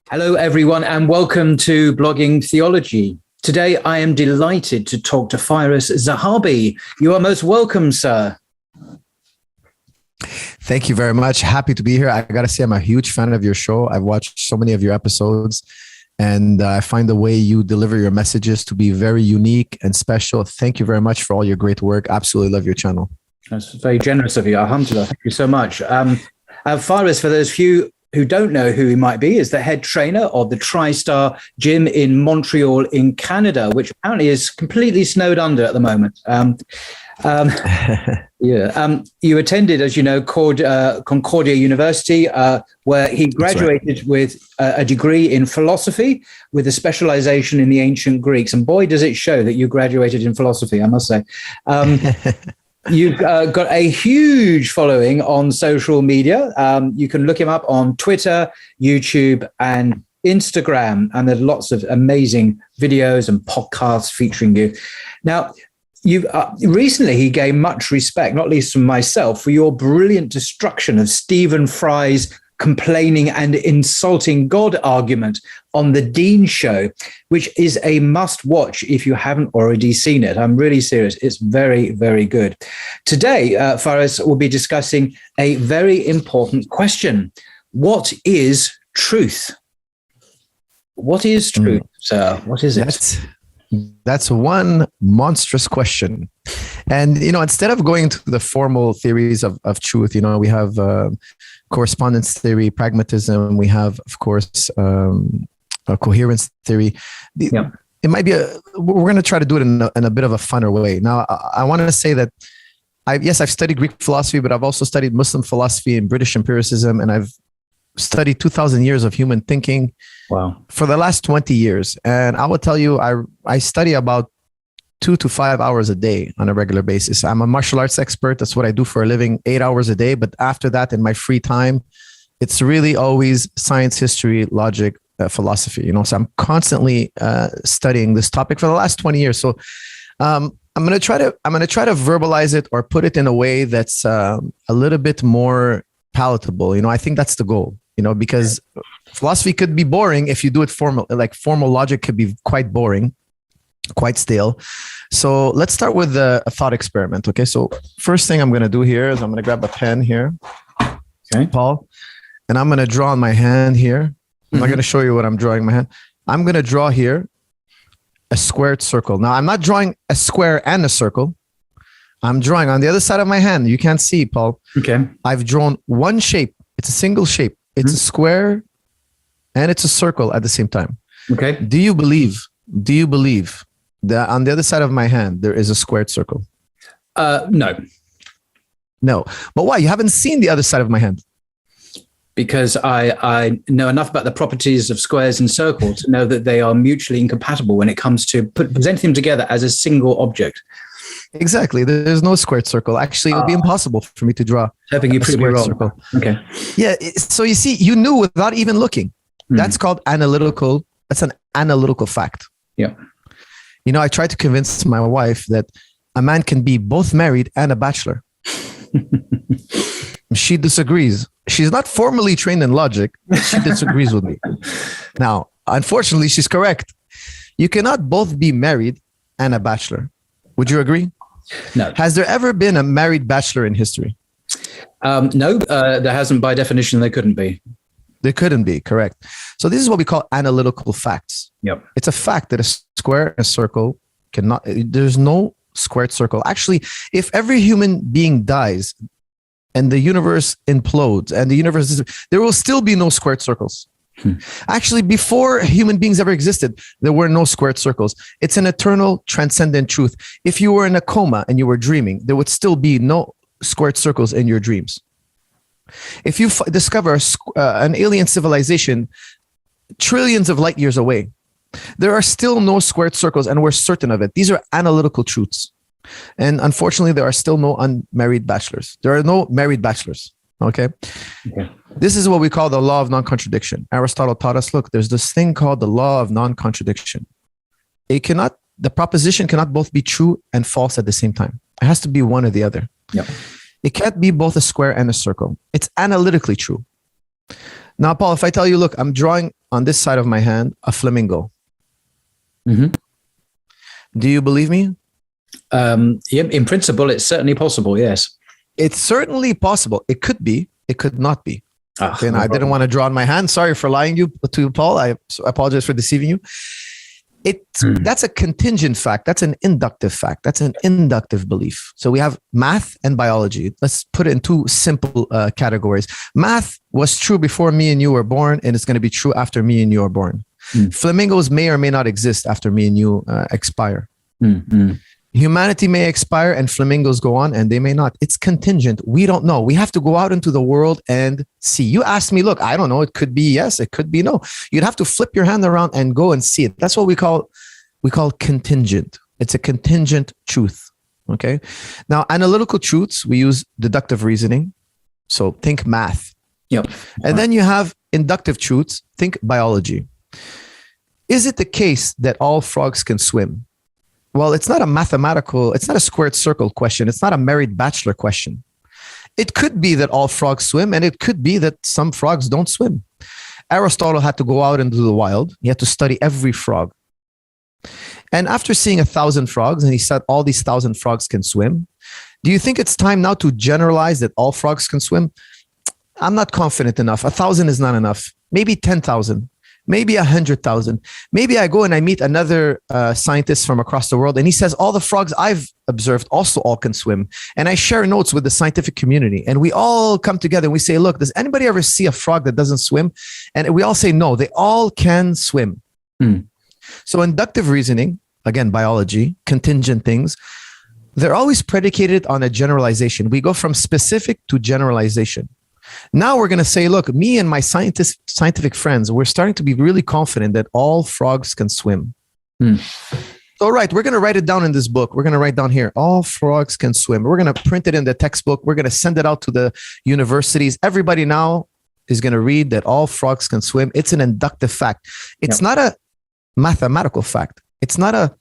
Hello, everyone, and welcome to Blogging Theology. Today, I am delighted to talk to Firas Zahabi. You are most welcome, sir. Thank you very much. Happy to be here. I got to say, I'm a huge fan of your show. I've watched so many of your episodes, and I find the way you deliver your messages to be very unique and special. Thank you very much for all your great work. Absolutely love your channel. That's very generous of you. Alhamdulillah. Thank you so much. Firas, for those few who don't know who he might be, is the head trainer of the TriStar Gym in Montreal in Canada, which apparently is completely snowed under at the moment. You attended, as you know, Concordia University, where he graduated with a degree in philosophy with a specialization in the ancient Greeks. And boy, does it show that you graduated in philosophy, I must say. You've got a huge following on social media. You can look him up on Twitter, YouTube, and Instagram. And there's lots of amazing videos and podcasts featuring you. Now, recently he gained much respect, not least from myself, for your brilliant destruction of Stephen Fry's complaining and insulting God argument on the Dean Show, which is a must watch if you haven't already seen it. I'm really serious. It's very, very good. Today, Firas will be discussing a very important question. What is truth? What is truth, sir? What is it? That's one monstrous question. And, instead of going to the formal theories of truth, we have correspondence theory, pragmatism. We have, of course, a coherence theory. It might be we're going to try to do it in a bit of a funner way. Now, I want to say that I've studied Greek philosophy, but I've also studied Muslim philosophy and British empiricism, and I've studied 2,000 years of human thinking. Wow. For the last 20 years. And I will tell you, I study about 2 to 5 hours a day on a regular basis. I'm a martial arts expert. That's what I do for a living, 8 hours a day. But after that, in my free time, it's really always science, history, logic, philosophy. So I'm constantly studying this topic for the last 20 years. So I'm going to try to verbalize it or put it in a way that's a little bit more palatable. I think that's the goal. Because philosophy could be boring if you do it formal. Like formal logic could be quite boring, quite stale. So let's start with a thought experiment. Okay. So first thing I'm going to do here is I'm going to grab a pen here, okay, Paul, and I'm going to draw on my hand here. I'm not going to show you what I'm drawing in my hand. I'm going to draw here a squared circle. Now I'm not drawing a square and a circle. I'm drawing on the other side of my hand. You can't see, Paul. Okay. I've drawn one shape. It's a single shape. It's a square and it's a circle at the same time. Okay. Do you believe that on the other side of my hand, there is a squared circle? No. No. But why? You haven't seen the other side of my hand. Because I know enough about the properties of squares and circles to know that they are mutually incompatible when it comes to presenting them together as a single object. Exactly. There's no squared circle. Actually, it would be impossible for me to draw a squared circle. Okay. Yeah. So you see, you knew without even looking. That's called analytical. That's an analytical fact. Yeah. I tried to convince my wife that a man can be both married and a bachelor. She disagrees. She's not formally trained in logic. She disagrees with me. Now, unfortunately, she's correct. You cannot both be married and a bachelor. Would you agree? No. Has there ever been a married bachelor in history? No, there hasn't. By definition, there couldn't be. There couldn't be, correct. So this is what we call analytical facts. Yep. It's a fact that a square and a circle cannot, there's no squared circle. Actually, if every human being dies and the universe implodes and the universe, there will still be no squared circles. Actually, before human beings ever existed, there were no squared circles. It's an eternal, transcendent truth. If you were in a coma and you were dreaming, there would still be no squared circles in your dreams. If you discover an alien civilization trillions of light years away, there are still no squared circles, and we're certain of it. These are analytical truths. And unfortunately, there are still no unmarried bachelors. There are no married bachelors. Okay. This is what we call the law of non-contradiction. Aristotle taught us, look, there's this thing called the law of non-contradiction. The proposition cannot both be true and false at the same time. It has to be one or the other. Yep. It can't be both a square and a circle. It's analytically true. Now, Paul, if I tell you, look, I'm drawing on this side of my hand a flamingo. Mm-hmm. Do you believe me? Yeah, in principle, it's certainly possible. Yes. It's certainly possible. It could be. It could not be. Okay, and no I didn't want to draw on my hand. Sorry for lying to you, Paul. I apologize for deceiving you. That's a contingent fact. That's an inductive fact. That's an inductive belief. So we have math and biology. Let's put it in two simple categories. Math was true before me and you were born, and it's going to be true after me and you are born. Flamingos may or may not exist after me and you expire. Humanity may expire and flamingos go on, and they may not. It's contingent. We don't know. We have to go out into the world and see. You asked me, look, I don't know. It could be yes, it could be no. You'd have to flip your hand around and go and see it. That's what we call contingent. It's a contingent truth. Okay. Now, analytical truths, we use deductive reasoning. So think math. Yep. And then you have inductive truths. Think biology. Is it the case that all frogs can swim? Well, it's not a squared circle question. It's not a married bachelor question. It could be that all frogs swim, and it could be that some frogs don't swim. Aristotle had to go out into the wild. He had to study every frog. And after seeing 1,000 frogs, and he said all these 1,000 frogs can swim, do you think it's time now to generalize that all frogs can swim? I'm not confident enough. 1,000 is not enough. Maybe 10,000. Maybe 100,000. Maybe I go and I meet another scientist from across the world, and he says all the frogs I've observed also all can swim. And I share notes with the scientific community, and we all come together and we say, look, does anybody ever see a frog that doesn't swim? And we all say, no, they all can swim. So inductive reasoning, again, biology, contingent things, they're always predicated on a generalization. We go from specific to generalization. Now we're going to say, look, me and my scientific friends, we're starting to be really confident that all frogs can swim. All right, we're going to write it down in this book. We're going to write down here, all frogs can swim. We're going to print it in the textbook. We're going to send it out to the universities. Everybody now is going to read that all frogs can swim. It's an inductive fact. It's not a mathematical fact. It's not a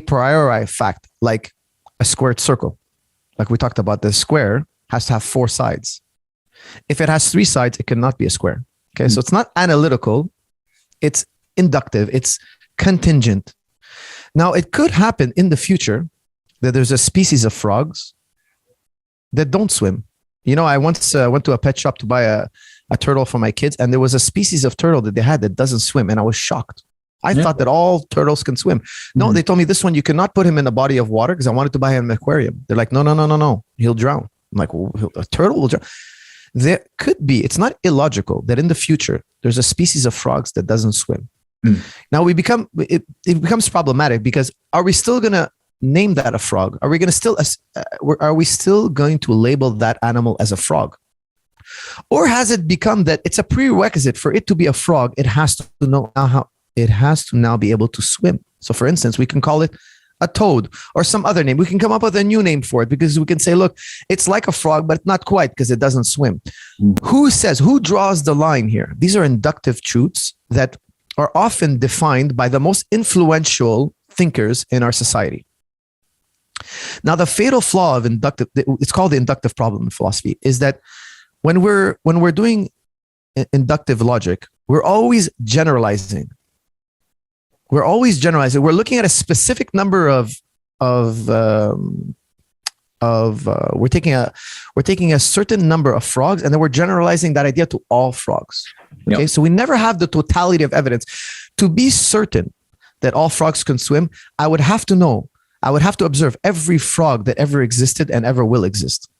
priori fact, like a squared circle. Like we talked about, the square has to have 4 sides. If it has 3 sides, it cannot be a square. Okay, so it's not analytical. It's inductive. It's contingent. Now, it could happen in the future that there's a species of frogs that don't swim. You know, I once went to a pet shop to buy a turtle for my kids, and there was a species of turtle that they had that doesn't swim, and I was shocked. I thought that all turtles can swim. No, they told me this one, you cannot put him in a body of water, because I wanted to buy him an aquarium. They're like, no, he'll drown. I'm like, well, a turtle will drown. There could be, it's not illogical that in the future, there's a species of frogs that doesn't swim. Now it becomes problematic, because are we still going to name that a frog? Are we still going to label that animal as a frog? Or has it become that it's a prerequisite for it to be a frog? It has to know how, it has to now be able to swim. So for instance, we can call it a toad or some other name. We can come up with a new name for it, because we can say, look, it's like a frog, but not quite, because it doesn't swim. Who draws the line here? These are inductive truths that are often defined by the most influential thinkers in our society. Now, the fatal flaw of inductive, it's called the inductive problem in philosophy, is that when we're doing inductive logic, we're always generalizing. We're looking at a specific number we're taking a certain number of frogs, and then we're generalizing that idea to all frogs. Okay, so we never have the totality of evidence. To be certain that all frogs can swim, I would have to observe every frog that ever existed and ever will exist.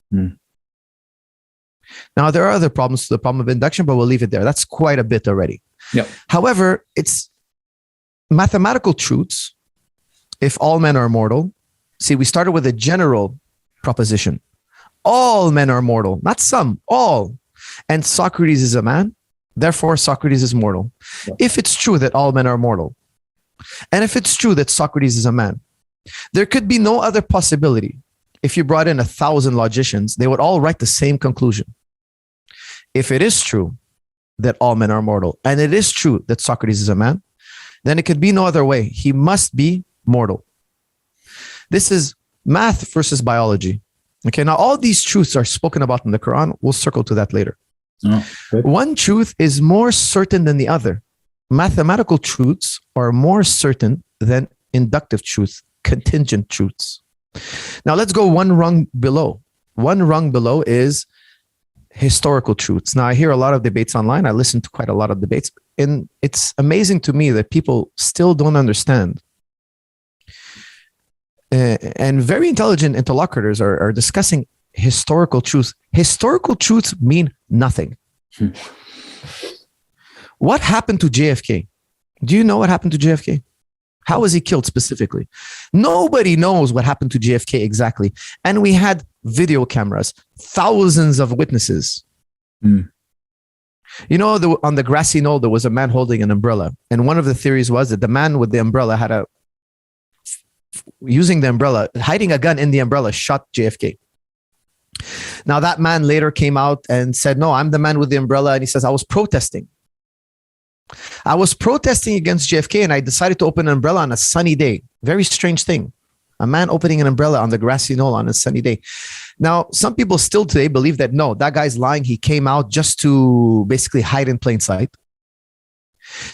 Now, there are other problems to the problem of induction, but we'll leave it there. That's quite a bit already. However, it's mathematical truths. If all men are mortal, see, we started with a general proposition. All men are mortal, not some, all. And Socrates is a man, therefore Socrates is mortal. If it's true that all men are mortal, and if it's true that Socrates is a man, there could be no other possibility. If you brought in 1,000 logicians, they would all write the same conclusion. If it is true that all men are mortal, and it is true that Socrates is a man, then it could be no other way. He must be mortal. This is math versus biology. Okay, now all these truths are spoken about in the Quran. We'll circle to that later. Oh, good. One truth is more certain than the other. Mathematical truths are more certain than inductive truth, contingent truths. Now let's go one rung below. One rung below is historical truths. Now I hear a lot of debates online. I listen to quite a lot of debates, and it's amazing to me that people still don't understand. And very intelligent interlocutors are discussing historical truths. Historical truths mean nothing. What happened to JFK? Do you know what happened to JFK? How was he killed specifically? Nobody knows what happened to JFK exactly. And we had video cameras, thousands of witnesses. Mm. You know, on the grassy knoll, there was a man holding an umbrella. And one of the theories was that the man with the umbrella had using the umbrella, hiding a gun in the umbrella, shot JFK. Now that man later came out and said, no, I'm the man with the umbrella. And he says, I was protesting. I was protesting against JFK, and I decided to open an umbrella on a sunny day. Very strange thing. A man opening an umbrella on the grassy knoll on a sunny day. Now, some people still today believe that, no, that guy's lying. He came out just to basically hide in plain sight.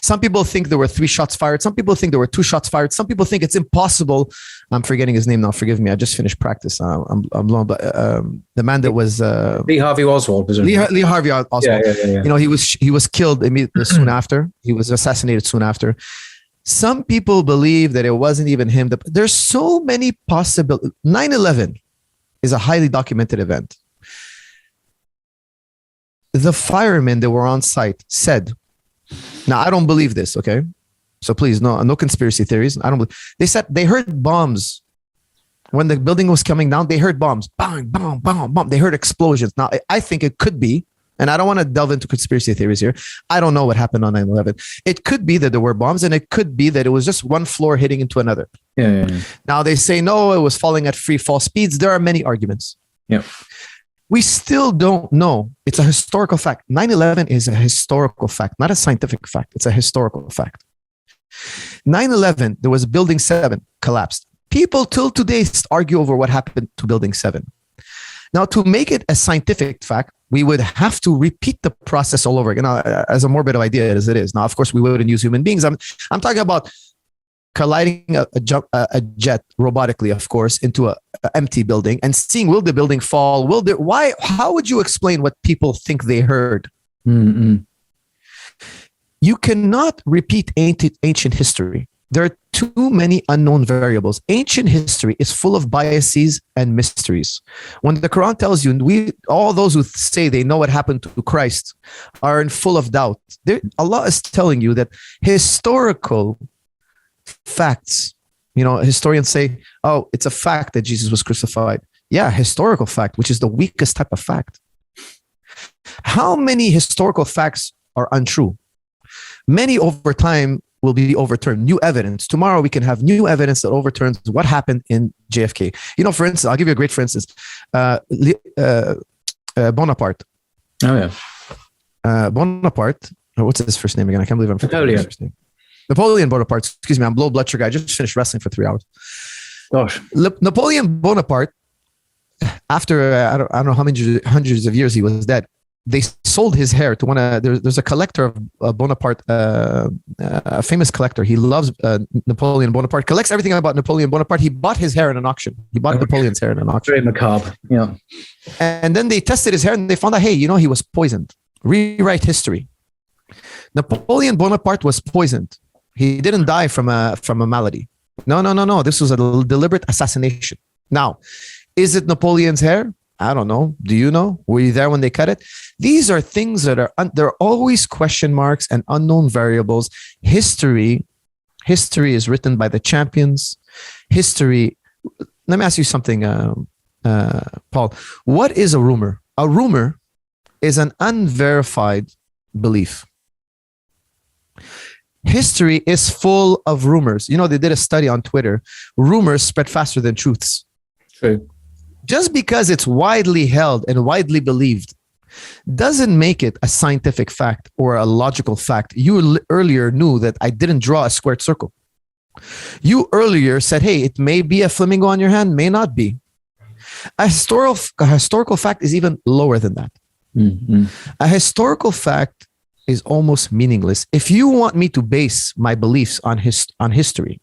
Some people think there were 3 shots fired. Some people think there were 2 shots fired. Some people think it's impossible. I'm forgetting his name now. Forgive me. I just finished practice. I'm blown. But the man that was Lee Harvey Oswald. Lee Harvey Oswald. Yeah. You know, he was killed immediately soon after. He was assassinated soon after. Some people believe that it wasn't even him. There's so many possibilities. 9/11 is a highly documented event. The firemen that were on site said, now I don't believe this, okay? So please, no conspiracy theories. I don't believe. They said they heard bombs when the building was coming down. They heard bombs, bang, bang, bang, bang. They heard explosions. Now I think it could be, and I don't want to delve into conspiracy theories here. I don't know what happened on 9/11. It could be that there were bombs, and it could be that it was just one floor hitting into another. Yeah. Now they say no, it was falling at free fall speeds. There are many arguments. Yeah. We still don't know. It's a historical fact. 9/11 is a historical fact, not a scientific fact. It's a historical fact. 9/11, there was Building 7 collapsed. People till today argue over what happened to Building 7. Now, to make it a scientific fact, we would have to repeat the process all over again. Now, as a morbid idea as it is. Now, of course, we wouldn't use human beings. I'm talking about colliding a jet robotically, of course, into an empty building and seeing, will the building fall? How would you explain what people think they heard? Mm-mm. You cannot repeat ancient history. There are too many unknown variables. Ancient history is full of biases and mysteries. When the Quran tells you, all those who say they know what happened to Christ are in full of doubt. Allah is telling you that historical facts, historians say, oh, it's a fact that Jesus was crucified. Yeah, historical fact, which is the weakest type of fact. How many historical facts are untrue? Many over time will be overturned. New evidence. Tomorrow we can have new evidence that overturns what happened in JFK. For instance, I'll give you a great for instance. Bonaparte. Oh, yeah. Bonaparte. What's his first name again? I can't believe I'm forgetting his first name. Napoleon Bonaparte. Excuse me, I'm low blood sugar. I just finished wrestling for 3 hours. Gosh. Napoleon Bonaparte, after I don't know how many hundreds of years he was dead, they sold his hair to there's a collector of Bonaparte, a famous collector. He loves Napoleon Bonaparte, collects everything about Napoleon Bonaparte. He bought his hair in an auction. He bought Napoleon's hair in an auction. Very macabre. Yeah. And then they tested his hair and they found out, hey, he was poisoned. Rewrite history. Napoleon Bonaparte was poisoned. He didn't die from a malady. No. This was a deliberate assassination. Now, is it Napoleon's hair? I don't know. Do you know? Were you there when they cut it? These are things that there are always question marks and unknown variables. History is written by the champions. Let me ask you something, Paul. What is a rumor? A rumor is an unverified belief. History is full of rumors. They did a study on Twitter. Rumors spread faster than truths. True. Just because it's widely held and widely believed doesn't make it a scientific fact or a logical fact. You earlier knew that I didn't draw a squared circle. You earlier said, hey, it may be a flamingo on your hand, may not be. A historical fact is even lower than that. Mm-hmm. A historical fact is almost meaningless. If you want me to base my beliefs on history,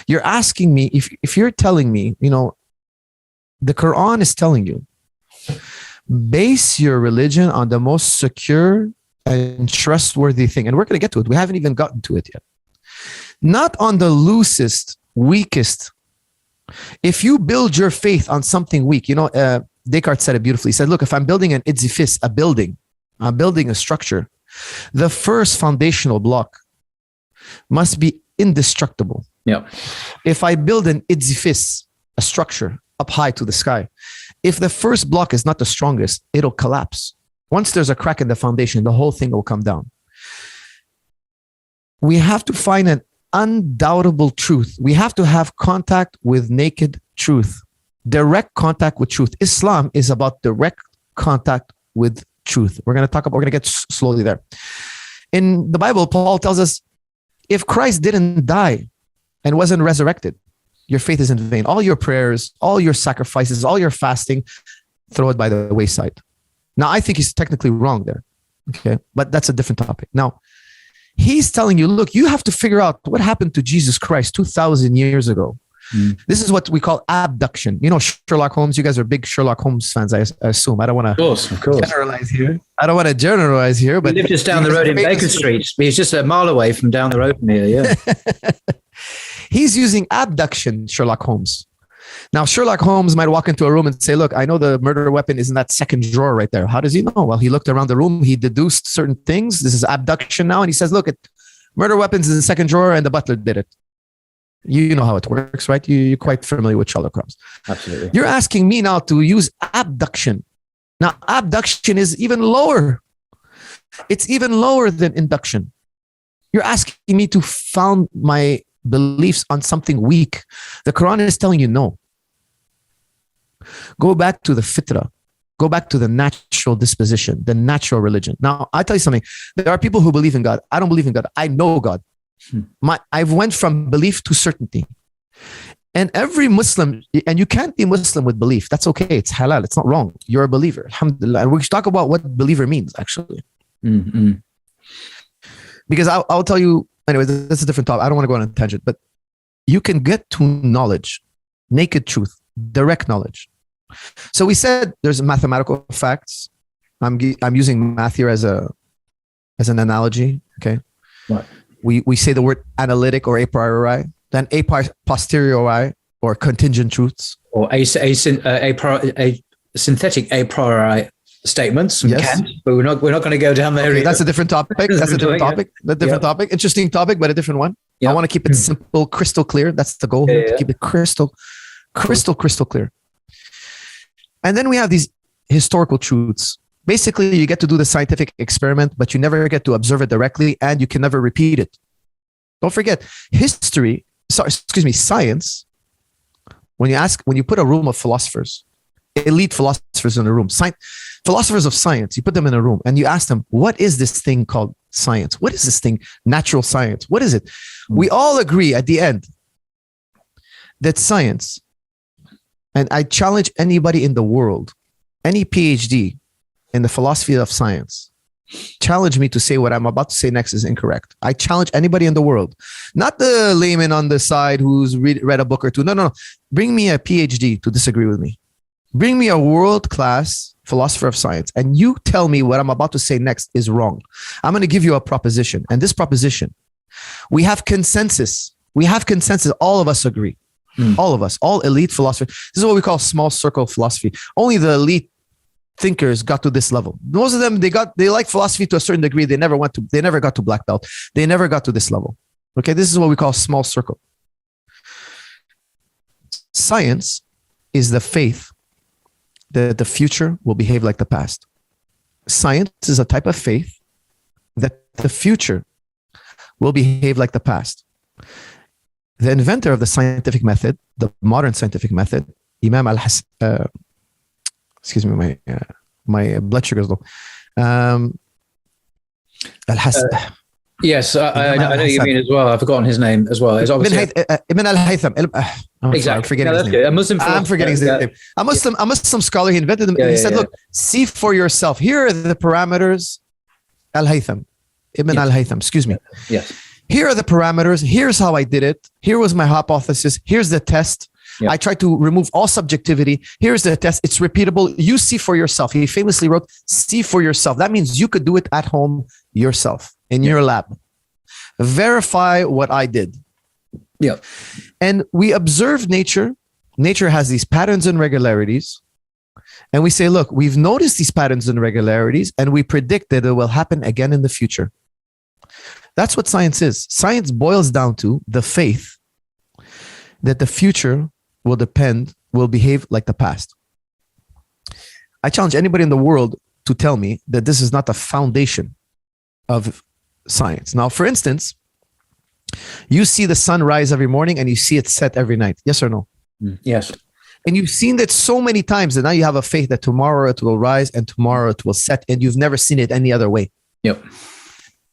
you're asking me, if you're telling me, the Quran is telling you, base your religion on the most secure and trustworthy thing. And we're going to get to it. We haven't even gotten to it yet. Not on the loosest, weakest. If you build your faith on something weak, Descartes said it beautifully. He said, look, if I'm building an edifice, I'm building a structure, the first foundational block must be indestructible. Yeah. If I build an edifice, a structure up high to the sky, if the first block is not the strongest, it'll collapse. Once there's a crack in the foundation, the whole thing will come down. We have to find an undoubtable truth. We have to have contact with naked truth, direct contact with truth. Islam is about direct contact with truth. We're going to get slowly there. In the Bible, Paul tells us, if Christ didn't die and wasn't resurrected, your faith is in vain. All your prayers, all your sacrifices, all your fasting, throw it by the wayside. Now, I think he's technically wrong there. Okay. But that's a different topic. Now, he's telling you, look, you have to figure out what happened to Jesus Christ 2,000 years ago. This is what we call abduction. Sherlock Holmes. You guys are big Sherlock Holmes fans, I assume. I don't want to generalize here. But he lived just down the road in Baker Street. He's just a mile away from down the road from here. Yeah. He's using abduction, Sherlock Holmes. Now, Sherlock Holmes might walk into a room and say, look, I know the murder weapon is in that second drawer right there. How does he know? Well, he looked around the room. He deduced certain things. This is abduction now. And he says, look, murder weapons is in the second drawer and the butler did it. You know how it works, right? You're quite familiar with Sherlock Holmes. Absolutely. You're asking me now to use abduction. Now, abduction is even lower. It's even lower than induction. You're asking me to found my beliefs on something weak. The Quran is telling you no. Go back to the fitrah. Go back to the natural disposition, the natural religion. Now, I'll tell you something. There are people who believe in God. I don't believe in God. I know God. I've went from belief to certainty. And every Muslim, and you can't be Muslim with belief. That's okay. It's halal. It's not wrong. You're a believer. Alhamdulillah. And we should talk about what believer means, actually. Mm-hmm. Because I'll tell you, anyway, that's a different topic. I don't want to go on a tangent, but you can get to knowledge, naked truth, direct knowledge. So we said there's mathematical facts. I'm using math here as an analogy. Okay. Right. We say the word analytic or a priori, then a posteriori or contingent truths, or a synthetic a priori statements. Yes. Kant, but we're not going to go down there. Okay, that's a different topic. That's a different topic. A different topic. Interesting topic, but a different one. I want to keep it simple, crystal clear. That's the goal here, to keep it crystal clear. And then we have these historical truths. Basically, you get to do the scientific experiment, but you never get to observe it directly, and you can never repeat it. Don't forget, science. When you put a room of philosophers, elite philosophers in a room, philosophers of science, you put them in a room and you ask them, what is this thing called science? What is this thing, natural science? What is it? We all agree at the end that science, and I challenge anybody in the world, any PhD in the philosophy of science, challenge me to say what I'm about to say next is incorrect. I challenge anybody in the world, not the layman on the side who's read a book or two. No. Bring me a PhD to disagree with me. Bring me a world-class philosopher of science, and you tell me what I'm about to say next is wrong. I'm going to give you a proposition, and this proposition, we have consensus. All of us agree. All of us, all elite philosophers. This is what we call small circle philosophy. Only the elite thinkers got to this level. Most of them, they like philosophy to a certain degree. They never got to black belt. They never got to this level. Okay, this is what we call small circle. Science is the faith that the future will behave like the past. Science is a type of faith that the future will behave like the past. The inventor of the scientific method, the modern scientific method, Imam al-Hassan, excuse me, my blood sugar is low. Al-Hassan. Yes, I know you mean as well. I've forgotten his name as well. It's obviously Ibn al-Haytham. I'm Exactly. forgetting Yeah, his that's name. good. A Muslim I'm philosopher. forgetting his name. A Muslim scholar. He invented them. He said, "Look, see for yourself. Here are the parameters." Al-Haytham, Ibn Al-Haytham. Excuse me. Yes. Here are the parameters. Here's how I did it. Here was my hypothesis. Here's the test. I tried to remove all subjectivity. Here's the test. It's repeatable. You see for yourself. He famously wrote, "See for yourself." That means you could do it at home yourself in your lab. Verify what I did. Yeah. And we observe nature. Nature has these patterns and regularities. And we say, look, we've noticed these patterns and regularities, and we predict that it will happen again in the future. That's what science is. Science boils down to the faith that the future will behave like the past. I challenge anybody in the world to tell me that this is not the foundation of science. Now, for instance, you see the sun rise every morning and you see it set every night. Yes or no? Yes. And you've seen that so many times that now you have a faith that tomorrow it will rise and tomorrow it will set, and you've never seen it any other way. Yep.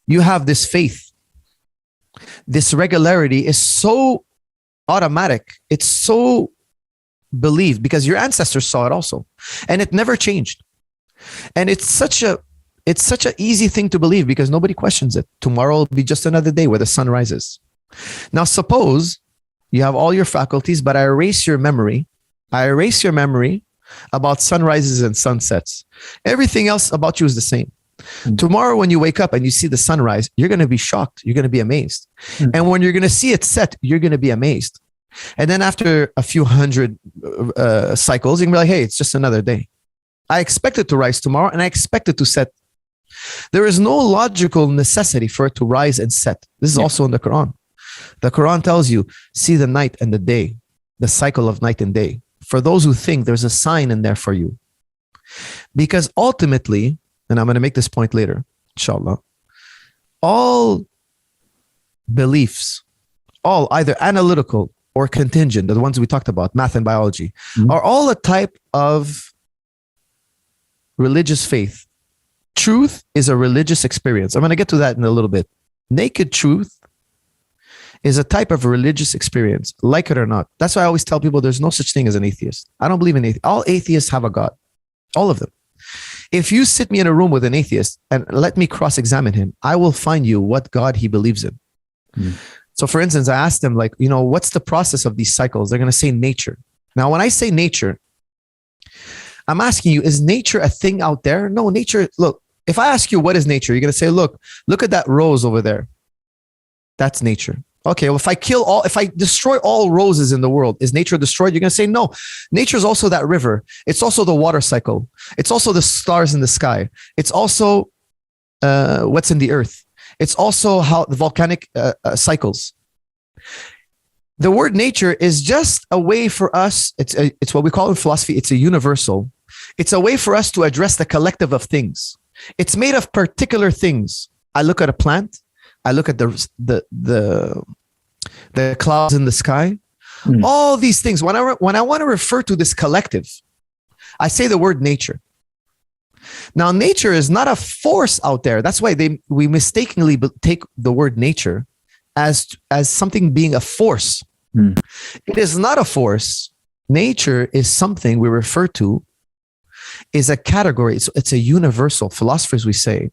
You have this faith. This regularity is so automatic. It's so believed because your ancestors saw it also, and it never changed. And it's such an easy thing to believe because nobody questions it. Tomorrow will be just another day where the sun rises. Now, suppose you have all your faculties, but I erase your memory about sunrises and sunsets. Everything else about you is the same. Tomorrow, when you wake up and you see the sunrise, you're going to be shocked. You're going to be amazed. And when you're going to see it set, you're going to be amazed. And then after a few hundred cycles, you can be like, hey, it's just another day. I expect it to rise tomorrow and I expect it to set. There is no logical necessity for it to rise and set. This is also in the Quran. The Quran tells you, see the night and the day, the cycle of night and day. For those who think there's a sign in there for you. Because ultimately, and I'm going to make this point later, inshallah, all beliefs, all either analytical or contingent, the ones we talked about, math and biology, are all a type of religious faith. Truth is a religious experience. I'm going to get to that in a little bit. Naked truth is a type of religious experience, like it or not. That's why I always tell people there's no such thing as an atheist. I don't believe in atheists. All atheists have a God. All of them. If you sit me in a room with an atheist and let me cross-examine him, I will find you what God he believes in. So for instance, I asked them, like, what's the process of these cycles? They're going to say nature. Now, when I say nature, I'm asking you, is nature a thing out there? No, nature, look, if I ask you what is nature, you're going to say, look at that rose over there. That's nature. Okay, well, if I destroy all roses in the world, is nature destroyed? You're going to say, no, nature is also that river. It's also the water cycle. It's also the stars in the sky. It's also what's in the earth. It's also how the volcanic cycles. The word nature is just a way for us. It's what we call in philosophy. It's a universal. It's a way for us to address the collective of things. It's made of particular things. I look at a plant. I look at the clouds in the sky. All these things. When I want to refer to this collective, I say the word nature. Now, nature is not a force out there. That's why we mistakenly take the word nature as something being a force. It is not a force. Nature is something we refer to is a category. It's a universal. Philosophers, we say,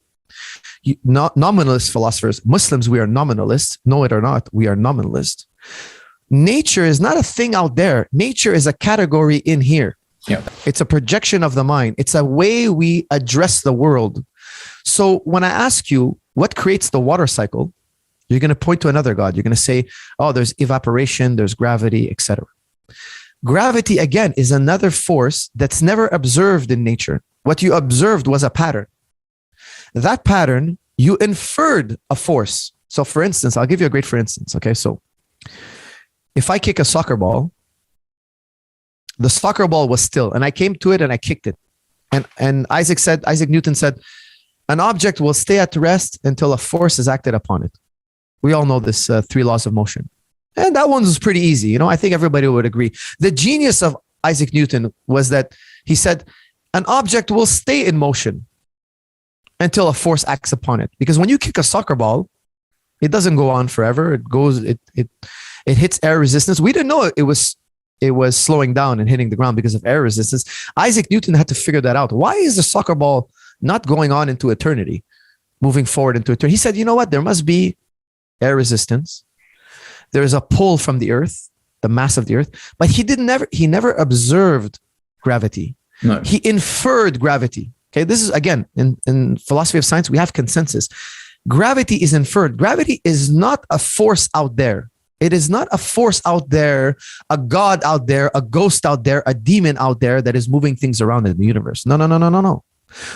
nominalist philosophers, Muslims, we are nominalists. Know it or not, we are nominalists. Nature is not a thing out there. Nature is a category in here. Yeah. It's a projection of the mind. It's a way we address the world. So when I ask you what creates the water cycle, you're going to point to another God. You're going to say, oh, there's evaporation, there's gravity, etc. Gravity, again, is another force that's never observed in nature. What you observed was a pattern. That pattern, you inferred a force. So for instance, I'll give you a great for instance. Okay, so if I kick a soccer ball, the soccer ball was still, and I came to it and I kicked it. And Isaac Newton said, an object will stay at rest until a force is acted upon it. We all know this 3 laws of motion. And that one was pretty easy. I think everybody would agree. The genius of Isaac Newton was that he said, an object will stay in motion until a force acts upon it. Because when you kick a soccer ball, it doesn't go on forever. It hits air resistance. We didn't know it was it was slowing down and hitting the ground because of air resistance. Isaac Newton had to figure that out. Why is the soccer ball not going on into eternity, moving forward into eternity? He said, you know what? There must be air resistance. There is a pull from the earth, the mass of the earth, but he never observed gravity. No. He inferred gravity. Okay, this is, again, in philosophy of science, we have consensus. Gravity is inferred. Gravity is not a force out there. It is not a force out there, a God out there, a ghost out there, a demon out there that is moving things around in the universe. No, no, no, no, no, no.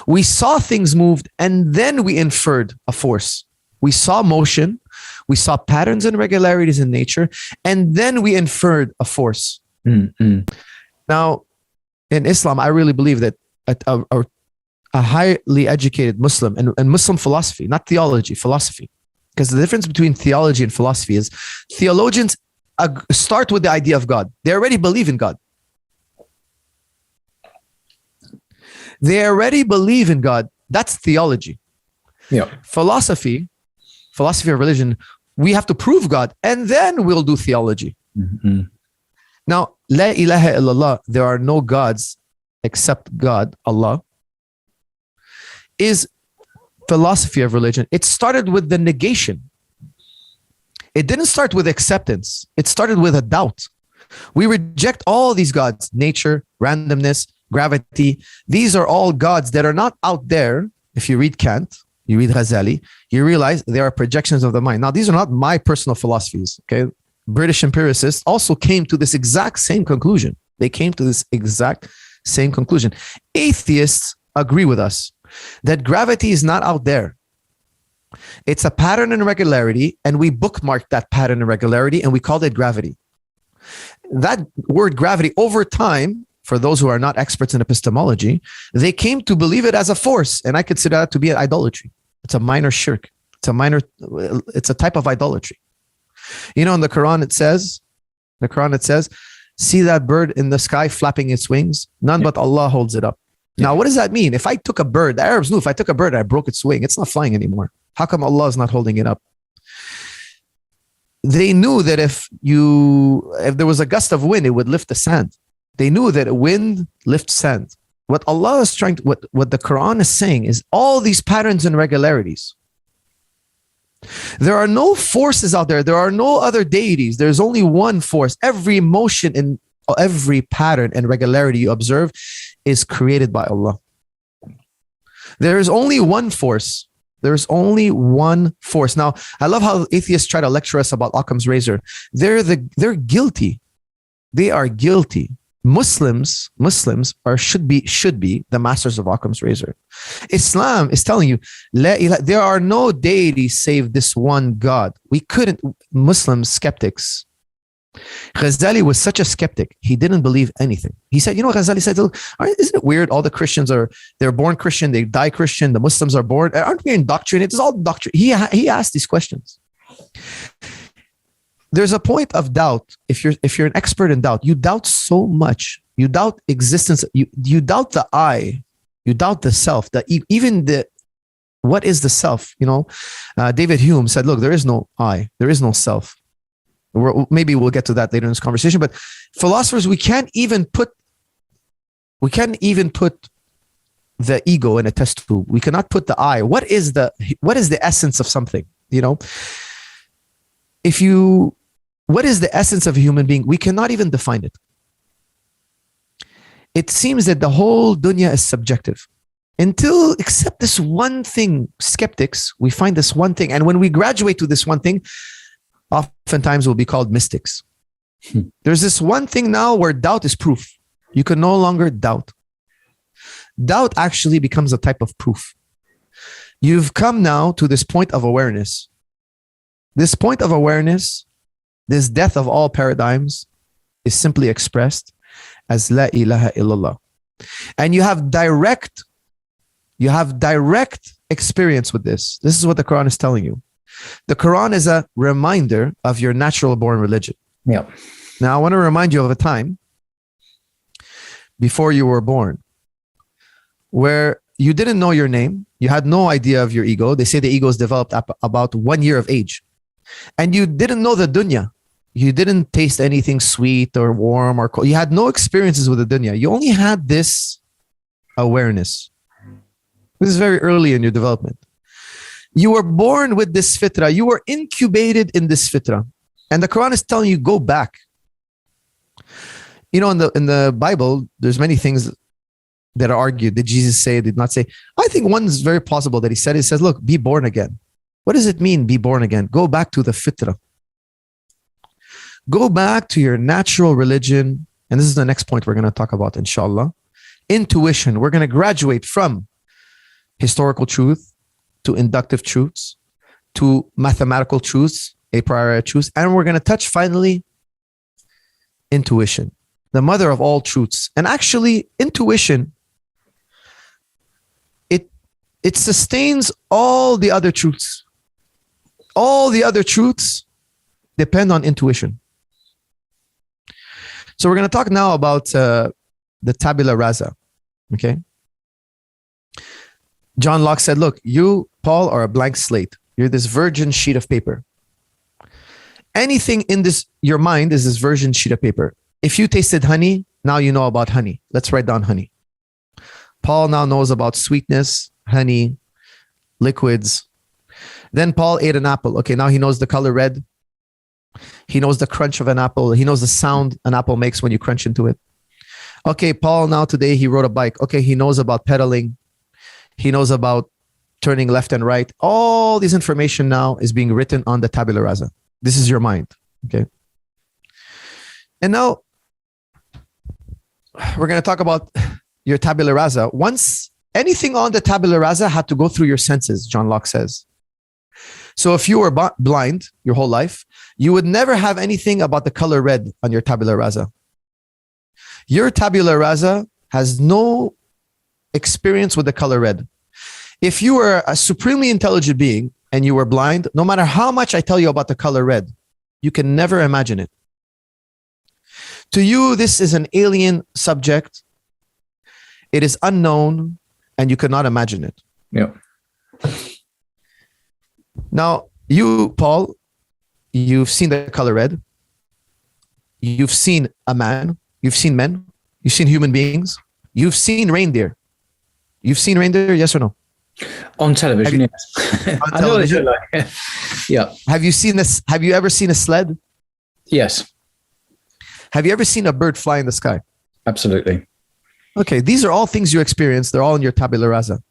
We saw things moved and then we inferred a force. We saw motion, we saw patterns and regularities in nature, and then we inferred a force. Mm-hmm. Now, in Islam, I really believe that a highly educated Muslim and Muslim philosophy, not theology, philosophy, because the difference between theology and philosophy is theologians start with the idea of God. They already believe in God. They already believe in God. That's theology. Yeah. Philosophy of religion, we have to prove God and then we'll do theology. Mm-hmm. Now, La ilaha illallah, there are no gods except God, Allah, is philosophy of religion. It started with the negation. It didn't start with acceptance. It started with a doubt. We reject all these gods, nature, randomness, gravity. These are all gods that are not out there. If you read Kant, you read Ghazali, you realize they are projections of the mind. Now, these are not my personal philosophies, okay? British empiricists also came to this exact same conclusion. They came to this exact same conclusion. Atheists agree with us that gravity is not out there. It's a pattern and regularity, and we bookmarked that pattern and regularity, and we called it gravity. That word gravity, over time, for those who are not experts in epistemology, they came to believe it as a force, and I consider that to be an idolatry. It's a minor shirk. It's a type of idolatry. You know, in the Quran it says, see that bird in the sky flapping its wings? None but Allah holds it up. Now, what does that mean? If I took a bird, the Arabs knew if I took a bird, I broke its wing, it's not flying anymore. How come Allah is not holding it up? They knew that if there was a gust of wind, it would lift the sand. They knew that wind lifts sand. What Allah is what the Quran is saying is all these patterns and regularities. There are no forces out there. There are no other deities. There's only one force. Every motion and every pattern and regularity you observe is created by Allah. There is only one force. There's only one force. Now, I love how atheists try to lecture us about Occam's razor. They're guilty. They are guilty. Muslims should be the masters of Occam's razor. Islam is telling you, there are no deities save this one God. Muslim skeptics. Ghazali was such a skeptic. He didn't believe anything. He said, Ghazali said, isn't it weird? All the Christians they're born Christian, they die Christian. The Muslims are born. Aren't we indoctrinated? It's all doctrine. He asked these questions. There's a point of doubt. If you're an expert in doubt, you doubt so much. You doubt existence. You doubt the I. You doubt the self. What is the self? David Hume said, "Look, there is no I. There is no self." Maybe we'll get to that later in this conversation. But philosophers, we can't even put the ego in a test tube. We cannot put the I. What is the essence of something? What is the essence of a human being? We cannot even define it. It seems that the whole dunya is subjective. Except this one thing, skeptics, we find this one thing. And when we graduate to this one thing, oftentimes we'll be called mystics. There's this one thing now where doubt is proof. You can no longer doubt. Doubt actually becomes a type of proof. You've come now to this point of awareness. This point of awareness, this death of all paradigms, is simply expressed as La ilaha illallah. And you have direct experience with this. This is what the Quran is telling you. The Quran is a reminder of your natural born religion. Yeah. Now, I want to remind you of a time before you were born where you didn't know your name. You had no idea of your ego. They say the ego is developed about 1 year of age. And you didn't know the dunya. You didn't taste anything sweet or warm or cold. You had no experiences with the dunya. You only had this awareness. This is very early in your development. You were born with this fitrah. You were incubated in this fitrah. And the Quran is telling you, go back. You know, in the Bible, there's many things that are argued. Did Jesus say, did not say? I think one is very possible that he said, look, be born again. What does it mean, be born again? Go back to the fitrah. Go back to your natural religion. And this is the next point we're going to talk about, inshallah. Intuition. We're going to graduate from historical truth to inductive truths to mathematical truths, a priori truths. And we're going to touch finally intuition, the mother of all truths. And actually, intuition, it sustains all the other truths. All the other truths depend on intuition. So we're going to talk now about the tabula rasa. Okay. John Locke said, look, you, Paul, are a blank slate. You're this virgin sheet of paper. Anything in your mind is this virgin sheet of paper. If you tasted honey, now you know about honey. Let's write down honey. Paul now knows about sweetness, honey, liquids. Then Paul ate an apple. Okay, now he knows the color red. He knows the crunch of an apple. He knows the sound an apple makes when you crunch into it. Okay, Paul now today he rode a bike. Okay, he knows about pedaling. He knows about turning left and right. All this information now is being written on the tabula rasa. This is your mind. Okay. And now we're going to talk about your tabula rasa. Once anything on the tabula rasa had to go through your senses, John Locke says. So if you were blind your whole life, you would never have anything about the color red on your tabula rasa. Your tabula rasa has no experience with the color red. If you were a supremely intelligent being and you were blind, no matter how much I tell you about the color red, you can never imagine it. To you, this is an alien subject. It is unknown and you could not imagine it. Yeah. Now, you, Paul, you've seen the color red. You've seen a man. You've seen men. You've seen human beings. You've seen reindeer. You've seen reindeer, yes or no? On television, yes. On I know what they television? look like. Yeah. Have you seen this? Have you ever seen a sled? Yes, Have you ever seen a bird fly in the sky? absolutely. Okay, these are all things you experienced. They're all in your tabula rasa.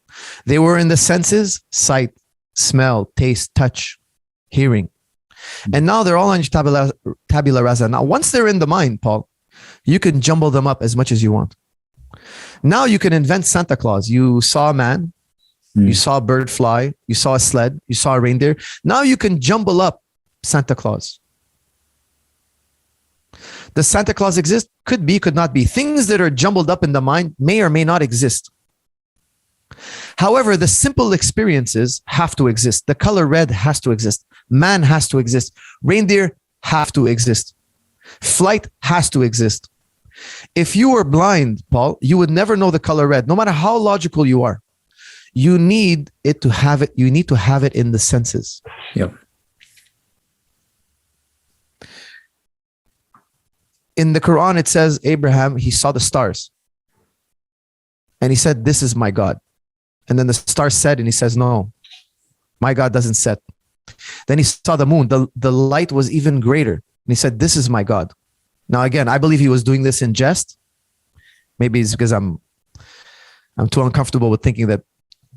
They were in the senses: sight, smell, taste, touch, hearing. And now they're all on your tabula rasa. Now, once they're in the mind, Paul, you can jumble them up as much as you want. Now you can invent Santa Claus. You saw a man, you saw a bird fly, you saw a sled, you saw a reindeer. Now you can jumble up Santa Claus. Does Santa Claus exist? Could be, could not be. Things that are jumbled up in the mind may or may not exist. However, the simple experiences have to exist. The color red has to exist. Man has to exist. Reindeer have to exist. Flight has to exist. If you were blind, Paul, you would never know the color red, no matter how logical you are. You need it to have it. You need to have it in the senses. Yep. In the Quran, it says Abraham, he saw the stars. And he said, this is my God. And then the stars set, and he says, no, my God doesn't set. Then he saw the moon. The light was even greater. And he said, this is my God. Now, again, I believe he was doing this in jest. Maybe it's because I'm too uncomfortable with thinking that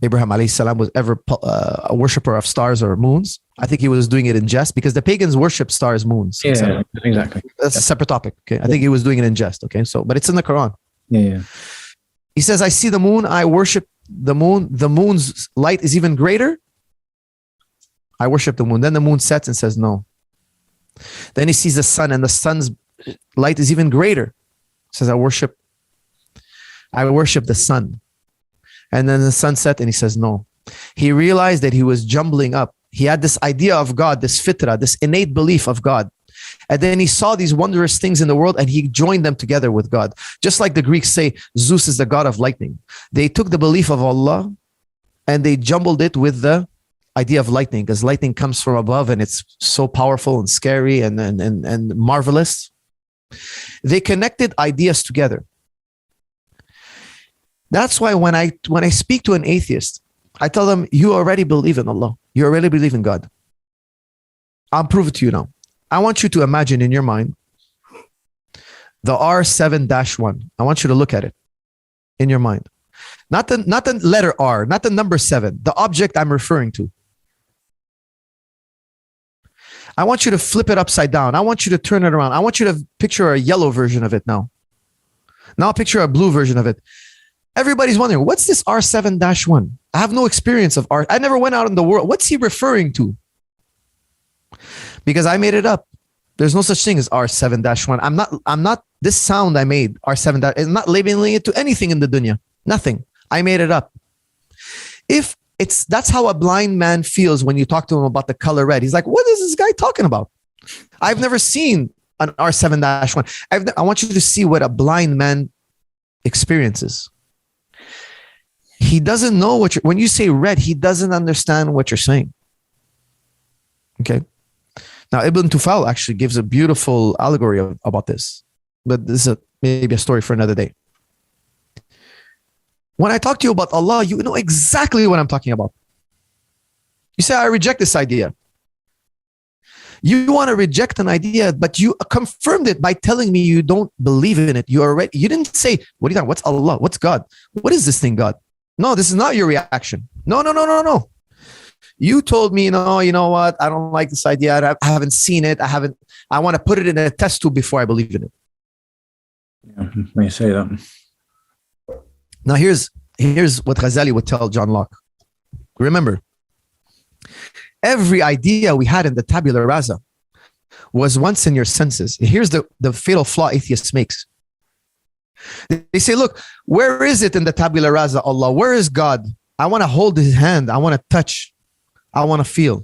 Abraham alayhi salam was ever a worshiper of stars or moons. I think he was doing it in jest because the pagans worship stars, moons. Yeah, etc. exactly. That's a separate topic. Okay, I think he was doing it in jest. Okay, so but it's in the Quran. Yeah. He says, I see the moon, I worship the moon. The moon's light is even greater. I worship the moon. Then the moon sets and says, no. Then he sees the sun, and the sun's light is even greater. He says, I worship the sun. And then the sun set, and he says, no. He realized that he was jumbling up. He had this idea of God, this fitrah, this innate belief of God. And then he saw these wondrous things in the world, and he joined them together with God. Just like the Greeks say, Zeus is the god of lightning. They took the belief of Allah and they jumbled it with the idea of lightning, because lightning comes from above and it's so powerful and scary and marvelous. They connected ideas together. That's why when I speak to an atheist, I tell them, you already believe in Allah. You already believe in God. I'll prove it to you now. I want you to imagine in your mind the R7-1. I want you to look at it in your mind. Not the letter R, not the number 7, the object I'm referring to. I want you to flip it upside down. I want you to turn it around. I want you to picture a yellow version of it now. Now picture a blue version of it. Everybody's wondering, what's this R7-1? I have no experience of R. I never went out in the world. What's he referring to? Because I made it up. There's no such thing as R7-1. I'm not this sound I made, R7. I'm not labeling it to anything in the dunya. Nothing. I made it up. That's how a blind man feels when you talk to him about the color red. He's like, what is this guy talking about? I've never seen an R7-1. I want you to see what a blind man experiences. He doesn't know when you say red, he doesn't understand what you're saying. Okay. Now, Ibn Tufal actually gives a beautiful allegory about this, but this is maybe a story for another day. When I talk to you about Allah, you know exactly what I'm talking about. You say, I reject this idea. You want to reject an idea, but you confirmed it by telling me you don't believe in it. You didn't say, what are you talking? What's Allah? What's God? What is this thing, God? No, this is not your reaction. No. You told me, no, you know what? I don't like this idea. I haven't seen it. I want to put it in a test tube before I believe in it. Yeah, when you say that. Now, here's what Ghazali would tell John Locke. Remember, every idea we had in the tabula rasa was once in your senses. Here's the fatal flaw atheists makes. They say, look, where is it in the tabula rasa, Allah? Where is God? I want to hold his hand. I want to touch. I want to feel.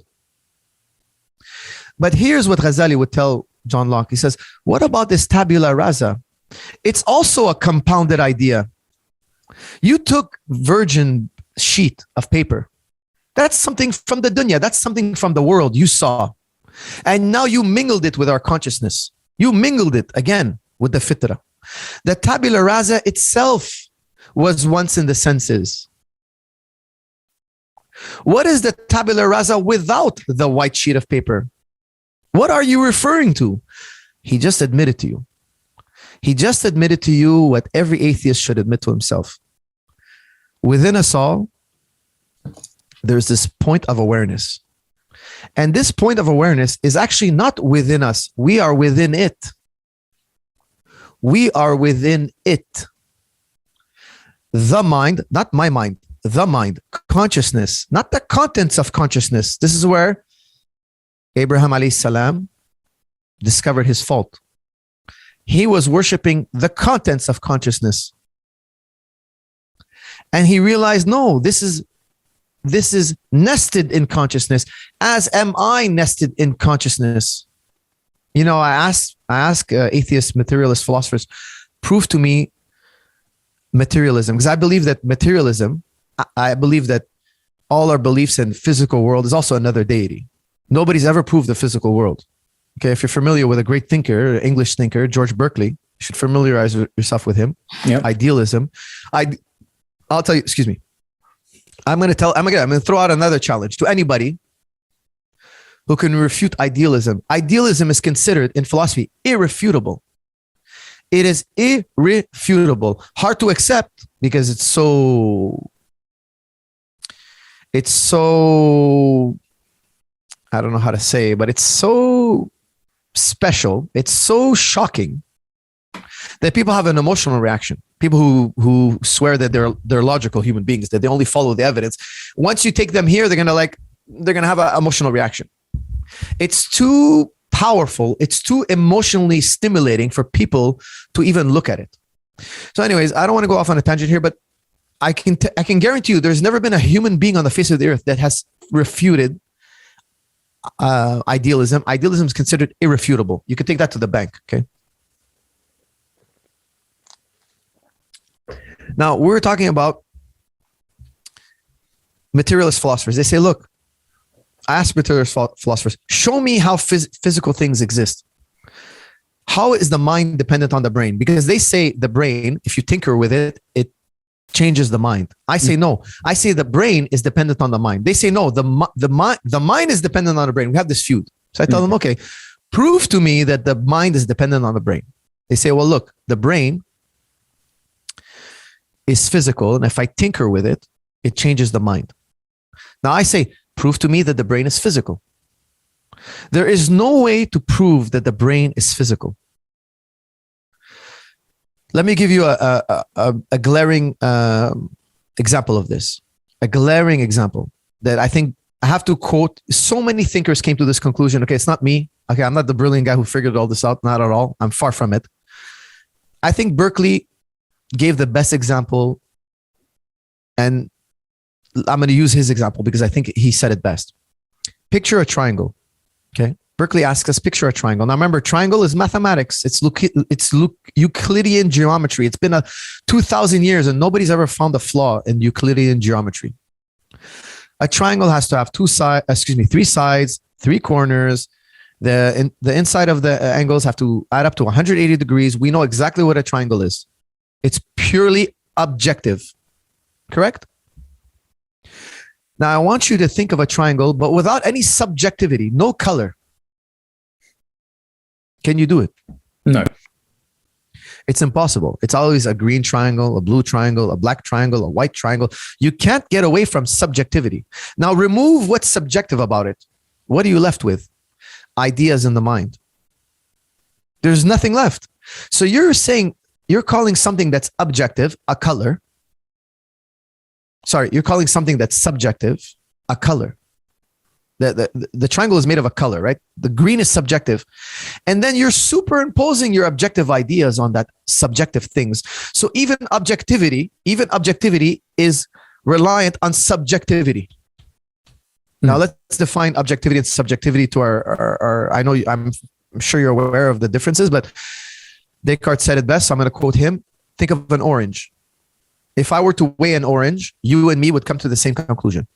But here's what Ghazali would tell John Locke. He says, what about this tabula rasa? It's also a compounded idea. You took virgin sheet of paper. That's something from the dunya. That's something from the world you saw. And now you mingled it with our consciousness. You mingled it again with the fitrah. The tabula rasa itself was once in the senses. What is the tabula rasa without the white sheet of paper? What are you referring to? He just admitted to you. He just admitted to you what every atheist should admit to himself. Within us all, there's this point of awareness. And this point of awareness is actually not within us. We are within it. We are within it. The mind, not my mind, the mind, consciousness, not the contents of consciousness. This is where Abraham alayhi salam discovered his fault. He was worshiping the contents of consciousness. And he realized, no, this is nested in consciousness, as am I nested in consciousness. You know, I ask atheist, materialist philosophers, prove to me materialism, because I believe that materialism, I believe that all our beliefs in physical world is also another deity. Nobody's ever proved the physical world. Okay, if you're familiar with a great thinker, English thinker, George Berkeley, you should familiarize yourself with him. Yep. Idealism. I'll tell you, excuse me. I'm going to throw out another challenge to anybody who can refute idealism. Idealism is considered in philosophy irrefutable. It is irrefutable. Hard to accept because it's so, I don't know how to say, but it's so special. It's so shocking that people have an emotional reaction. People who swear that they're logical human beings, that they only follow the evidence. Once you take them here, they're gonna have an emotional reaction. It's too powerful. It's too emotionally stimulating for people to even look at it. So anyways, I don't want to go off on a tangent here, but I can guarantee you there's never been a human being on the face of the earth that has refuted idealism. Idealism is considered irrefutable. You can take that to the bank, okay? Now, we're talking about materialist philosophers. They say, look, ask particular philosophers, show me how physical things exist. How is the mind dependent on the brain? Because they say the brain, if you tinker with it, it changes the mind. I say no. I say the brain is dependent on the mind. They say no. The mind is dependent on the brain. We have this feud. So I tell them, okay, prove to me that the mind is dependent on the brain. They say, well, look, the brain is physical, and if I tinker with it, it changes the mind. Now I say, prove to me that the brain is physical. There is no way to prove that the brain is physical. Let me give you a glaring example of this. A glaring example that I think I have to quote. So many thinkers came to this conclusion. Okay, it's not me. Okay, I'm not the brilliant guy who figured all this out. Not at all. I'm far from it. I think Berkeley gave the best example, and I'm going to use his example because I think he said it best. Picture a triangle. Okay. Berkeley asks us, picture a triangle. Now remember, triangle is mathematics. It's Euclidean geometry. It's been 2,000 years and nobody's ever found a flaw in Euclidean geometry. A triangle has to have three sides, three corners. The inside of the angles have to add up to 180 degrees. We know exactly what a triangle is. It's purely objective. Correct? Now I want you to think of a triangle, but without any subjectivity, no color. Can you do it? No. It's impossible. It's always a green triangle, a blue triangle, a black triangle, a white triangle. You can't get away from subjectivity. Now remove what's subjective about it. What are you left with? Ideas in the mind. There's nothing left. So you're calling something that's objective a color. Sorry, you're calling something that's subjective a color. The triangle is made of a color, right? The green is subjective. And then you're superimposing your objective ideas on that subjective things. So even objectivity is reliant on subjectivity. Now let's define objectivity and subjectivity to our I know I'm sure you're aware of the differences, but Descartes said it best. So I'm going to quote him. Think of an orange. If I were to weigh an orange, you and me would come to the same conclusion.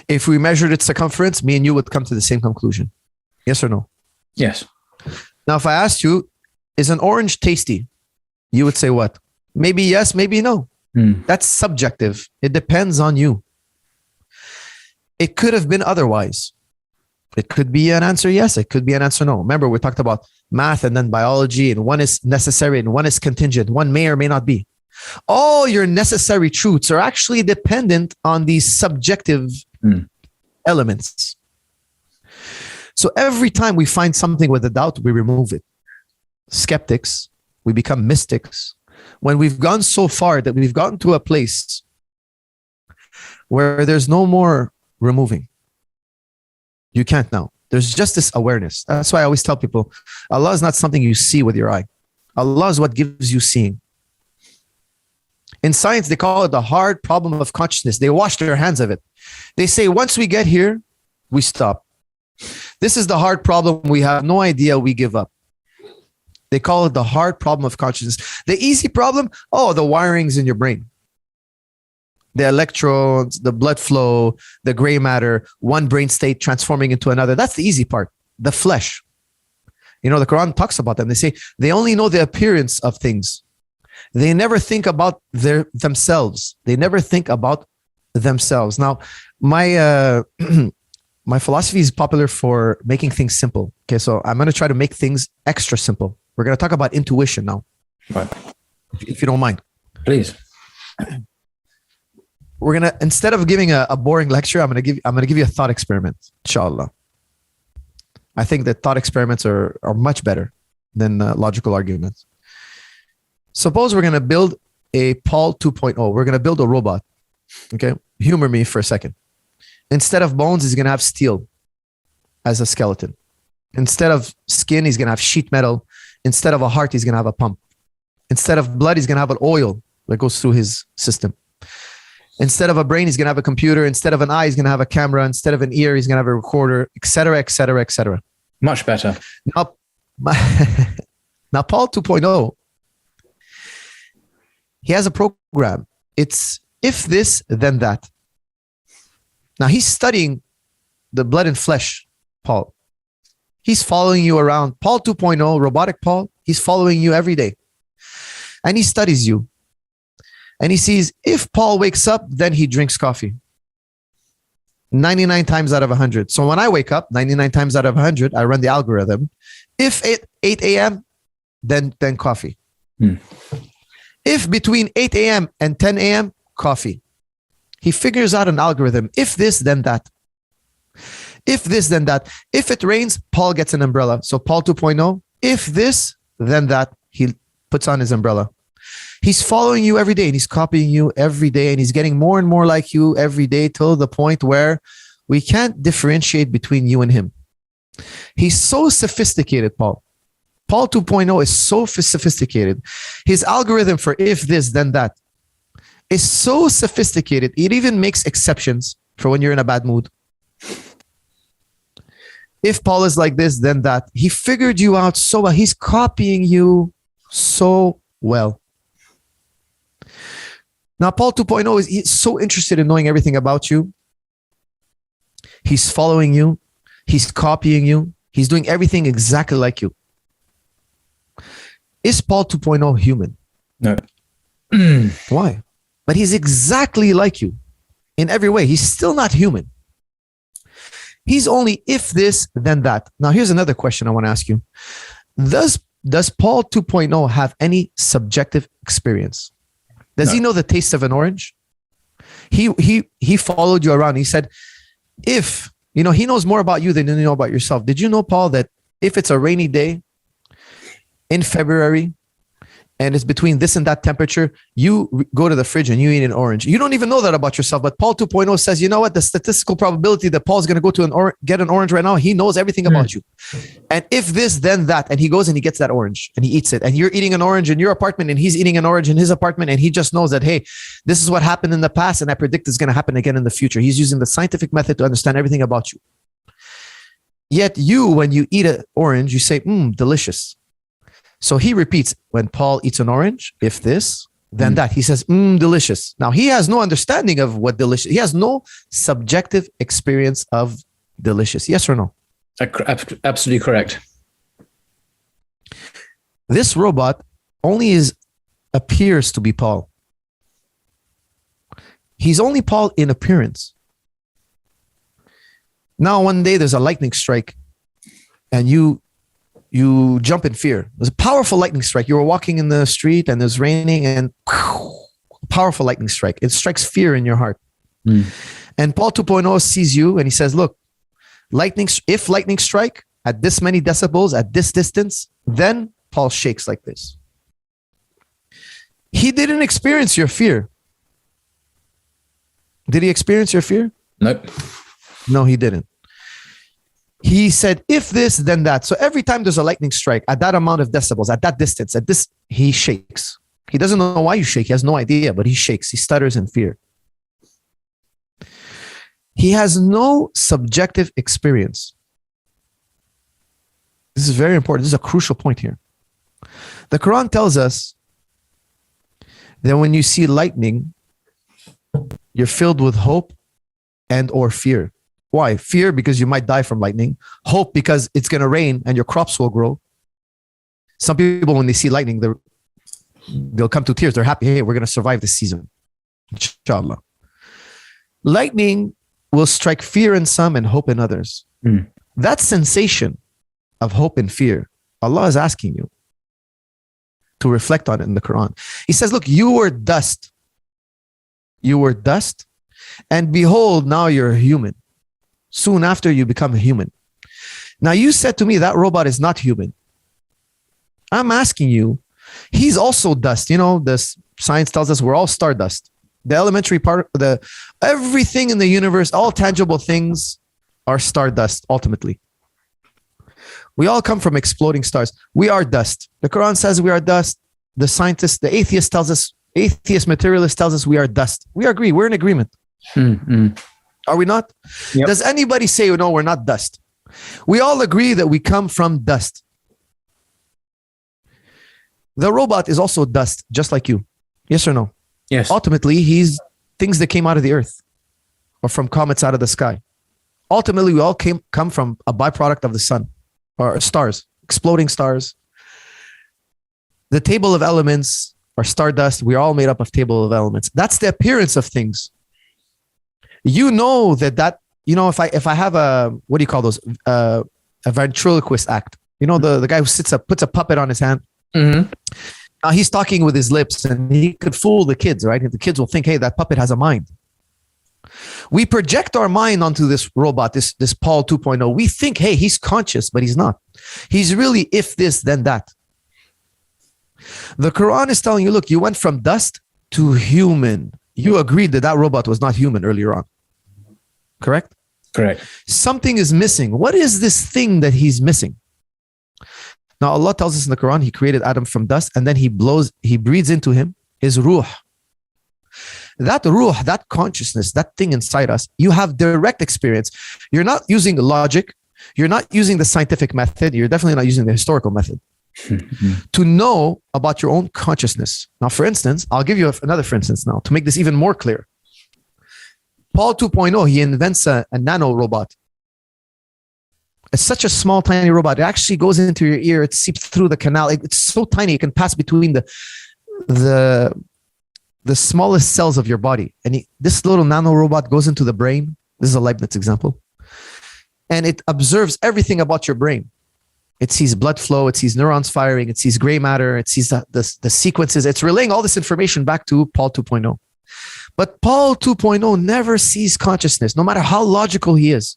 If we measured its circumference, me and you would come to the same conclusion. Yes or no? Yes. Now, if I asked you, is an orange tasty? You would say what? Maybe yes, maybe no. That's subjective. It depends on you. It could have been otherwise. It could be an answer yes, it could be an answer no. Remember, we talked about math and then biology, and one is necessary and one is contingent. One may or may not be. All your necessary truths are actually dependent on these subjective elements. So every time we find something with a doubt, we remove it. Skeptics, we become mystics. When we've gone so far that we've gotten to a place where there's no more removing. You can't now. There's just this awareness. That's why I always tell people, Allah is not something you see with your eye. Allah is what gives you seeing. In science, they call it the hard problem of consciousness. They wash their hands of it. They say, once we get here, we stop. This is the hard problem. We have no idea. We give up. They call it the hard problem of consciousness. The easy problem, the wirings in your brain. The electrons, the blood flow, the gray matter, one brain state transforming into another. That's the easy part. The flesh. The Quran talks about them. They say they only know the appearance of things. They never think about themselves. They never think about themselves. Now, my my philosophy is popular for making things simple. Okay, so I'm going to try to make things extra simple. We're going to talk about intuition now. Right. If you don't mind. Please. We're going to, instead of giving a boring lecture, I'm going to give you a thought experiment, inshallah. I think that thought experiments are much better than logical arguments. Suppose we're going to build a Paul 2.0. We're going to build a robot. Okay. Humor me for a second. Instead of bones, he's going to have steel as a skeleton. Instead of skin, he's going to have sheet metal. Instead of a heart, he's going to have a pump. Instead of blood, he's going to have an oil that goes through his system. Instead of a brain, he's going to have a computer. Instead of an eye, he's going to have a camera. Instead of an ear, he's going to have a recorder, etc., etc., etc. Much better. Now Paul 2.0, he has a program. It's if this, then that. Now he's studying the blood and flesh, Paul. He's following you around. Paul 2.0, robotic Paul, he's following you every day. And he studies you. And he sees if Paul wakes up, then he drinks coffee. 99 times out of 100. So when I wake up, 99 times out of 100, I run the algorithm. If 8 a.m., then coffee. If between 8 a.m. and 10 a.m., coffee. He figures out an algorithm. If this, then that. If this, then that. If it rains, Paul gets an umbrella. So Paul 2.0, if this, then that. He puts on his umbrella. He's following you every day and he's copying you every day and he's getting more and more like you every day till the point where we can't differentiate between you and him. He's so sophisticated, Paul. Paul 2.0 is so sophisticated. His algorithm for if this, then that is so sophisticated. It even makes exceptions for when you're in a bad mood. If Paul is like this, then that. He figured you out so well. He's copying you so well. Now, Paul 2.0 he's so interested in knowing everything about you. He's following you. He's copying you. He's doing everything exactly like you. Is Paul 2.0 human? No. Why? But he's exactly like you in every way. He's still not human. He's only if this, then that. Now, here's another question I want to ask you. Does Paul 2.0 have any subjective experience? Does he know the taste of an orange? He followed you around. He said, if, he knows more about you than you know about yourself. Did you know, Paul, that if it's a rainy day in February and it's between this and that temperature, you go to the fridge and you eat an orange? You don't even know that about yourself. But Paul 2.0 says, you know what? The statistical probability that Paul's going to go to get an orange right now, he knows everything about you. And if this, then that. And he goes and he gets that orange and he eats it. And you're eating an orange in your apartment and he's eating an orange in his apartment. And he just knows that, hey, this is what happened in the past and I predict it's going to happen again in the future. He's using the scientific method to understand everything about you. Yet you, when you eat an orange, you say, delicious. So he repeats, when Paul eats an orange, if this, then that. He says, delicious. Now, he has no understanding of what delicious. He has no subjective experience of delicious. Yes or no? Absolutely correct. This robot only appears to be Paul. He's only Paul in appearance. Now, one day there's a lightning strike and you jump in fear. There's a powerful lightning strike. You were walking in the street and it's raining and powerful lightning strike. It strikes fear in your heart. And Paul 2.0 sees you and he says, look, if lightning strike at this many decibels, at this distance, then Paul shakes like this. He didn't experience your fear. Did he experience your fear? Nope. No, he didn't. He said, if this, then that. So every time there's a lightning strike at that amount of decibels, at that distance, he shakes. He doesn't know why you shake. He has no idea, but he shakes. He stutters in fear. He has no subjective experience. This is very important. This is a crucial point here. The Quran tells us that when you see lightning, you're filled with hope and or fear. Why? Fear because you might die from lightning. Hope because it's going to rain and your crops will grow. Some people, when they see lightning, they'll come to tears. They're happy. Hey, we're going to survive this season. Inshallah. Lightning will strike fear in some and hope in others. That sensation of hope and fear, Allah is asking you to reflect on it in the Quran. He says, look, you were dust. You were dust. And behold, now you're a human. Soon after you become a human. Now you said to me that robot is not human. I'm asking you, he's also dust. The science tells us we're all stardust. The elementary part, everything in the universe, all tangible things are stardust ultimately. We all come from exploding stars. We are dust. The Quran says we are dust. The scientist, the atheist materialist tells us we are dust. We agree. We're in agreement. Are we not? Yep. Does anybody say, no, we're not dust? We all agree that we come from dust. The robot is also dust, just like you. Yes or no? Yes. Ultimately, he's things that came out of the earth. or from comets out of the sky. Ultimately, we all come from a byproduct of the sun or stars, exploding stars. The table of elements or stardust, we're all made up of table of elements. That's the appearance of things. You know that if I have a, what do you call those? A ventriloquist act. You know, the guy who puts a puppet on his hand. Mm-hmm. Now he's talking with his lips and he could fool the kids, right? The kids will think, hey, that puppet has a mind. We project our mind onto this robot, this Paul 2.0. We think, hey, he's conscious, but he's not. He's really if this, then that. The Quran is telling you, look, you went from dust to human. You agreed that robot was not human earlier on. Correct? Correct. Something is missing. What is this thing that he's missing? Now, Allah tells us in the Quran, He created Adam from dust and then He breathes into him his ruh. That ruh, that consciousness, that thing inside us, you have direct experience. You're not using logic. You're not using the scientific method. You're definitely not using the historical method to know about your own consciousness. Now, for instance, I'll give you another for instance now to make this even more clear. Paul 2.0, he invents a nano robot. It's such a small, tiny robot. It actually goes into your ear. It seeps through the canal. It's so tiny. It can pass between the smallest cells of your body. And this little nano robot goes into the brain. This is a Leibniz example. And it observes everything about your brain. It sees blood flow. It sees neurons firing. It sees gray matter. It sees the sequences. It's relaying all this information back to Paul 2.0. But Paul 2.0 never sees consciousness, no matter how logical he is.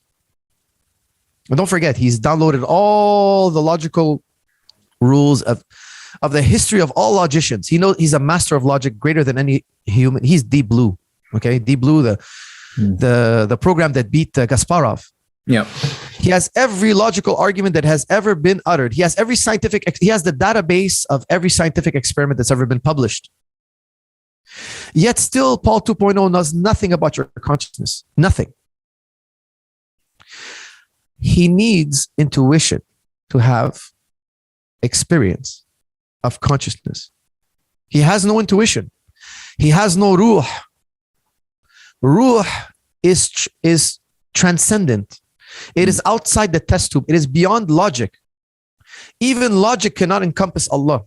And don't forget, he's downloaded all the logical rules of the history of all logicians. He's a master of logic, greater than any human. He's Deep Blue, okay? Deep Blue, the program that beat Kasparov. Yeah. He has every logical argument that has ever been uttered. He has he has the database of every scientific experiment that's ever been published. Yet still, Paul 2.0 knows nothing about your consciousness. Nothing. He needs intuition to have experience of consciousness. He has no intuition. He has no ruh. Ruh is transcendent. It is outside the test tube. It is beyond logic. Even logic cannot encompass Allah.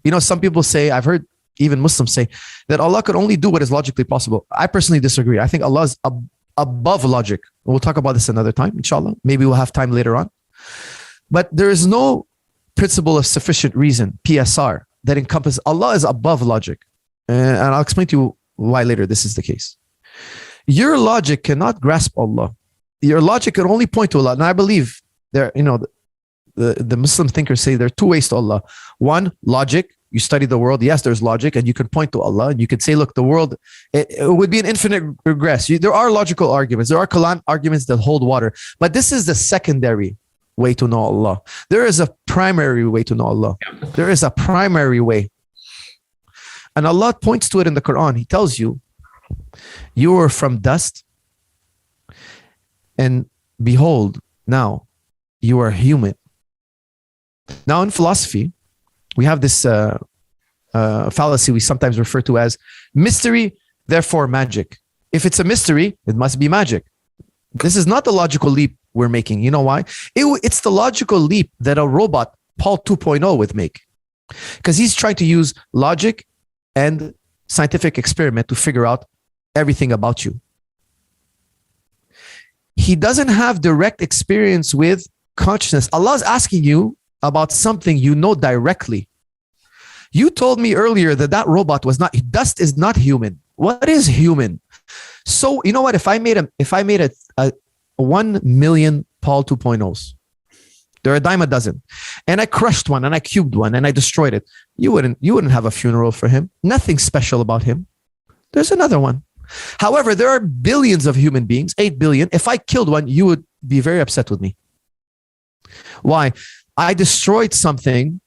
You know, some people say, I've heard even Muslims say, that Allah could only do what is logically possible. I personally disagree. I think Allah is above logic. We'll talk about this another time, inshallah. Maybe we'll have time later on. But there is no principle of sufficient reason, PSR, that encompasses Allah is above logic. And I'll explain to you why later this is the case. Your logic cannot grasp Allah. Your logic can only point to Allah. And I believe there, the Muslim thinkers say there are two ways to Allah. One, logic. You study the world. Yes, there's logic, and you can point to Allah, and you could say, look, the world, it would be an infinite regress. There are logical arguments. There are kalam arguments that hold water. But this is the secondary way to know Allah. There is a primary way to know Allah. There is a primary way. And Allah points to it in the Quran. He tells you, you are from dust, and behold, now you are human. Now in philosophy, we have this fallacy we sometimes refer to as mystery, therefore magic. If it's a mystery, it must be magic. This is not the logical leap we're making. You know why? It's the logical leap that a robot, Paul 2.0, would make. Because he's trying to use logic and scientific experiment to figure out everything about you. He doesn't have direct experience with consciousness. Allah is asking you about something you know directly. You told me earlier that robot was not, dust is not human. What is human? So you know what? If I made a 1 million Paul 2.0s, there are a dime a dozen, and I crushed one and I cubed one and I destroyed it, you wouldn't have a funeral for him. Nothing special about him. There's another one. However, there are billions of human beings, 8 billion. If I killed one, you would be very upset with me. Why? I destroyed something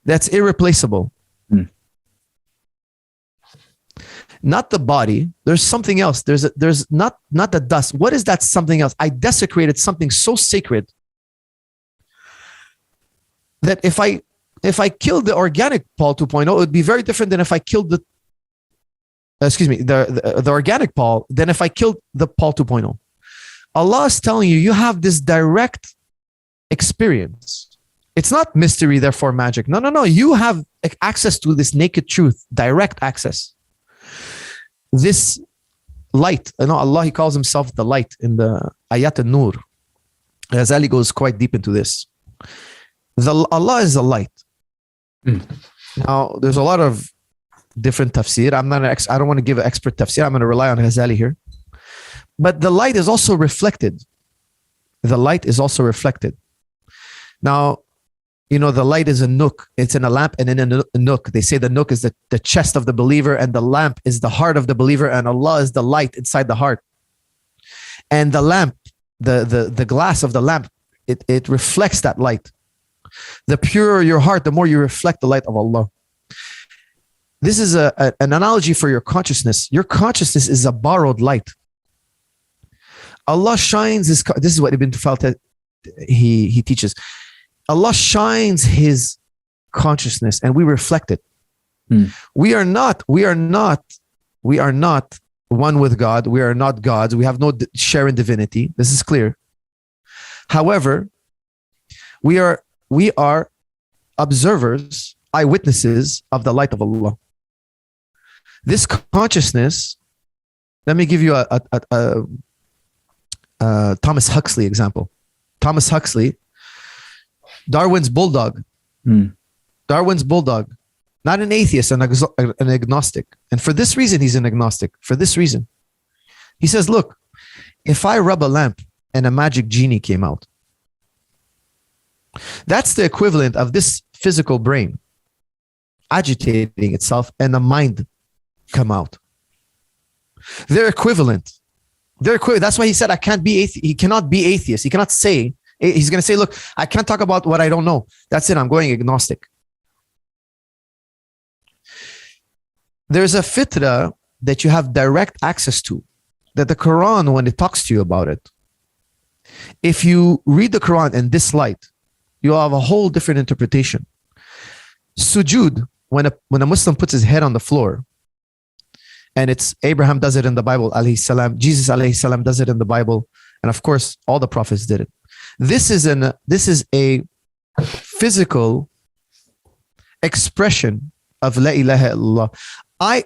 that's irreplaceable. Not the body. There's something else. There's not the dust. What is that something else? I desecrated something so sacred that if I killed the organic Paul 2.0, it would be very different than if I killed the organic Paul than if I killed the Paul 2.0. Allah is telling you, you have this direct experience. It's not mystery, therefore magic. No. You have access to this naked truth, direct access. This light, Allah, He calls Himself the light in the Ayat al-Nur. Ghazali goes quite deep into this. Allah is the light. Now, there's a lot of different tafsir. I don't want to give an expert tafsir. I'm going to rely on Ghazali here. But the light is also reflected. The light is also reflected. Now, the light is a nook. It's in a lamp and in a nook. They say the nook is the chest of the believer and the lamp is the heart of the believer, and Allah is the light inside the heart. And the lamp, the glass of the lamp, it reflects that light. The purer your heart, the more you reflect the light of Allah. This is an analogy for your consciousness. Your consciousness is a borrowed light. Allah shines His, this is what Ibn Tufayl he teaches. Allah shines His consciousness and we reflect it. We are not one with God. We are not gods. We have no share in divinity. This is clear. However, we are observers, eyewitnesses of the light of Allah. This consciousness, let me give you a Thomas Huxley example. Thomas Huxley, Darwin's bulldog. Darwin's bulldog, not an atheist, an agnostic. And for this reason, he's an agnostic. For this reason. He says, look, if I rub a lamp and a magic genie came out, that's the equivalent of this physical brain agitating itself and the mind come out. They're equivalent. That's why he said, he cannot be atheist. He cannot say, he's going to say, look, I can't talk about what I don't know. That's it. I'm going agnostic. There's a fitra that you have direct access to, that the Quran, when it talks to you about it, if you read the Quran in this light, you'll have a whole different interpretation. Sujood, when a Muslim puts his head on the floor, and it's Abraham does it in the Bible, alayhi salam, Jesus alayhi salam does it in the Bible, and of course all the prophets did it. This is a physical expression of la ilaha illallah.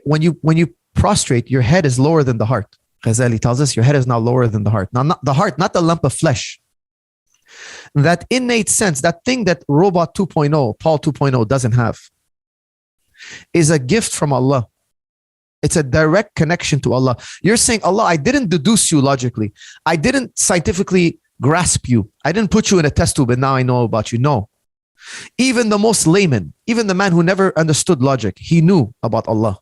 When you prostrate, your head is lower than the heart. Ghazali tells us your head is now lower than the heart. Now, not the heart, not the lump of flesh. That innate sense, that thing that Robot 2.0, Paul 2.0 doesn't have, is a gift from Allah. It's a direct connection to Allah. You're saying, Allah, I didn't deduce you logically. I didn't scientifically grasp you. I didn't put you in a test tube and now I know about you. No. Even the most layman, even the man who never understood logic, he knew about Allah.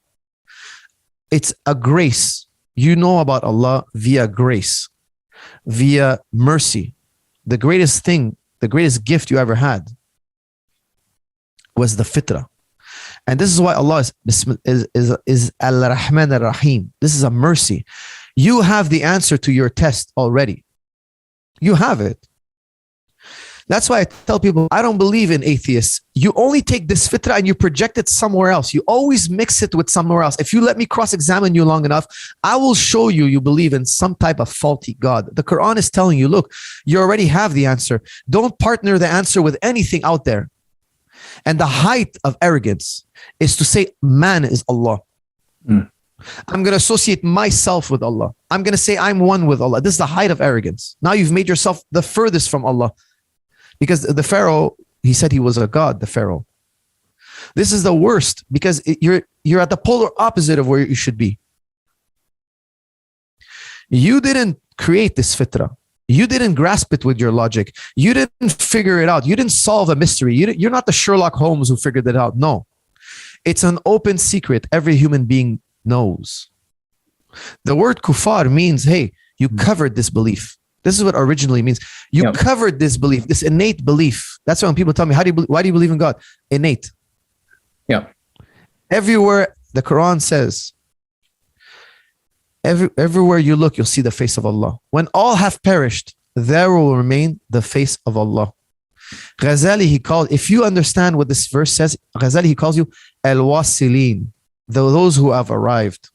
It's a grace. You know about Allah via grace, via mercy. The greatest thing, the greatest gift you ever had was the fitrah. And this is why Allah is Al-Rahman Ar-Rahim. This is a mercy. You have the answer to your test already. You have it. That's why I tell people, I don't believe in atheists. You only take this fitrah and you project it somewhere else. You always mix it with somewhere else. If you let me cross-examine you long enough, I will show you believe in some type of faulty God. The Quran is telling you, look, you already have the answer. Don't partner the answer with anything out there. And the height of arrogance is to say, man is Allah. I'm going to associate myself with Allah. I'm going to say I'm one with Allah. This is the height of arrogance. Now you've made yourself the furthest from Allah. Because the Pharaoh, he said he was a god, the Pharaoh. This is the worst because you're at the polar opposite of where you should be. You didn't create this fitrah. You didn't grasp it with your logic. You didn't figure it out. You didn't solve a mystery. You're not the Sherlock Holmes who figured it out. No. It's an open secret every human being knows. The word kufar means, hey, you covered this belief. This is what originally means. You covered this belief, this innate belief. That's why when people tell me, why do you believe in God? Innate. Yeah. Everywhere the Quran says, everywhere you look, you'll see the face of Allah. When all have perished, there will remain the face of Allah. Ghazali, if you understand what this verse says, Ghazali, he calls you al-wasilin, those who have arrived.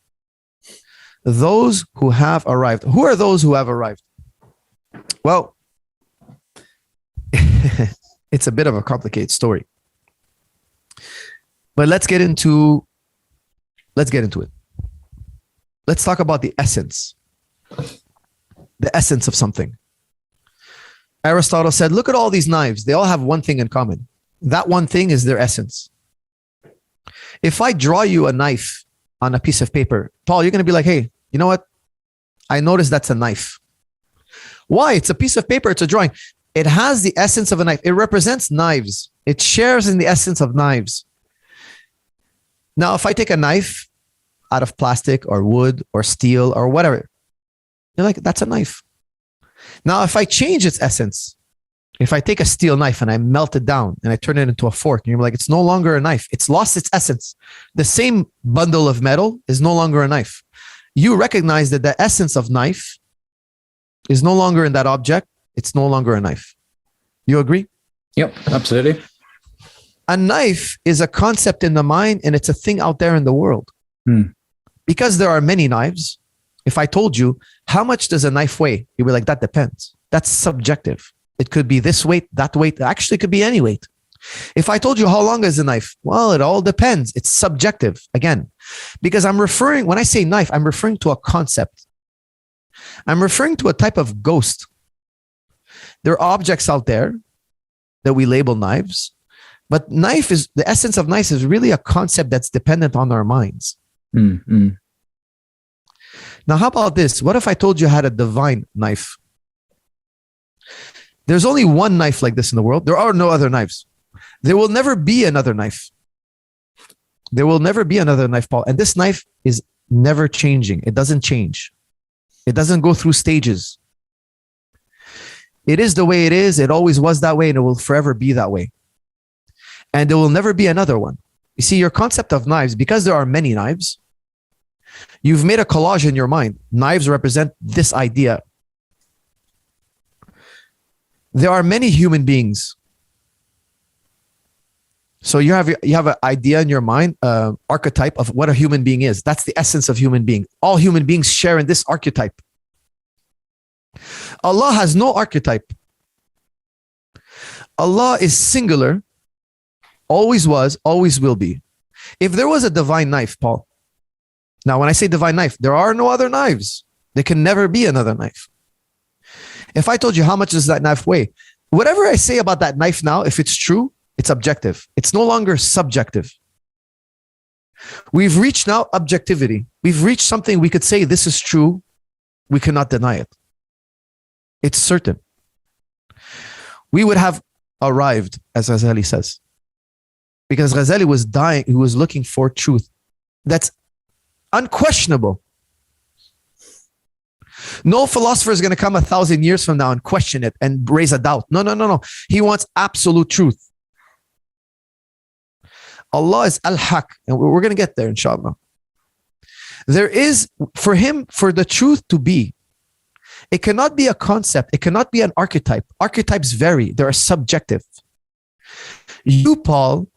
Those who have arrived. Who are those who have arrived? Well, it's a bit of a complicated story. But let's get into it. Let's talk about the essence of something. Aristotle said, look at all these knives. They all have one thing in common. That one thing is their essence. If I draw you a knife on a piece of paper, Paul, you're going to be like, hey, you know what? I noticed that's a knife. Why? It's a piece of paper. It's a drawing. It has the essence of a knife. It represents knives. It shares in the essence of knives. Now, if I take a knife out of plastic or wood or steel or whatever, you're like, that's a knife. Now, if I change its essence, if I take a steel knife and I melt it down and I turn it into a fork, and you're like, it's no longer a knife. It's lost its essence. The same bundle of metal is no longer a knife. You recognize that the essence of knife is no longer in that object. It's no longer a knife. You agree? Yep, absolutely. A knife is a concept in the mind, and it's a thing out there in the world. Because there are many knives, if I told you, how much does a knife weigh? You'd be like, that depends. That's subjective. It could be this weight, that weight. Actually, it could be any weight. If I told you how long is a knife, well, it all depends. It's subjective again, because when I say knife, I'm referring to a concept. I'm referring to a type of ghost. There are objects out there that we label knives, but the essence of knife is really a concept that's dependent on our minds. Now, how about this? What if I told you I had a divine knife? There's only one knife like this in the world. There are no other knives. There will never be another knife. There will never be another knife, Paul. And this knife is never changing. It doesn't change. It doesn't go through stages. It is the way it is. It always was that way, and it will forever be that way. And there will never be another one. You see, your concept of knives, because there are many knives, you've made a collage in your mind. Knives represent this idea. There are many human beings. So you have an idea in your mind, archetype of what a human being is. That's the essence of human being. All human beings share in this archetype. Allah has no archetype. Allah is singular, always was, always will be. If there was a divine knife, Paul, now when I say divine knife, there are no other knives. There can never be another knife. If I told you how much does that knife weigh, whatever I say about that knife now, if it's true, it's objective. It's no longer subjective. We've reached now objectivity. We've reached something we could say this is true. We cannot deny it. It's certain. We would have arrived, as Ghazali says, because Ghazali was dying. He was looking for truth. That's unquestionable. No philosopher is going to come 1,000 years from now and question it and raise a doubt. No. He wants absolute truth. Allah is Al-Haq, and we're going to get there, inshallah. There is, for him, for the truth to be, it cannot be a concept. It cannot be an archetype. Archetypes vary. They are subjective. You, Paul,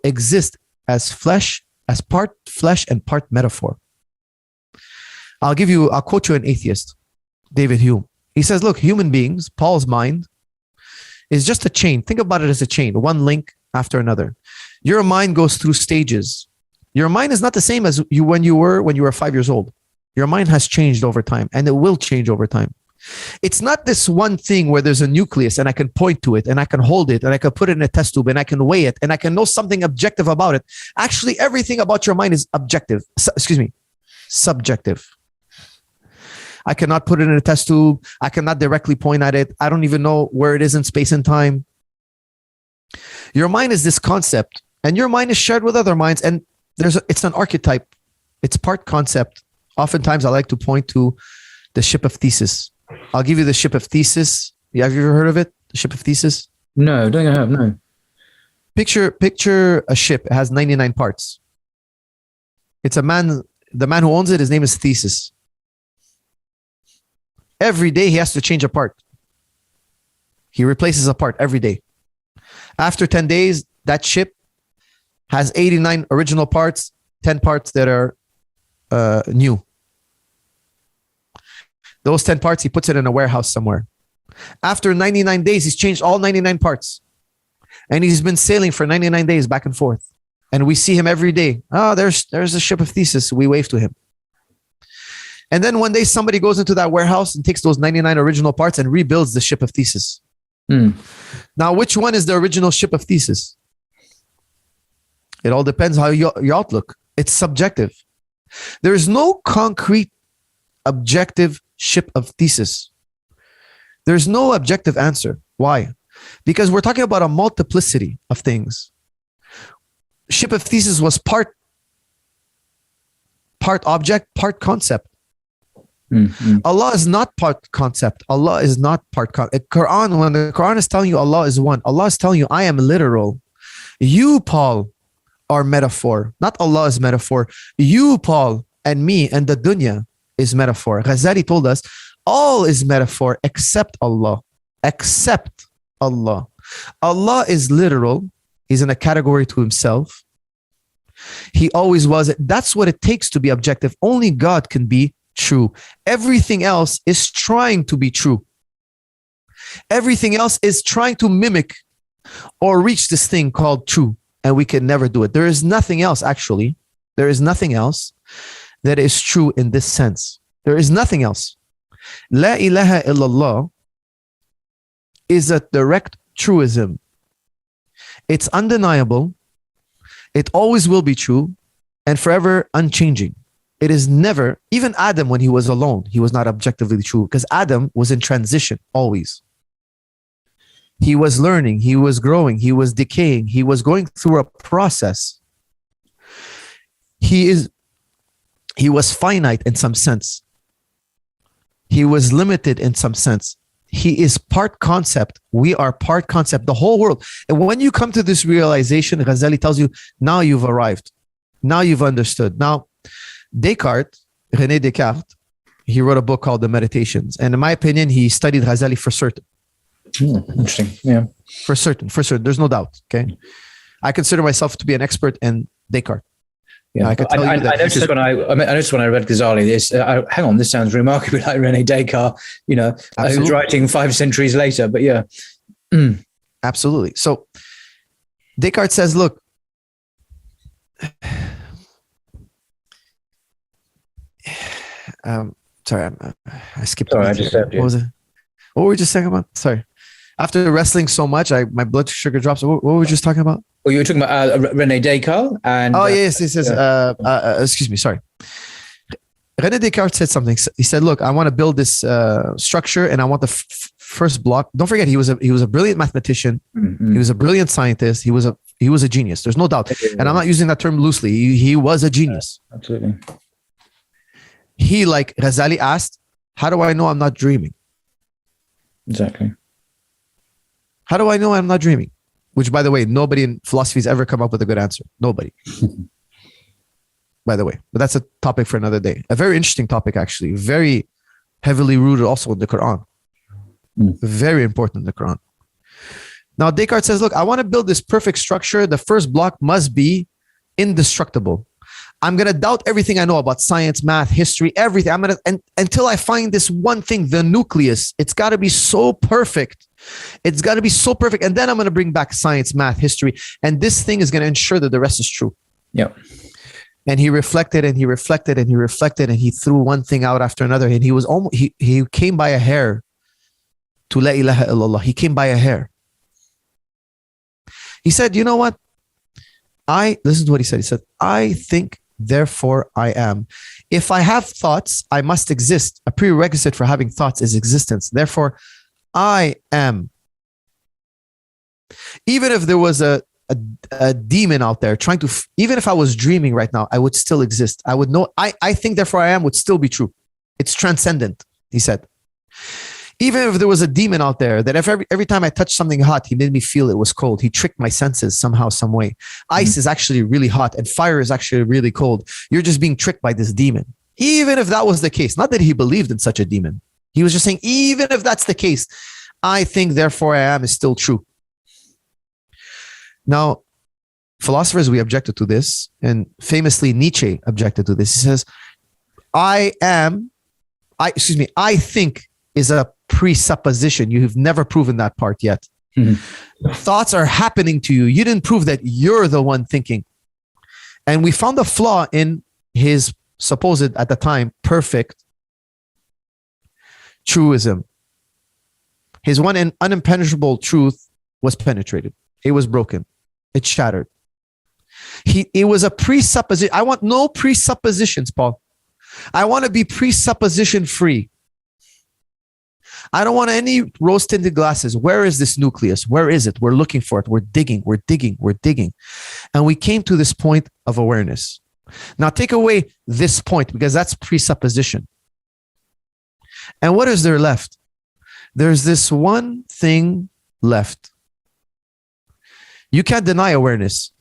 exist as flesh, as part flesh and part metaphor. I'll quote you an atheist, David Hume. He says, look, human beings, Paul's mind is just a chain. Think about it as a chain, one link after another. Your mind goes through stages. Your mind is not the same as when you were 5 years old. Your mind has changed over time, and it will change over time. It's not this one thing where there's a nucleus and I can point to it and I can hold it and I can put it in a test tube and I can weigh it and I can know something objective about it. Actually, everything about your mind is subjective. I cannot put it in a test tube. I cannot directly point at it. I don't even know where it is in space and time. Your mind is this concept, and your mind is shared with other minds, and it's an archetype. It's part concept. Oftentimes, I like to point to the ship of Theseus. I'll give you the ship of Theseus. Have you ever heard of it? The ship of Theseus? No, don't have, no. Picture a ship. It has 99 parts. It's a man, the man who owns it, his name is Theseus. Every day he has to change a part. He replaces a part every day. After 10 days, that ship has 89 original parts, 10 parts that are new. Those 10 parts, he puts it in a warehouse somewhere. After 99 days, he's changed all 99 parts. And he's been sailing for 99 days back and forth. And we see him every day. Oh, there's a ship of Theseus. We wave to him. And then one day somebody goes into that warehouse and takes those 99 original parts and rebuilds the ship of Theseus. Now, which one is the original ship of Theseus? It all depends how your outlook. It's subjective. There is no concrete objective ship of Theseus. There's no objective answer. Why? Because we're talking about a multiplicity of things. Ship of Theseus was part object, part concept. Allah is not part concept. Allah is not part Quran. When the Quran is telling you Allah is one, Allah is telling you I am literal. You, Paul, are metaphor. Not Allah is metaphor. You, Paul, and me and the dunya is metaphor. Ghazali told us all is metaphor except Allah. Except Allah. Allah is literal. He's in a category to himself. He always was. That's what it takes to be objective. Only God can be true. Everything else is trying to be true. Everything else is trying to mimic or reach this thing called true, and we can never do it. There is nothing else, actually. There is nothing else that is true in this sense. There is nothing else. La ilaha illallah is a direct truism. It's undeniable. It always will be true and forever unchanging. It is never, even Adam, when he was alone, he was not objectively true because Adam was in transition always. He was learning, he was growing, he was decaying, he was going through a process. He was finite in some sense. He was limited in some sense. He is part concept. We are part concept, the whole world. And when you come to this realization, Ghazali tells you, now you've arrived. Now you've understood. Now, Descartes, René Descartes, he wrote a book called The Meditations. And in my opinion, he studied Ghazali for certain. Interesting. Yeah. For certain. There's no doubt. Okay. I consider myself to be an expert in Descartes. Yeah, I noticed when I read Ghazali, hang on, this sounds remarkably like René Descartes, who's writing 5 centuries later, but yeah. Absolutely. So Descartes says, look, sorry, I skipped. Sorry, I just said, what was it? What were we just talking about? Sorry. After wrestling so much, my blood sugar drops. What were we just talking about? Well, you were talking about René Descartes and. Oh yes. Excuse me. Sorry. René Descartes said something. He said, "Look, I want to build this structure, and I want the first block." Don't forget, he was a brilliant mathematician. Mm-hmm. He was a brilliant scientist. He was a genius. There's no doubt. And I'm not using that term loosely. He was a genius. Absolutely. He, like Ghazali, asked, "How do I know I'm not dreaming?" Exactly. How do I know I'm not dreaming? Which, by the way, nobody in philosophy has ever come up with a good answer. Nobody. By the way, but that's a topic for another day. A very interesting topic, actually. Very heavily rooted also in the Quran. Very important in the Quran. Now, Descartes says, look, I want to build this perfect structure. The first block must be indestructible. I'm going to doubt everything I know about science, math, history, everything. Until I find this one thing, the nucleus. It's got to be so perfect. It's got to be so perfect. And then I'm going to bring back science, math, history. And this thing is going to ensure that the rest is true. Yeah. And he reflected and he reflected and he reflected and he threw one thing out after another. And he was almost, he came by a hair to La ilaha illallah. He came by a hair. He said, you know what? Listen to what he said. He said, I think, therefore I am. If I have thoughts, I must exist. A prerequisite for having thoughts is existence. Therefore, I am. Even if there was a demon out there trying to, even if I was dreaming right now, I would still exist. I would know, I think, therefore I am would still be true. It's transcendent, he said. Even if there was a demon out there that if every time I touched something hot, he made me feel it was cold. He tricked my senses somehow, some way. Ice is actually really hot and fire is actually really cold. You're just being tricked by this demon. Even if that was the case, not that he believed in such a demon. He was just saying, even if that's the case, I think, therefore I am is still true. Now, philosophers, we objected to this. And famously, Nietzsche objected to this. He says, I am I think is a presupposition. You've never proven that part yet. Thoughts are happening to you. You didn't prove that you're the one thinking. And we found a flaw in his supposed, at the time, perfect truism. His one and unimpenetrable truth was penetrated. It was broken. It shattered. It was a presupposition. I want no presuppositions, Paul. I want to be presupposition free. I don't want any rose-tinted glasses. Where is this nucleus? Where is it? We're looking for it. We're digging. And we came to this point of awareness. Now take away this point, because that's presupposition. And what is there left? There's this one thing left. You can't deny awareness.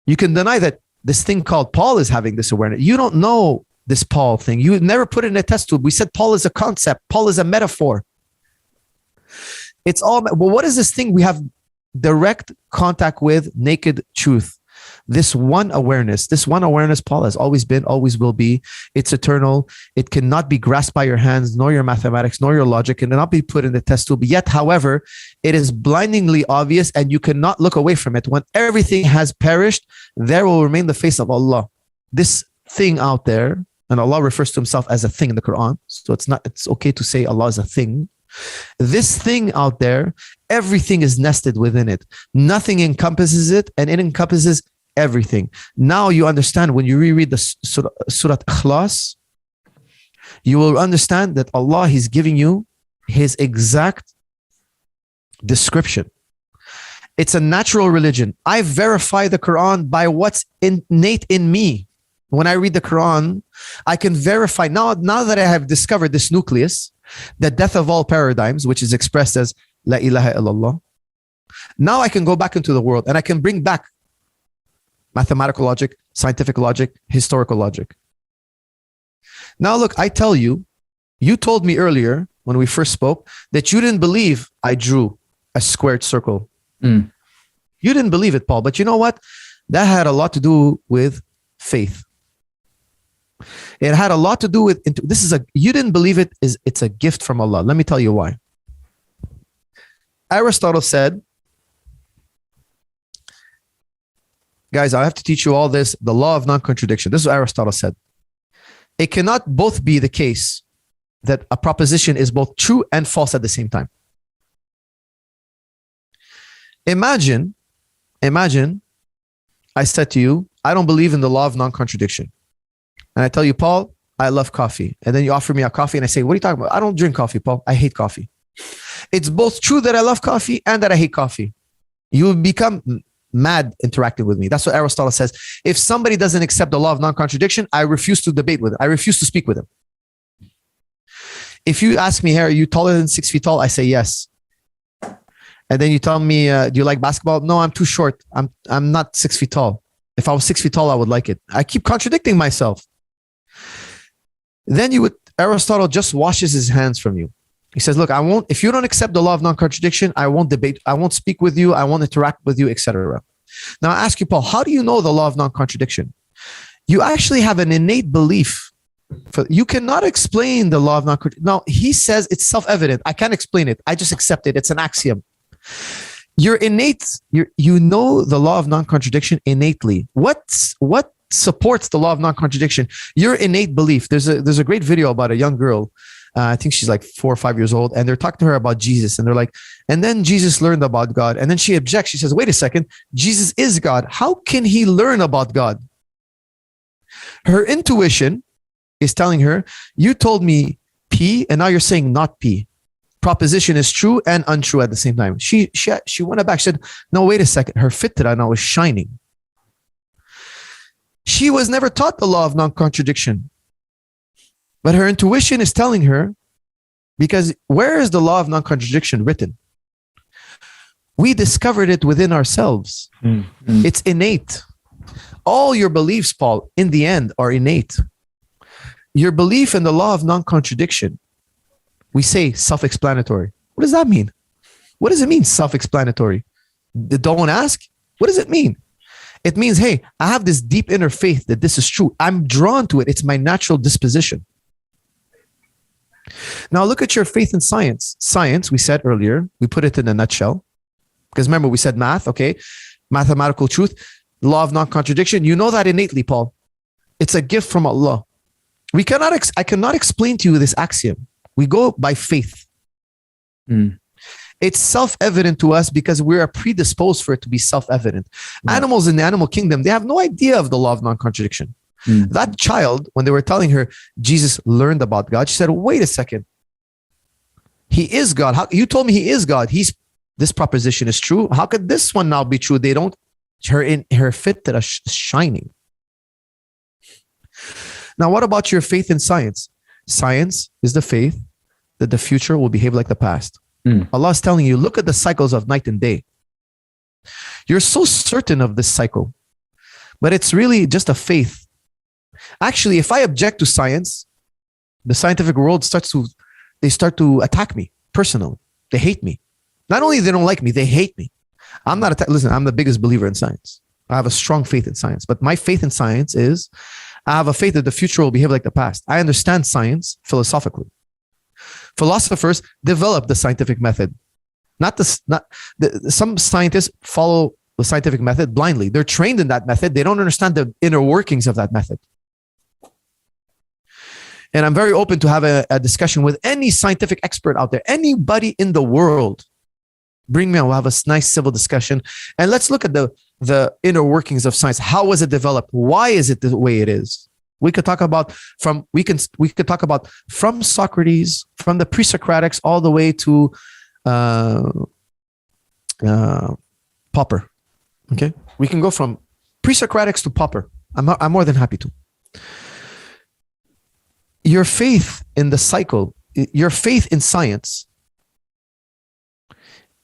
You can deny that this thing called Paul is having this awareness. You don't know this Paul thing. You never put it in a test tube. We said Paul is a concept. Paul is a metaphor. It's all, well, what is this thing we have direct contact with? Naked truth. This one awareness, Paul, has always been, always will be. It's eternal. It cannot be grasped by your hands, nor your mathematics, nor your logic. It cannot be put in the test tube. Yet, however, it is blindingly obvious, and you cannot look away from it. When everything has perished, there will remain the face of Allah. This thing out there, and Allah refers to himself as a thing in the Quran. So it's okay to say Allah is a thing. This thing out there, everything is nested within it. Nothing encompasses it, and it encompasses everything. Now you understand, when you reread the Surah Ikhlas, you will understand that Allah is giving you his exact description. It's a natural religion. I verify the Quran by what's innate in me. When I read the Quran, I can verify, now that I have discovered this nucleus, the death of all paradigms, which is expressed as La ilaha illallah. Now I can go back into the world and I can bring back mathematical logic, scientific logic, historical logic. Now look, I tell you, you told me earlier when we first spoke that you didn't believe I drew a squared circle. You didn't believe it, Paul. But you know what? That had a lot to do with faith. It had a lot to do with, you didn't believe it, it's a gift from Allah. Let me tell you why. Aristotle said, guys, I have to teach you all this, the law of non-contradiction. This is what Aristotle said. It cannot both be the case that a proposition is both true and false at the same time. Imagine I said to you, I don't believe in the law of non-contradiction. And I tell you, Paul, I love coffee. And then you offer me a coffee and I say, what are you talking about? I don't drink coffee, Paul. I hate coffee. It's both true that I love coffee and that I hate coffee. You will become mad interacting with me. That's what Aristotle says. If somebody doesn't accept the law of non-contradiction, I refuse to debate with him. I refuse to speak with him. If you ask me, hey, are you taller than 6 feet tall? I say yes. And then you tell me, do you like basketball? No, I'm too short. I'm not 6 feet tall. If I was 6 feet tall, I would like it. I keep contradicting myself. Then Aristotle just washes his hands from you. He says, look, if you don't accept the law of non-contradiction, I won't debate, I won't speak with you, I won't interact with you, etc. Now I ask you, Paul, how do you know the law of non-contradiction? You actually have an innate belief. You cannot explain the law of non-contradiction. Now he says it's self-evident. I can't explain it. I just accept it. It's an axiom. You're innate. You know the law of non-contradiction innately. What supports the law of non-contradiction? Your innate belief. There's a great video about a young girl. I think she's like 4 or 5 years old, and they're talking to her about Jesus, and they're like, and then Jesus learned about God, and then she objects. She says, wait a second, Jesus is God. How can he learn about God? Her intuition is telling her, you told me P, and now you're saying not P. Proposition is true and untrue at the same time. She went back. She said, no, wait a second. Her fitra now is shining. She was never taught the law of non-contradiction. But her intuition is telling her, because where is the law of non-contradiction written? We discovered it within ourselves. It's innate. All your beliefs, Paul, in the end are innate. Your belief in the law of non-contradiction, we say self-explanatory. What does that mean? What does it mean, self-explanatory? Don't ask? What does it mean? It means, hey, I have this deep inner faith that this is true. I'm drawn to it. It's my natural disposition. Now look at your faith in science. Science, we said earlier, we put it in a nutshell. Because remember, we said math, okay? Mathematical truth, law of non-contradiction. You know that innately, Paul. It's a gift from Allah. I cannot explain to you this axiom. We go by faith. It's self-evident to us because we are predisposed for it to be self-evident. Animals in the animal kingdom, they have no idea of the law of non-contradiction. That child, when they were telling her Jesus learned about God, she said, wait a second. He is God. You told me he is God. This proposition is true. How could this one now be true? Her fitra is shining. Now, what about your faith in science? Science is the faith that the future will behave like the past. Allah is telling you, look at the cycles of night and day. You're so certain of this cycle, but it's really just a faith. Actually, if I object to science, the scientific world start to attack me personally. They hate me. Not only they don't like me, they hate me. Listen, I'm the biggest believer in science. I have a strong faith in science, but my faith in science is I have a faith that the future will behave like the past. I understand science philosophically. Philosophers develop the scientific method. Some scientists follow the scientific method blindly. They're trained in that method. They don't understand the inner workings of that method. And I'm very open to have a discussion with any scientific expert out there, anybody in the world. Bring me on, we'll have a nice civil discussion. And let's look at the inner workings of science. How was it developed? Why is it the way it is? We could talk about from Socrates, from the pre-Socratics all the way to Popper. Okay, we can go from pre-Socratics to Popper. I'm more than happy to. Your faith in the cycle, your faith in science,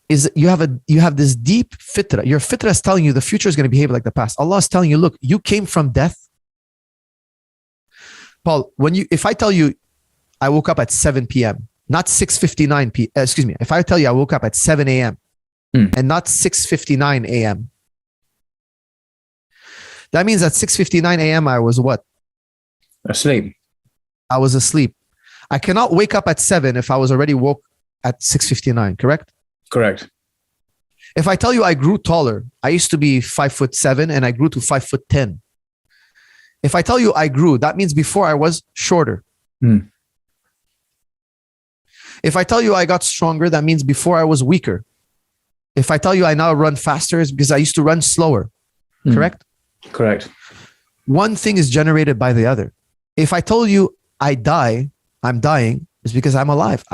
is you have this deep fitra. Your fitra is telling you the future is going to behave like the past. Allah is telling you, look, you came from death. Paul, if I tell you I woke up at 7 p.m., not 6:59 p.m. Excuse me. If I tell you I woke up at 7 a.m. And not 6:59 a.m., that means at 6:59 a.m. I was what? Asleep. I was asleep. I cannot wake up at 7 if I was already woke at 6:59, correct? Correct. If I tell you I grew taller, I used to be 5'7" and I grew to 5'10". If I tell you I grew, that means before I was shorter. If I tell you I got stronger, that means before I was weaker. If I tell you I now run faster, it's because I used to run slower. Correct? Correct. One thing is generated by the other. If I told you I'm dying, it's because I'm alive.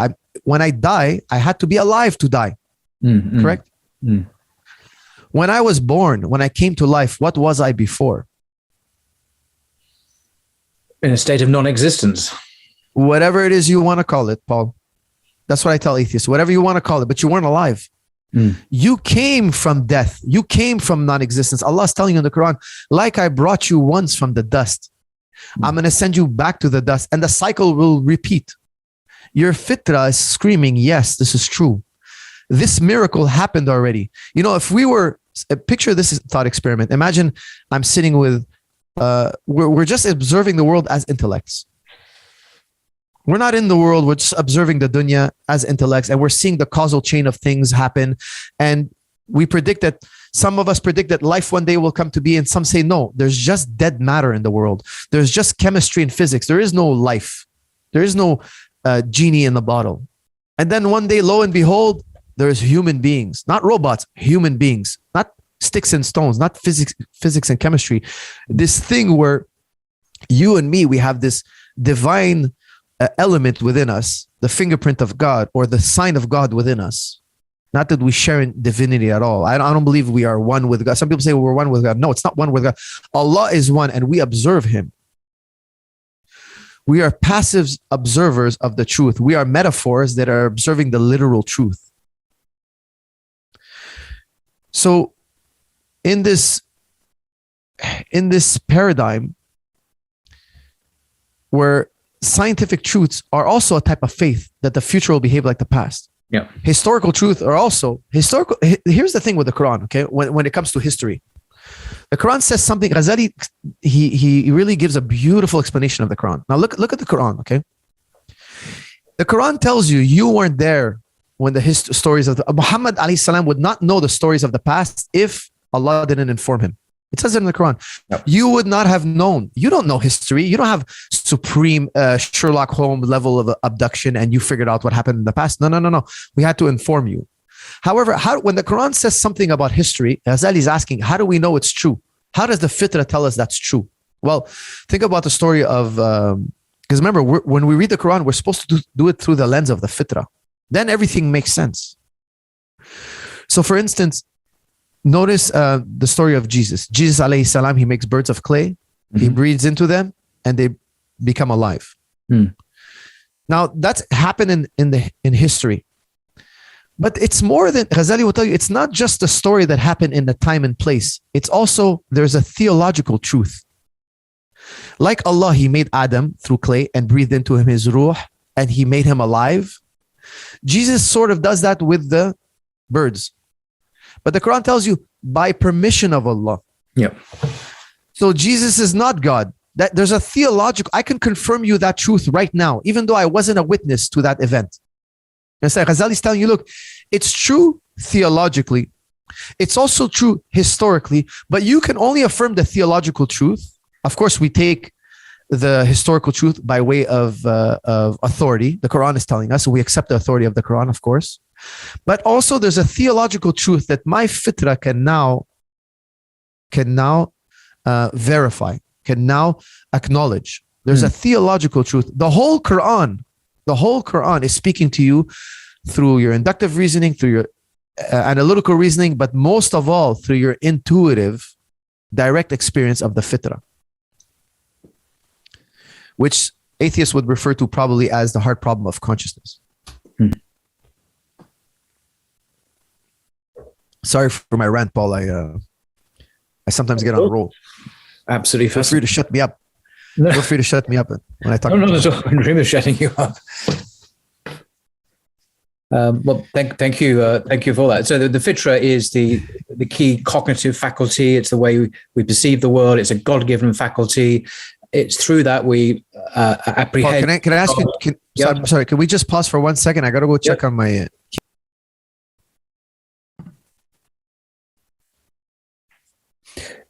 When I die, I had to be alive to die. Correct? When I was born, when I came to life, what was I before? In a state of non-existence. Whatever it is you want to call it, Paul. That's what I tell atheists. Whatever you want to call it, but you weren't alive. You came from death. You came from non-existence. Allah is telling you in the Quran, like I brought you once from the dust, I'm going to send you back to the dust, and the cycle will repeat. Your fitra is screaming, yes, this is true. This miracle happened already. You know, if we were, picture this thought experiment. Imagine I'm sitting with, we're just observing the world as intellects. We're not in the world, we're just observing the dunya as intellects, and we're seeing the causal chain of things happen. And we predict that, some of us predict that life one day will come to be, and some say, no, there's just dead matter in the world. There's just chemistry and physics. There is no life. There is no genie in the bottle. And then one day, lo and behold, there's human beings, not robots, human beings, not sticks and stones, not physics and chemistry. This thing where you and me, we have this divine element within us, the fingerprint of God or the sign of God within us. Not that we share in divinity at all. I don't believe we are one with God. Some people say we're one with God. No, it's not one with God. Allah is one, and we observe him. We are passive observers of the truth. We are metaphors that are observing the literal truth. So in this paradigm where scientific truths are also a type of faith that the future will behave like the past. Yeah. Historical truth are also historical. Here's the thing with the Quran, okay? When it comes to history, the Quran says something. Ghazali, he really gives a beautiful explanation of the Quran. Now look at the Quran, okay? The Quran tells you you weren't there when the stories of Muhammad alayhi salam would not know the stories of the past if Allah didn't inform him. It says it in the Quran. Yep. You would not have known. You don't know history. You don't have supreme Sherlock Holmes level of abduction and you figured out what happened in the past. No. We had to inform you. However, when the Quran says something about history, Ghazali is asking, how do we know it's true? How does the fitrah tell us that's true? Well, think about the story of, because remember, when we read the Quran, we're supposed to do it through the lens of the fitrah. Then everything makes sense. So for instance, notice the story of Jesus. Jesus alayhi salam, he makes birds of clay, he breathes into them, and they become alive. Now that's happened in history. But it's more than, Ghazali will tell you, it's not just a story that happened in the time and place. It's also, there's a theological truth. Like Allah, he made Adam through clay and breathed into him his ruh, and he made him alive. Jesus sort of does that with the birds. But the Quran tells you, by permission of Allah. Yeah. So Jesus is not God. That there's a theological, I can confirm you that truth right now, even though I wasn't a witness to that event. And so Ghazali is telling you, look, it's true theologically. It's also true historically, but you can only affirm the theological truth. Of course, we take the historical truth by way of authority. The Quran is telling us, so we accept the authority of the Quran, of course. But also there's a theological truth that my fitrah can now verify, can now acknowledge. There's a theological truth. The whole Quran is speaking to you through your inductive reasoning, through your analytical reasoning, but most of all through your intuitive, direct experience of the fitrah, which atheists would refer to probably as the hard problem of consciousness. Sorry for my rant, Paul. I sometimes get on a roll. Absolutely. Feel free to shut me up. No. Feel free to shut me up when I talk. No, not at all. I'm dreaming of shutting you up. Well, thank you for that. So the fitra is the key cognitive faculty. It's the way we perceive the world. It's a God-given faculty. It's through that we apprehend. Paul, can I ask you? Sorry, can we just pause for 1 second? I got to go check on my.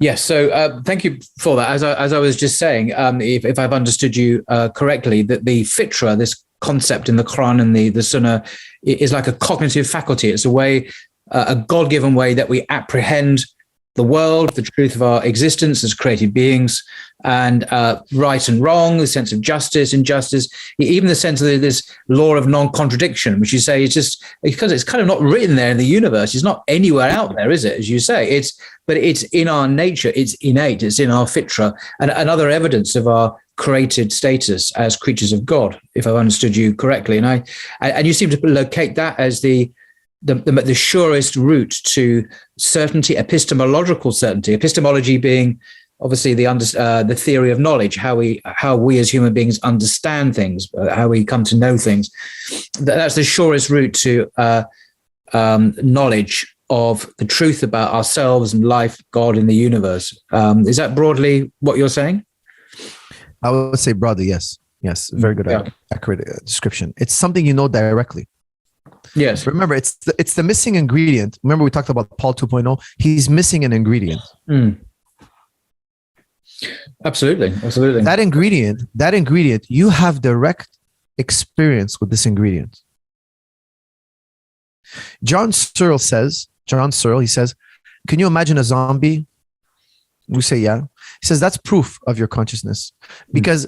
Yes. So thank you for that. As I was just saying, if I've understood you correctly, that the fitra, this concept in the Quran and the Sunnah, is like a cognitive faculty. It's a way, a God-given way that we apprehend the world, the truth of our existence as created beings, and right and wrong, the sense of justice, injustice, even the sense of this law of non-contradiction, which you say is just because it's kind of not written there in the universe. It's not anywhere out there, is it? As you say, but it's in our nature. It's innate. It's in our fitra, and another evidence of our created status as creatures of God, if I've understood you correctly. And you seem to locate that as the surest route to certainty, epistemological certainty. Epistemology being obviously the theory of knowledge, how we as human beings understand things, how we come to know things. That's the surest route to knowledge of the truth about ourselves and life, God, in the universe. Is that broadly what you're saying? I would say broadly, yes. Yes, very good, accurate description. It's something you know directly. Yes. Remember, it's the missing ingredient. Remember, we talked about Paul 2.0. He's missing an ingredient. Absolutely. That ingredient, you have direct experience with this ingredient. John Searle, he says, can you imagine a zombie? We say, yeah. He says, that's proof of your consciousness. Because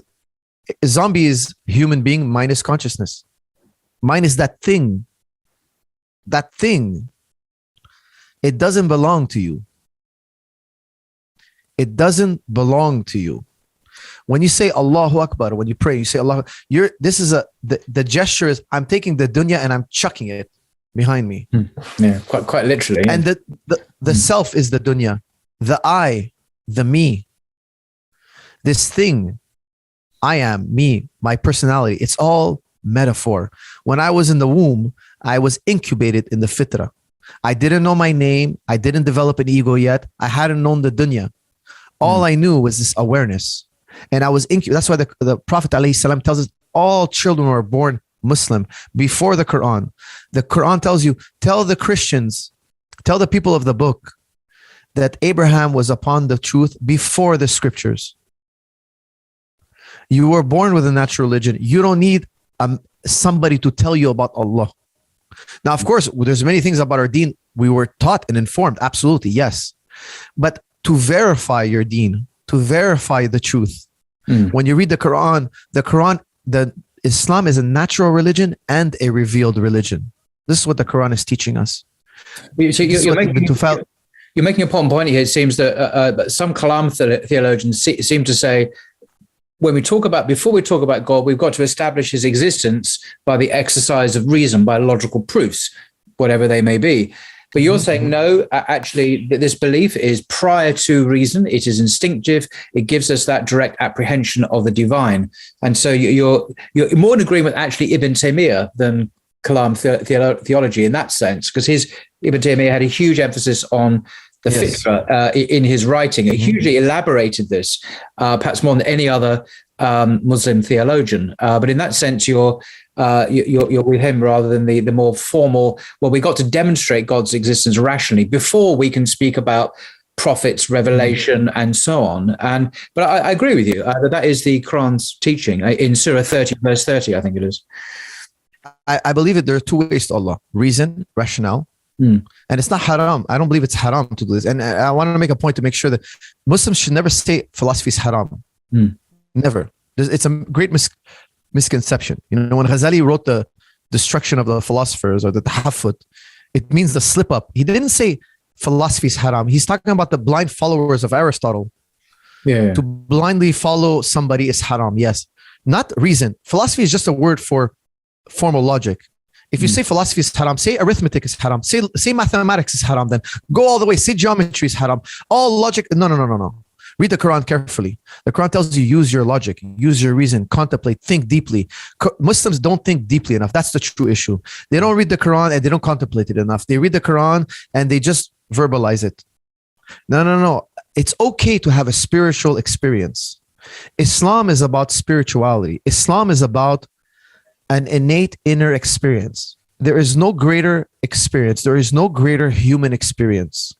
a zombie is human being minus consciousness. Minus that thing. That thing. It doesn't belong to you. It doesn't belong to you. When you say Allahu Akbar, when you pray, you say Allah, the gesture is, I'm taking the dunya and I'm chucking it behind me. Yeah, quite literally. And the self is the dunya. The I, the me. This thing, I am, me, my personality, it's all metaphor. When I was in the womb, I was incubated in the fitrah. I didn't know my name. I didn't develop an ego yet. I hadn't known the dunya. All I knew was this awareness. And I was incubated. That's why the Prophet ﷺ tells us all children were born Muslim before the Quran. The Quran tells you, tell the Christians, tell the people of the book that Abraham was upon the truth before the scriptures. You were born with a natural religion. You don't need somebody to tell you about Allah. Now, of course, there's many things about our deen we were taught and informed. Absolutely, yes. But to verify your deen, to verify the truth, when you read the Quran, the Islam is a natural religion and a revealed religion. This is what the Quran is teaching us. So you're making a important point here. It seems that some Kalam theologians seem to say, before we talk about God, we've got to establish his existence by the exercise of reason, by logical proofs, whatever they may be. But you're saying, no, actually, this belief is prior to reason. It is instinctive. It gives us that direct apprehension of the divine. And so you're more in agreement, actually, Ibn Taymiyyah than Kalam theology in that sense, because Ibn Taymiyyah had a huge emphasis on the fitra in his writing. He hugely elaborated this, perhaps more than any other Muslim theologian. But in that sense, you're with him rather than the more formal. Well, we got to demonstrate God's existence rationally before we can speak about prophets, revelation, and so on. But I agree with you that is the Quran's teaching in Surah 30, verse 30. I think it is. I believe that there are two ways to Allah: reason, rationale. And it's not haram. I don't believe it's haram to do this. And I want to make a point to make sure that Muslims should never say philosophy is haram. Never. It's a great misconception. You know, when Ghazali wrote the destruction of the philosophers or the tahaffut, it means the slip up. He didn't say philosophy is haram. He's talking about the blind followers of Aristotle. Yeah. To blindly follow somebody is haram. Yes. Not reason. Philosophy is just a word for formal logic. If you say philosophy is haram, say arithmetic is haram, say mathematics is haram, then go all the way, say geometry is haram. All logic, no. Read the Quran carefully. The Quran tells you use your logic, use your reason, contemplate, think deeply. Muslims don't think deeply enough. That's the true issue. They don't read the Quran and they don't contemplate it enough. They read the Quran and they just verbalize it. No. It's okay to have a spiritual experience. Islam is about spirituality. Islam is about an innate inner experience. There is no greater experience. There is no greater human experience.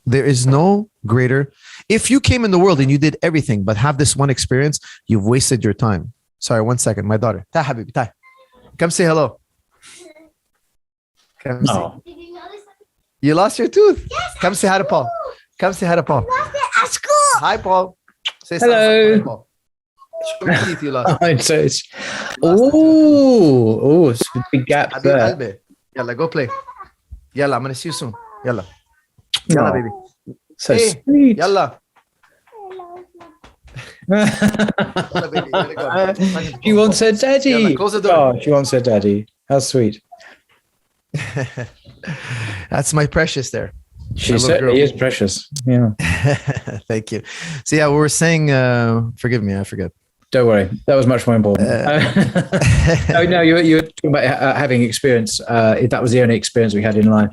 There is no greater. If you came in the world and you did everything but have this one experience, you've wasted your time. Sorry, 1 second. My daughter. Ta habibi, ta. Come say hello. Come No. You lost your tooth? Yes, Come say hi to Paul. Come say hi to Paul. lost it at school. Hi, Paul. Say Hello. something. Hi, Paul. How many teeth you lost? So it's it's a big gap Habib there. Albe. Yalla, go play. Yalla, I'm gonna see you soon. Yalla. Yalla, Oh, baby. so Hey, sweet. Yalla. Yalla, baby. You gotta go. She wants her daddy. Yalla, close the door. Oh, she wants her daddy. How sweet. That's my precious there. She little certainly girl. is precious. Yeah. Thank you. So yeah, we were saying, forgive me, I forget. Don't worry. That was much more important. No, you were talking about having experience. If that was the only experience we had in life.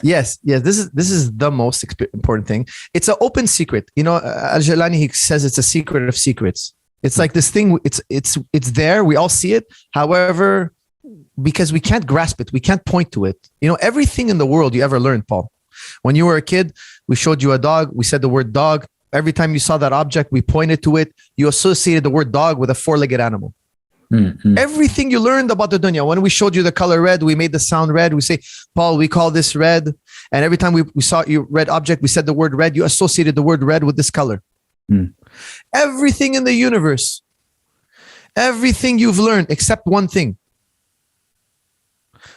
Yes. This is the most important thing. It's an open secret. You know, Al-Jalani, he says it's a secret of secrets. It's like this thing. It's there. We all see it. However, because we can't grasp it, we can't point to it. You know, everything in the world you ever learned, Paul. When you were a kid, we showed you a dog. We said the word dog. Every time you saw that object, we pointed to it. You associated the word dog with a four-legged animal. Mm-hmm. Everything you learned about the dunya. When we showed you the color red, we made the sound red. We say, Paul, we call this red. And every time we saw your red object, we said the word red. You associated the word red with this color. Mm. Everything in the universe, everything you've learned except one thing.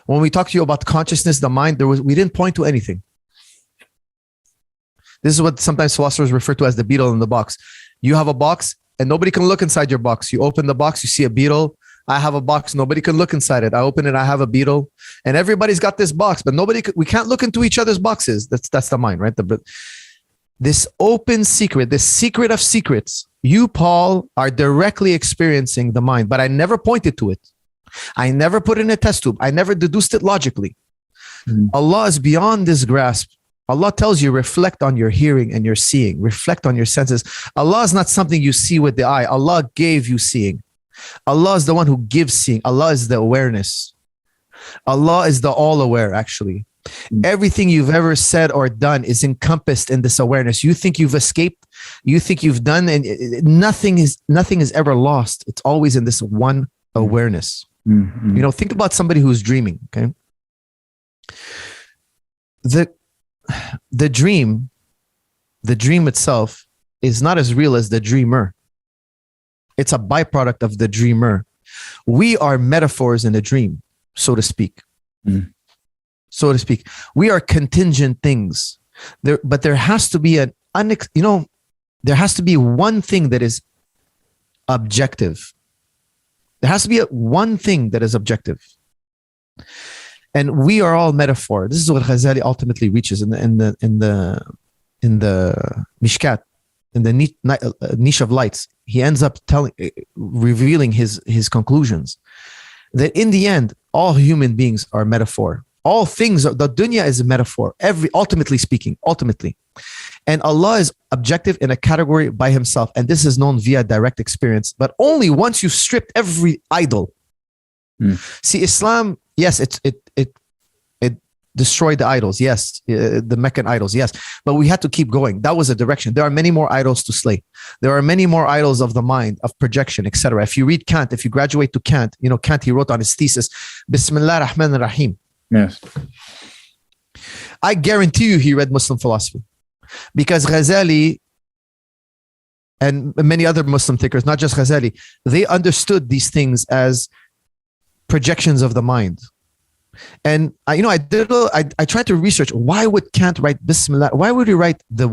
When we talked to you about consciousness, the mind, we didn't point to anything. This is what sometimes philosophers refer to as the beetle in the box. You have a box and nobody can look inside your box. You open the box, you see a beetle. I have a box, nobody can look inside it. I open it, I have a beetle. And everybody's got this box, but we can't look into each other's boxes. That's the mind, right? This open secret, this secret of secrets, you, Paul, are directly experiencing the mind, but I never pointed to it. I never put it in a test tube. I never deduced it logically. Allah is beyond this grasp. Allah tells you, reflect on your hearing and your seeing. Reflect on your senses. Allah is not something you see with the eye. Allah gave you seeing. Allah is the one who gives seeing. Allah is the awareness. Allah is the all-aware, actually. Everything you've ever said or done is encompassed in this awareness. You think you've escaped, you think you've done, and nothing is ever lost. It's always in this one awareness. Mm-hmm. You know, think about somebody who's dreaming, okay? The dream itself is not as real as the dreamer. It's a byproduct of the dreamer. We are metaphors in a dream, so to speak. Mm. So to speak. We are contingent things. But there has to be there has to be one thing that is objective. There has to be one thing that is objective. And we are all metaphor. This is what Ghazali ultimately reaches in the Mishkat, in the niche of lights. He ends up revealing his conclusions that in the end, all human beings are metaphor. All things, the dunya is a metaphor. Ultimately speaking, and Allah is objective in a category by Himself, and this is known via direct experience. But only once you've stripped every idol. See, Islam, yes, it destroyed the idols, yes, the Meccan idols, yes, but we had to keep going. That was a direction. There are many more idols to slay. There are many more idols of the mind, of projection, etc. If you read Kant, if you graduate to Kant, Kant, he wrote on his thesis, Bismillah Rahman Rahim. Yes. I guarantee you he read Muslim philosophy, because Ghazali and many other Muslim thinkers, not just Ghazali, they understood these things as projections of the mind. And I tried to research, why would Kant write Bismillah? Why would he write the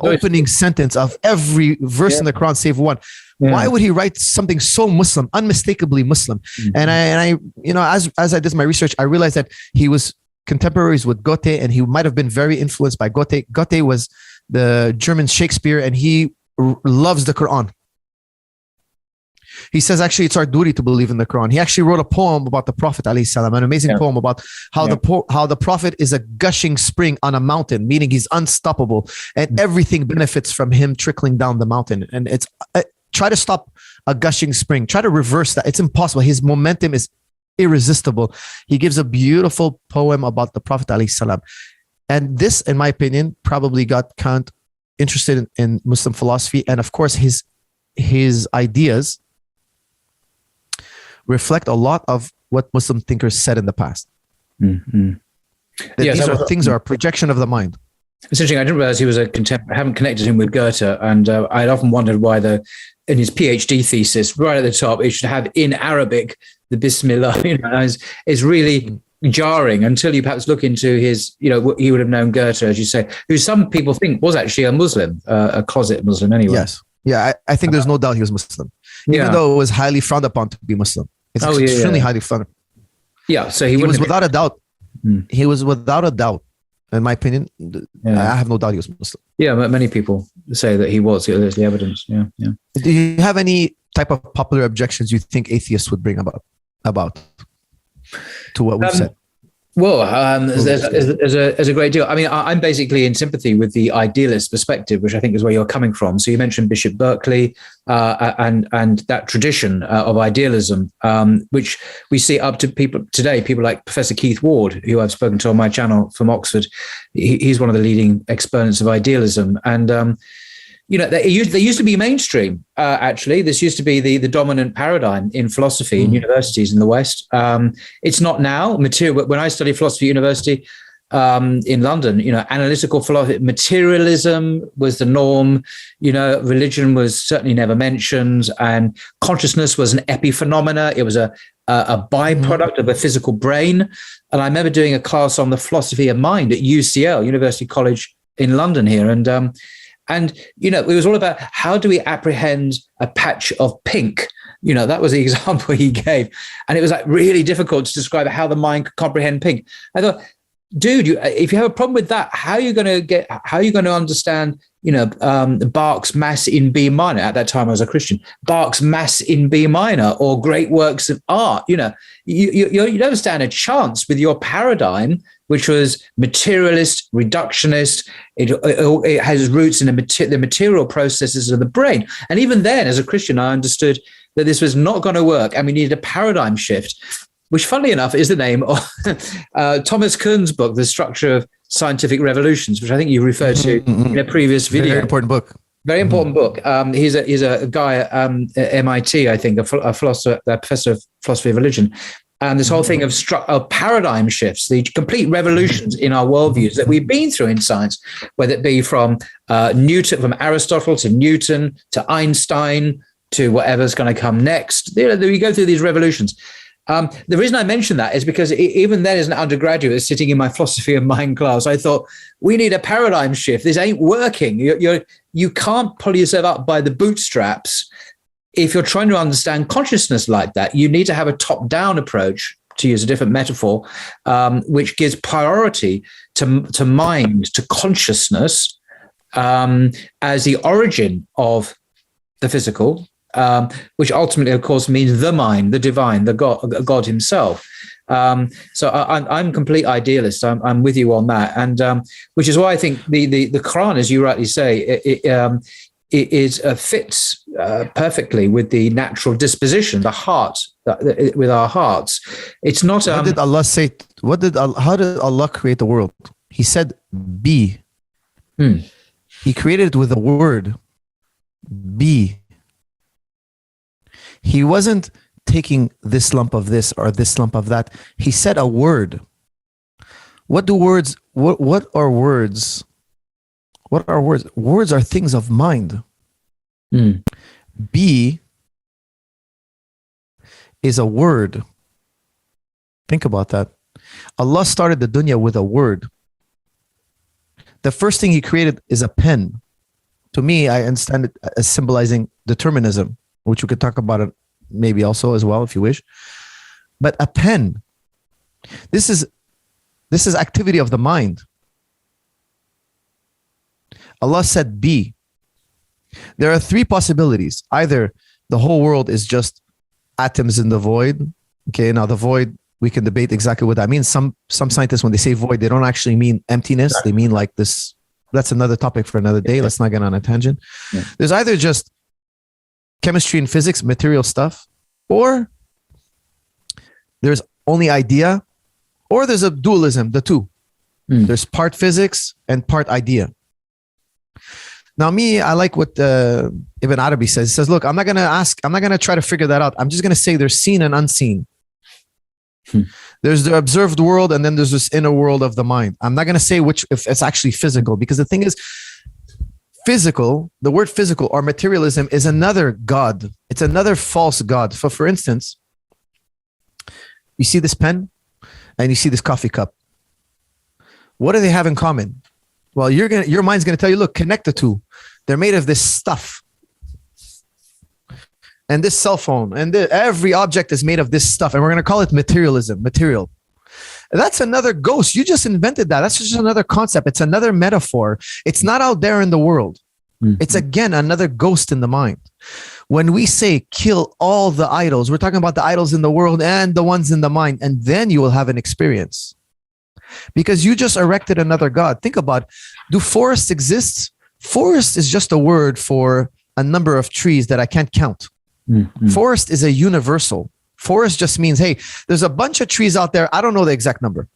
opening sentence of every verse in the Quran save one? Yeah. Why would he write something so Muslim, unmistakably Muslim? Mm-hmm. And I as I did my research, I realized that he was contemporaries with Goethe, and he might have been very influenced by Goethe. Goethe was the German Shakespeare, and he loves the Quran. He says, actually, it's our duty to believe in the Quran. He actually wrote a poem about the Prophet ﷺ, an amazing poem about how the Prophet is a gushing spring on a mountain, meaning he's unstoppable, and everything benefits from him trickling down the mountain. And it's try to stop a gushing spring. Try to reverse that. It's impossible. His momentum is irresistible. He gives a beautiful poem about the Prophet ﷺ. And this, in my opinion, probably got Kant interested in Muslim philosophy. And of course, his ideas reflect a lot of what Muslim thinkers said in the past. Mm-hmm. Things are a projection of the mind. It's interesting. I didn't realize he was a contemporary. I haven't connected him with Goethe, and I'd often wondered why in his PhD thesis, right at the top, it should have in Arabic the Bismillah. Is really jarring until you perhaps look into his. He would have known Goethe, as you say, who some people think was actually a Muslim, a closet Muslim anyway. Yes, yeah, I think there's no doubt he was Muslim, even though it was highly frowned upon to be Muslim. It's extremely highly frowned. Yeah, so he was without a doubt. He was without a doubt. In my opinion, I have no doubt he was Muslim. Yeah, but many people say that he was. There's the evidence. Yeah. Do you have any type of popular objections you think atheists would bring about to what we've said? Well, there's a great deal. I mean, I'm basically in sympathy with the idealist perspective, which I think is where you're coming from. So you mentioned Bishop Berkeley and that tradition of idealism, which we see up to people today. People like Professor Keith Ward, who I've spoken to on my channel from Oxford. He's one of the leading exponents of idealism, and they used to be mainstream. Actually, this used to be the dominant paradigm in philosophy in universities in the West. It's not now. When I studied philosophy at university in London, analytical philosophy, materialism was the norm. Religion was certainly never mentioned, and consciousness was an epiphenomena. It was a byproduct of a physical brain. And I remember doing a class on the philosophy of mind at UCL, University College in London here, and it was all about how do we apprehend a patch of pink? That was the example he gave. And it was like really difficult to describe how the mind could comprehend pink. I thought, dude, if you have a problem with that, how are you going to understand, Bach's Mass in B minor? At that time I was a Christian. Bach's Mass in B minor, or great works of art. You don't stand a chance with your paradigm which was materialist, reductionist. It has roots in the material processes of the brain. And even then, as a Christian, I understood that this was not going to work, and we needed a paradigm shift, which, funnily enough, is the name of Thomas Kuhn's book, The Structure of Scientific Revolutions, which I think you referred to in a previous video. Very important book. Very important book. He's a guy at MIT, I think, a philosopher, a professor of philosophy of religion. And this whole thing of paradigm shifts, the complete revolutions in our worldviews that we've been through in science, whether it be from Newton, from Aristotle to Newton to Einstein to whatever's going to come next. We go through these revolutions. The reason I mention that is because even then, as an undergraduate sitting in my philosophy of mind class, I thought, we need a paradigm shift. This ain't working. You can't pull yourself up by the bootstraps. If you're trying to understand consciousness like that, you need to have a top-down approach, to use a different metaphor, which gives priority to mind, to consciousness, as the origin of the physical, which ultimately, of course, means the mind, the divine, the God Himself. So I'm a complete idealist. I'm with you on that, and which is why I think the Quran, as you rightly say, it fits perfectly with the natural disposition, the heart, with our hearts. It's not. What did Allah say? How did Allah create the world? He said, "Be." He created it with a word, "Be." He wasn't taking this lump of this or this lump of that. He said a word. What do words? What are words? What are words? Words are things of mind. Be is a word. Think about that. Allah started the dunya with a word. The first thing He created is a pen. To me, I understand it as symbolizing determinism, which we could talk about it maybe also as well if you wish. But a pen, this is activity of the mind. Allah said, "Be." There are three possibilities. Either the whole world is just atoms in the void. Okay, now the void, we can debate exactly what that means. Some scientists, when they say void, they don't actually mean emptiness. They mean like this. That's another topic for another day. Let's not get on a tangent. Yeah. There's either just chemistry and physics, material stuff, or there's only idea, or there's a dualism, the two. There's part physics and part idea. Now, I like what Ibn Arabi says. He says, look, I'm not going to try to figure that out. I'm just going to say there's seen and unseen. There's the observed world, and then there's this inner world of the mind. I'm not going to say if it's actually physical, because the thing is, physical, the word physical or materialism is another God. It's another false God. For instance, you see this pen and you see this coffee cup. What do they have in common? Well, your mind's going to tell you, look, connect the two. They're made of this stuff. And this cell phone, and every object is made of this stuff. And we're going to call it materialism, material. That's another ghost. You just invented that. That's just another concept. It's another metaphor. It's not out there in the world. It's, again, another ghost in the mind. When we say kill all the idols, we're talking about the idols in the world and the ones in the mind. And then you will have an experience. Because you just erected another God. Think about, do forests exist? Forest is just a word for a number of trees that I can't count. Forest is a universal. Forest just means, hey, there's a bunch of trees out there. I don't know the exact number.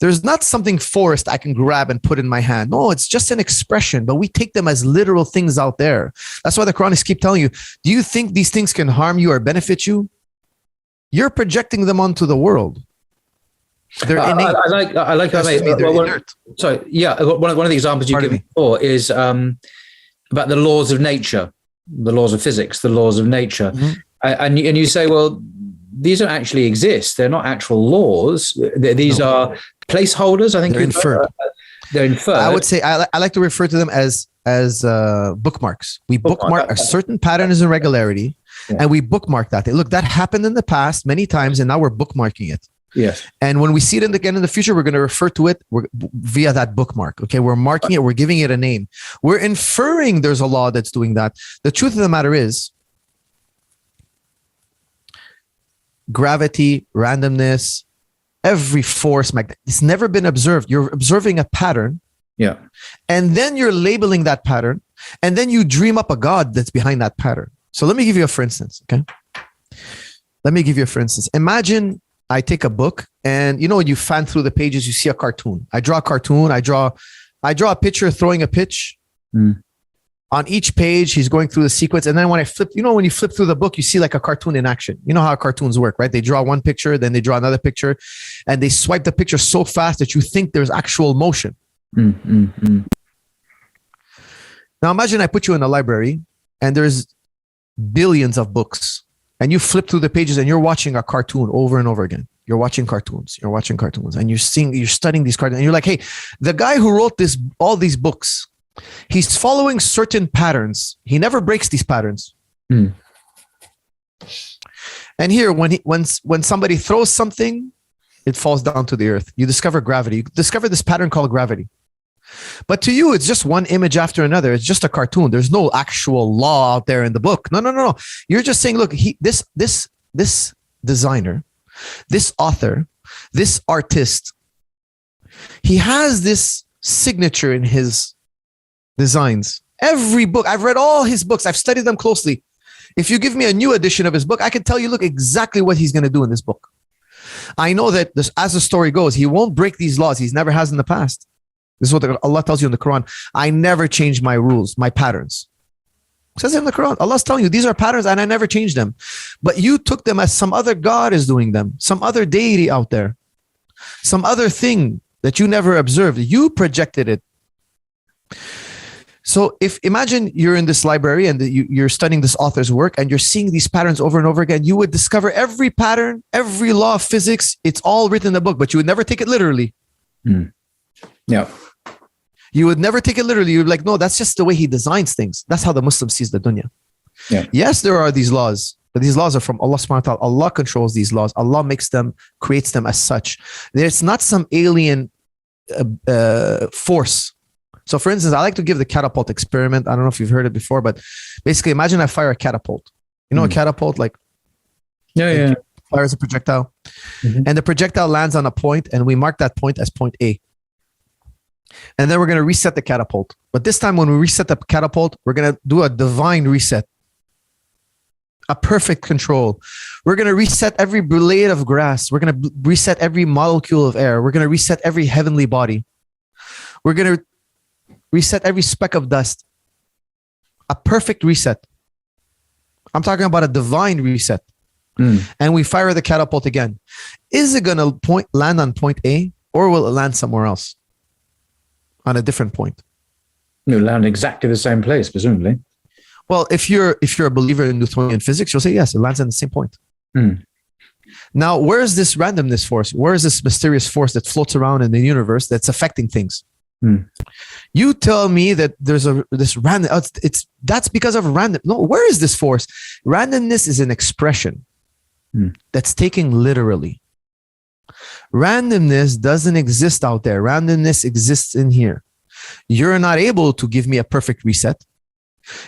There's not something forest I can grab and put in my hand. No, it's just an expression, but we take them as literal things out there. That's why the Quranists keep telling you, do you think these things can harm you or benefit you? You're projecting them onto the world. They're innate. I like how sorry, yeah. One of the examples you give me before is about the laws of nature, the laws of physics, the laws of nature, and you say, well, these don't actually exist. They're not actual laws. These are placeholders. I think they're inferred. They're inferred. I would say I like to refer to them as bookmarks. We bookmark a certain pattern and regularity, and we bookmark that. Look, that happened in the past many times, and now we're bookmarking it. Yes. And when we see it again in the future, we're going to refer to it via that bookmark. Okay. We're marking it. We're giving it a name. We're inferring there's a law that's doing that. The truth of the matter is gravity, randomness, every force, it's never been observed. You're observing a pattern. Yeah. And then you're labeling that pattern. And then you dream up a God that's behind that pattern. So let me give you a for instance, okay? Let me give you a for instance. Imagine I take a book and when you fan through the pages, you see a cartoon. I draw a cartoon. I draw a pitcher throwing a pitch. On each page, he's going through the sequence. And then when I flip, when you flip through the book, you see like a cartoon in action. You know how cartoons work, right? They draw one picture, then they draw another picture, and they swipe the picture so fast that you think there's actual motion. Now imagine I put you in a library and there's billions of books and you flip through the pages and you're watching a cartoon over and over again. You're watching cartoons and you're studying these cartoons and you're like, hey, the guy who wrote all these books, he's following certain patterns. He never breaks these patterns. And here, when somebody throws something, it falls down to the earth. You discover gravity. You discover this pattern called gravity. But to you, it's just one image after another. It's just a cartoon. There's no actual law out there in the book. No. You're just saying, look, this designer, this author, this artist, he has this signature in his designs. Every book, I've read all his books. I've studied them closely. If you give me a new edition of his book, I can tell you, look, exactly what he's going to do in this book. I know that as the story goes, he won't break these laws. He never has in the past. This is what Allah tells you in the Quran. I never change my rules, my patterns. It says in the Quran, Allah's telling you, these are patterns and I never change them. But you took them as some other God is doing them, some other deity out there, some other thing that you never observed. You projected it. So imagine you're in this library and you're studying this author's work and you're seeing these patterns over and over again. You would discover every pattern, every law of physics. It's all written in the book, but you would never take it literally. Yeah. You would never take it literally. You'd be like, no, that's just the way he designs things. That's how the Muslim sees the dunya. Yeah. Yes, there are these laws, but these laws are from Allah subhanahu wa ta'ala. Allah controls these laws. Allah creates them as such. There's not some alien force. So for instance, I like to give the catapult experiment. I don't know if you've heard it before, but basically imagine I fire a catapult. You know, a catapult, like fires a projectile, and the projectile lands on a point, and we mark that point as point A. And then we're going to reset the catapult. But this time when we reset the catapult, we're going to do a divine reset. A perfect control. We're going to reset every blade of grass. We're going to reset every molecule of air. We're going to reset every heavenly body. We're going to reset every speck of dust. A perfect reset. I'm talking about a divine reset. And we fire the catapult again. Is it going to land on point A, or will it land somewhere else? On a different point. You'll land exactly the same place, presumably. Well, if you're a believer in Newtonian physics, you'll say yes, it lands in the same point. Now, where is this randomness force? Where is this mysterious force that floats around in the universe that's affecting things? You tell me that there's this random. That's because of random. No, where is this force? Randomness is an expression that's taken literally. Randomness doesn't exist out there. Randomness exists in here. You're not able to give me a perfect reset.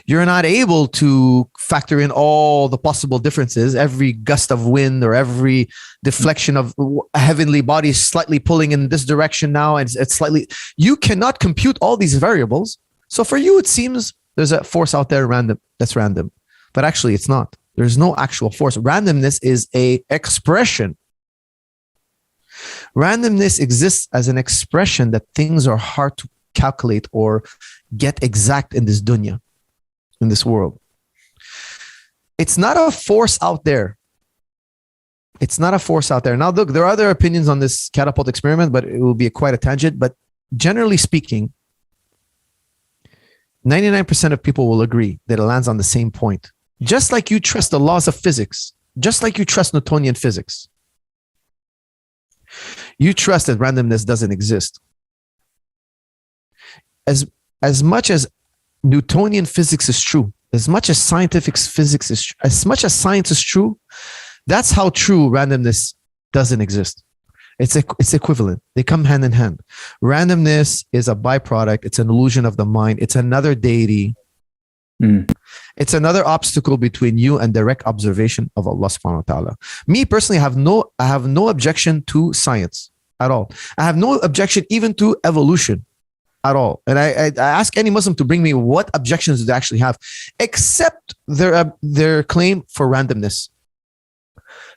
You're not able to factor in all the possible differences, every gust of wind or every deflection of a heavenly body slightly pulling in this direction now, and it's slightly. You cannot compute all these variables. So for you, it seems there's a force out there that's random, but actually it's not. There's no actual force. Randomness is an expression. Randomness exists as an expression that things are hard to calculate or get exact in this dunya, in this world. It's not a force out there. It's not a force out there. Now, look, there are other opinions on this catapult experiment, but it will be quite a tangent. But generally speaking, 99% of people will agree that it lands on the same point. Just like you trust the laws of physics, just like you trust Newtonian physics. You trust that randomness doesn't exist. As much as Newtonian physics is true, as much as scientific physics is true, as much as science is true, that's how true randomness doesn't exist. It's equivalent. They come hand in hand. Randomness is a byproduct. It's an illusion of the mind. It's another deity It's another obstacle between you and direct observation of Allah subhanahu wa ta'ala. Me personally, I have no objection to science at all. I have no objection even to evolution at all. And I ask any Muslim to bring me what objections do they actually have, except their claim for randomness.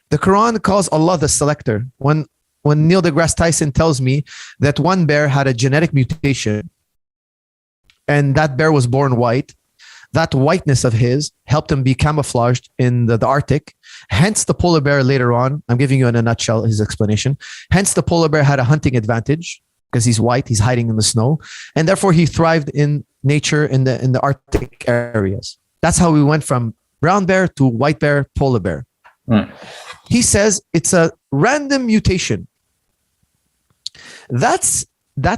The Quran calls Allah the selector. When Neil deGrasse Tyson tells me that one bear had a genetic mutation and that bear was born white, that whiteness of his helped him be camouflaged in the Arctic. Hence the polar bear later on, I'm giving you in a nutshell his explanation. Hence the polar bear had a hunting advantage because he's white, he's hiding in the snow. And therefore he thrived in nature in the Arctic areas. That's how we went from brown bear to white bear, polar bear. He says it's a random mutation. That's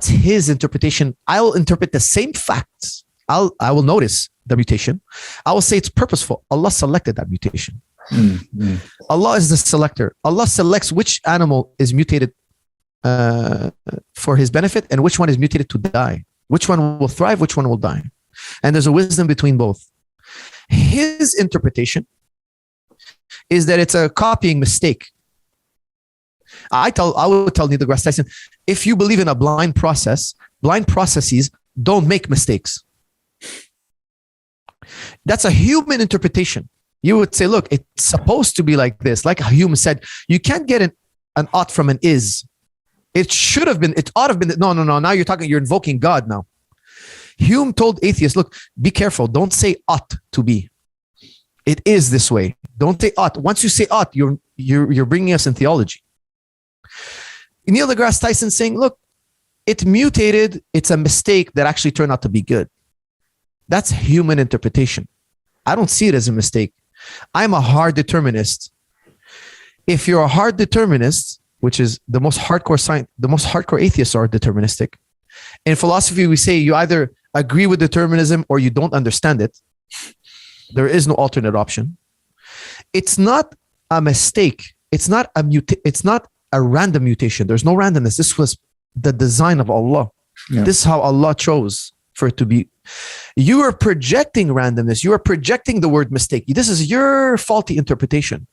his interpretation. I will interpret the same facts. I will notice the mutation. I will say it's purposeful. Allah selected that mutation. Allah is the selector. Allah selects which animal is mutated for his benefit and which one is mutated to die. Which one will thrive, which one will die. And there's a wisdom between both. His interpretation is that it's a copying mistake. I would tell Neil deGrasse Tyson, if you believe in a blind process, blind processes don't make mistakes. That's a human interpretation. You would say, look, it's supposed to be like this. Like Hume said, you can't get an ought from an is. It should have been, it ought to have been. No. Now you're invoking God now. Hume told atheists, look, be careful. Don't say ought to be. It is this way. Don't say ought. Once you say ought, you're bringing us in theology. Neil deGrasse Tyson saying, look, it mutated. It's a mistake that actually turned out to be good. That's human interpretation. I don't see it as a mistake. I'm a hard determinist. If you're a hard determinist, which is the most hardcore science, the most hardcore atheists are deterministic. In philosophy, we say you either agree with determinism or you don't understand it. There is no alternate option. It's not a mistake. It's not a random mutation. There's no randomness. This was the design of Allah. Yeah. This is how Allah chose for it to be. You are projecting randomness. You are projecting the word mistake. This is your faulty interpretation.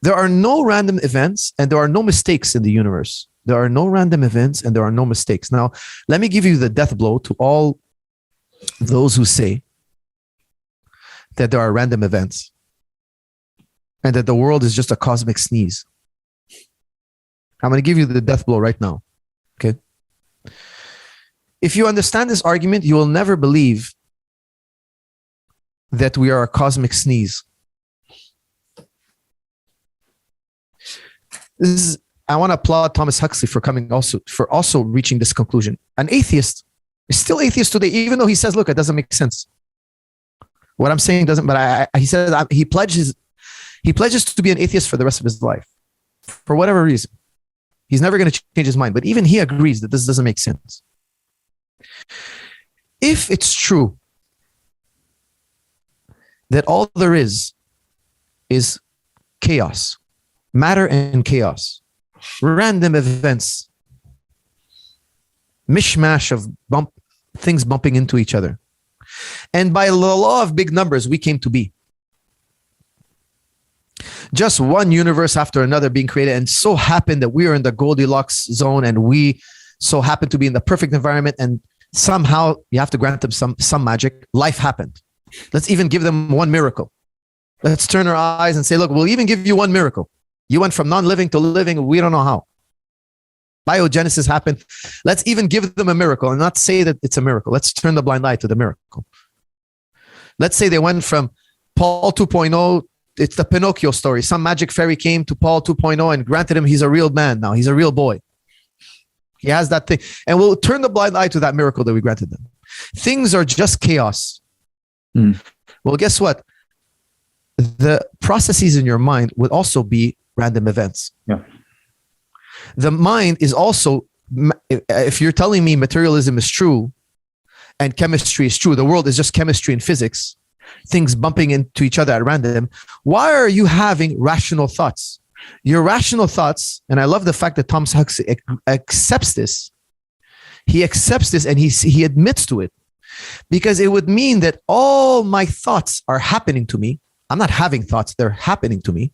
There are no random events and there are no mistakes in the universe. There are no random events and there are no mistakes. Now, let me give you the death blow to all those who say that there are random events and that the world is just a cosmic sneeze. I'm going to give you the death blow right now. Okay. If you understand this argument, you will never believe that we are a cosmic sneeze. I want to applaud Thomas Huxley for also reaching this conclusion. An atheist is still atheist today, even though he says, look, it doesn't make sense. What I'm saying doesn't, but he says he pledges to be an atheist for the rest of his life, for whatever reason. He's never going to change his mind, but even he agrees that this doesn't make sense. If it's true that all there is chaos, matter and chaos, random events, mishmash of things bumping into each other, and by the law of big numbers, we came to be. Just one universe after another being created, and so happened that we are in the Goldilocks zone and we so happen to be in the perfect environment, and somehow you have to grant them some magic. Life happened. Let's even give them one miracle. Let's turn our eyes and say, look, we'll even give you one miracle. You went from non-living to living. We don't know how. Biogenesis happened. Let's even give them a miracle and not say that it's a miracle. Let's turn the blind eye to the miracle. Let's say they went from Paul 2.0. It's the Pinocchio story. Some magic fairy came to Paul 2.0 and granted him he's a real man now. He's a real boy. He has that thing. And we'll turn the blind eye to that miracle that we granted them. Things are just chaos. Well, guess what? The processes in your mind would also be random events. Yeah. The mind is also, if you're telling me materialism is true and chemistry is true, the world is just chemistry and physics, things bumping into each other at random, why are you having rational thoughts? Your rational thoughts, and I love the fact that Thomas Huxley accepts this. He accepts this and he admits to it. because it would mean that all my thoughts are happening to me. I'm not having thoughts, they're happening to me.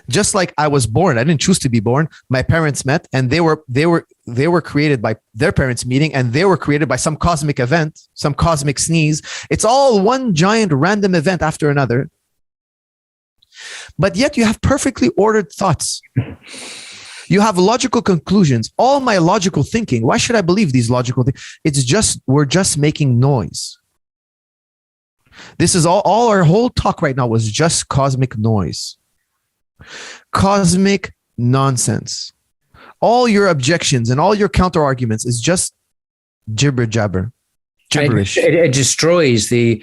Just like I was born, I didn't choose to be born. My parents met, and they were created by their parents meeting, and they were created by some cosmic event, some cosmic sneeze. It's all one giant random event after another. But yet you have perfectly ordered thoughts. You have logical conclusions. All my logical thinking. Why should I believe these logical things? It's just, we're just making noise. This is all our whole talk right now was just cosmic noise. Cosmic nonsense. All your objections and all your counter arguments is just gibber jabber, gibberish. It destroys the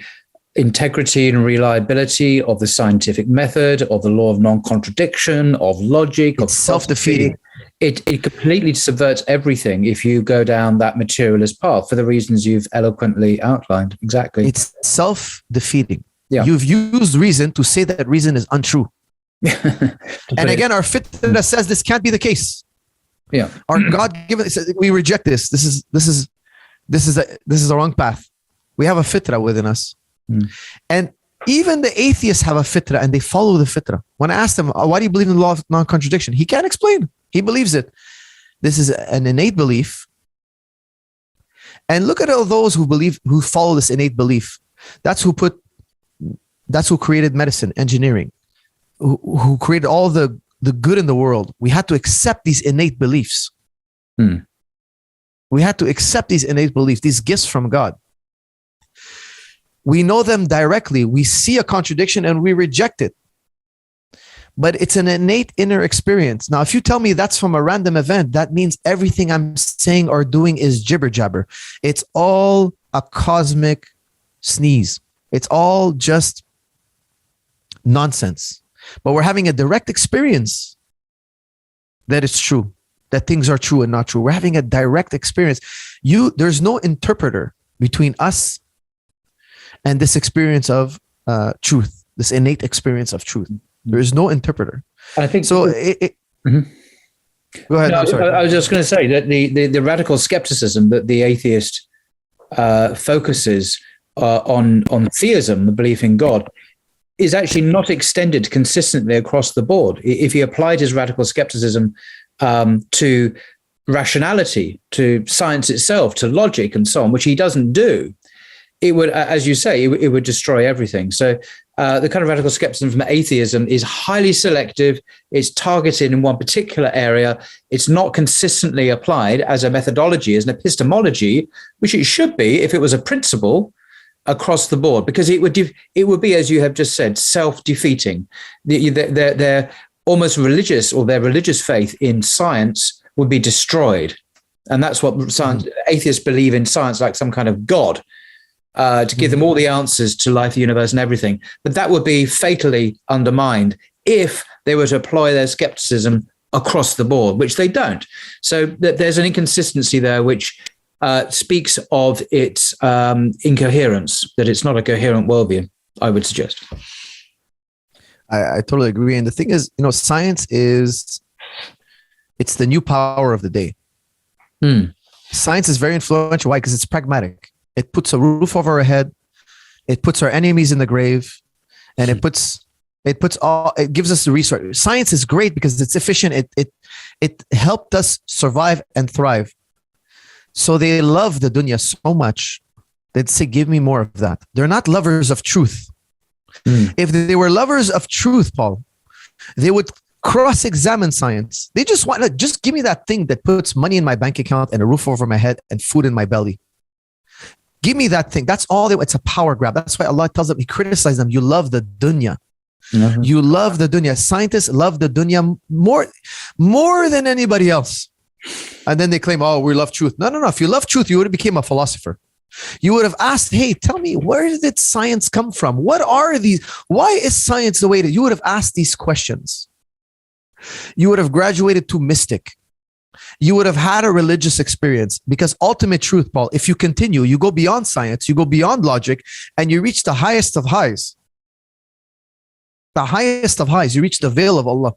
integrity and reliability of the scientific method, of the law of non-contradiction, of logic, It's self-defeating. It completely subverts everything if you go down that materialist path for the reasons you've eloquently outlined. Exactly. It's self-defeating. Yeah. You've used reason to say that reason is untrue. And again, our fitra says this can't be the case. Yeah. Our God-given, we reject this. This is the wrong path. We have a fitra within us. And even the atheists have a fitra and they follow the fitra. When I ask them, why do you believe in the law of non-contradiction? He can't explain. He believes it. This is an innate belief. And look at all those who follow this innate belief. That's who created medicine, engineering, who created all the good in the world. We had to accept these innate beliefs. We had to accept these innate beliefs, these gifts from God. We know them directly. We see a contradiction and we reject it. But it's an innate inner experience. Now, if you tell me that's from a random event, that means everything I'm saying or doing is jibber jabber. It's all a cosmic sneeze. It's all just nonsense. But we're having a direct experience that it's true, that things are true and not true. We're having a direct experience. There's no interpreter between us and this experience of truth, this innate experience of truth. There is no interpreter. I think so. Go ahead. No, I'm sorry. I was just going to say that the radical skepticism that the atheist focuses on theism, the belief in God, is actually not extended consistently across the board. If he applied his radical skepticism to rationality, to science itself, to logic and so on, which he doesn't do, it would, as you say, it would destroy everything. So the kind of radical skepticism from atheism is highly selective. It's targeted in one particular area. It's not consistently applied as a methodology, as an epistemology, which it should be if it was a principle across the board, because it would be, as you have just said, self-defeating. Their almost religious, or their religious faith in science would be destroyed. And that's what atheists believe in science, like some kind of God, to give them all the answers to life, the universe, and everything. But that would be fatally undermined if they were to apply their skepticism across the board, which they don't. So there's an inconsistency there, which speaks of its incoherence, that it's not a coherent worldview, I would suggest. I totally agree. And the thing is, science it's the new power of the day. Science is very influential. Why? Because it's pragmatic. It puts a roof over our head. It puts our enemies in the grave, and it gives us the resource. Science is great because it's efficient. It helped us survive and thrive. So they love the dunya so much, they'd say, give me more of that. They're not lovers of truth. If they were lovers of truth, Paul, they would cross-examine science. They just want to just give me that thing that puts money in my bank account and a roof over my head and food in my belly. Give me that thing. That's all. It's a power grab. That's why Allah tells them, He criticizes them. You love the dunya. You love the dunya. Scientists love the dunya more than anybody else. And then they claim, oh, we love truth. No. If you love truth, you would have become a philosopher. You would have asked, hey, tell me, where did science come from? What are these? Why is science the way that you would have asked these questions? You would have graduated to mystic. You would have had a religious experience, because ultimate truth, Paul, if you continue, you go beyond science, you go beyond logic, and you reach the highest of highs. The highest of highs. You reach the veil of Allah.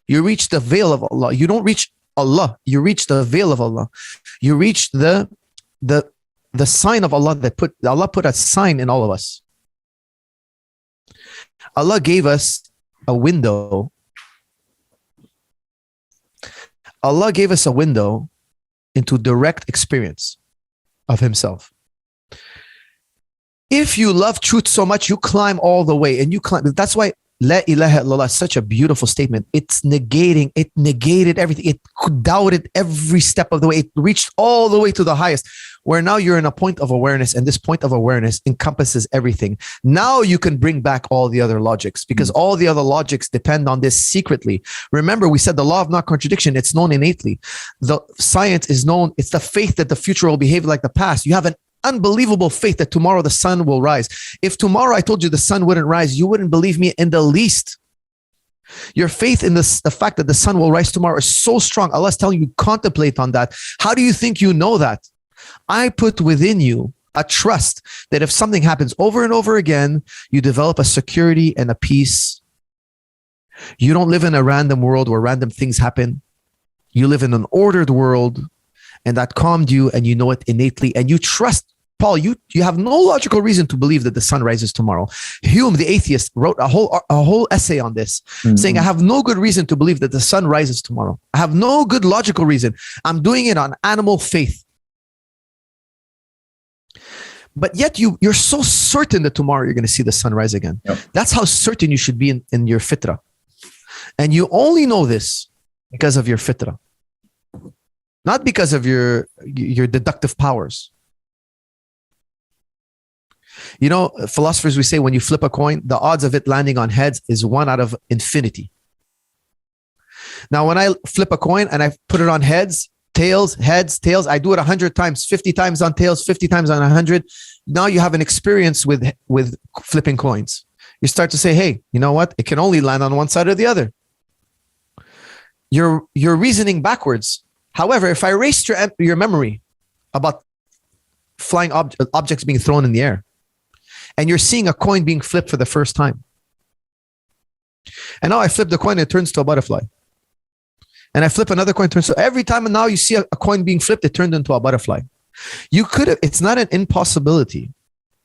You reach the veil of Allah. You don't reach Allah. You reach the veil of Allah. You reach the the sign of Allah Allah put a sign in all of us. Allah gave us a window. Allah gave us a window into direct experience of Himself. If you love truth so much, you climb all the way, and you climb. That's why La ilaha illallah is such a beautiful statement. It negated everything. It doubted every step of the way. It reached all the way to the highest, where now you're in a point of awareness, and this point of awareness encompasses everything. Now you can bring back all the other logics, because all the other logics depend on this secretly. Remember, we said the law of not contradiction, it's known innately. The science is known. It's the faith that the future will behave like the past. You have an unbelievable faith that tomorrow the sun will rise. If tomorrow I told you the sun wouldn't rise, you wouldn't believe me in the least. Your faith in the fact that the sun will rise tomorrow is so strong. Allah's telling you, contemplate on that. How do you think you know that? I put within you a trust that if something happens over and over again, you develop a security and a peace. You don't live in a random world where random things happen. You live in an ordered world, and that calmed you, and you know it innately, and you trust. Paul, you have no logical reason to believe that the sun rises tomorrow. Hume, the atheist, wrote a whole essay on this, saying, I have no good reason to believe that the sun rises tomorrow. I have no good logical reason. I'm doing it on animal faith. But yet you're so certain that tomorrow you're going to see the sun rise again. Yep. That's how certain you should be in your fitrah. And you only know this because of your fitrah, not because of your deductive powers. You know, philosophers, we say when you flip a coin, the odds of it landing on heads is 1 out of infinity. Now, when I flip a coin and I put it on heads, tails, heads, tails, I do it 100 times, 50 times on tails, 50 times on 100. Now you have an experience with flipping coins. You start to say, hey, you know what? It can only land on one side or the other. You're reasoning backwards. However, if I erased your memory about flying objects being thrown in the air, and you're seeing a coin being flipped for the first time, and now I flip the coin, it turns to a butterfly. And I flip another coin, so every time now you see a coin being flipped, it turned into a butterfly. You could have, it's not an impossibility.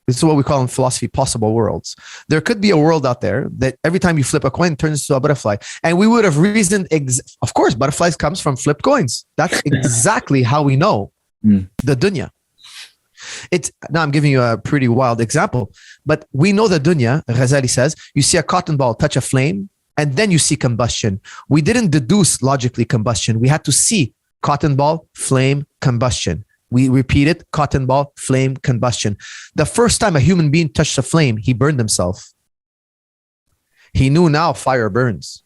This is what we call in philosophy possible worlds. There could be a world out there that every time you flip a coin, it turns into a butterfly. And we would have reasoned, of course, butterflies comes from flipped coins. That's exactly how we know the dunya. Now I'm giving you a pretty wild example, but we know the dunya. Ghazali says, you see a cotton ball touch a flame, and then you see combustion. We didn't deduce logically combustion. We had to see cotton ball, flame, combustion. We repeated cotton ball, flame, combustion. The first time a human being touched a flame, he burned himself. He knew now fire burns.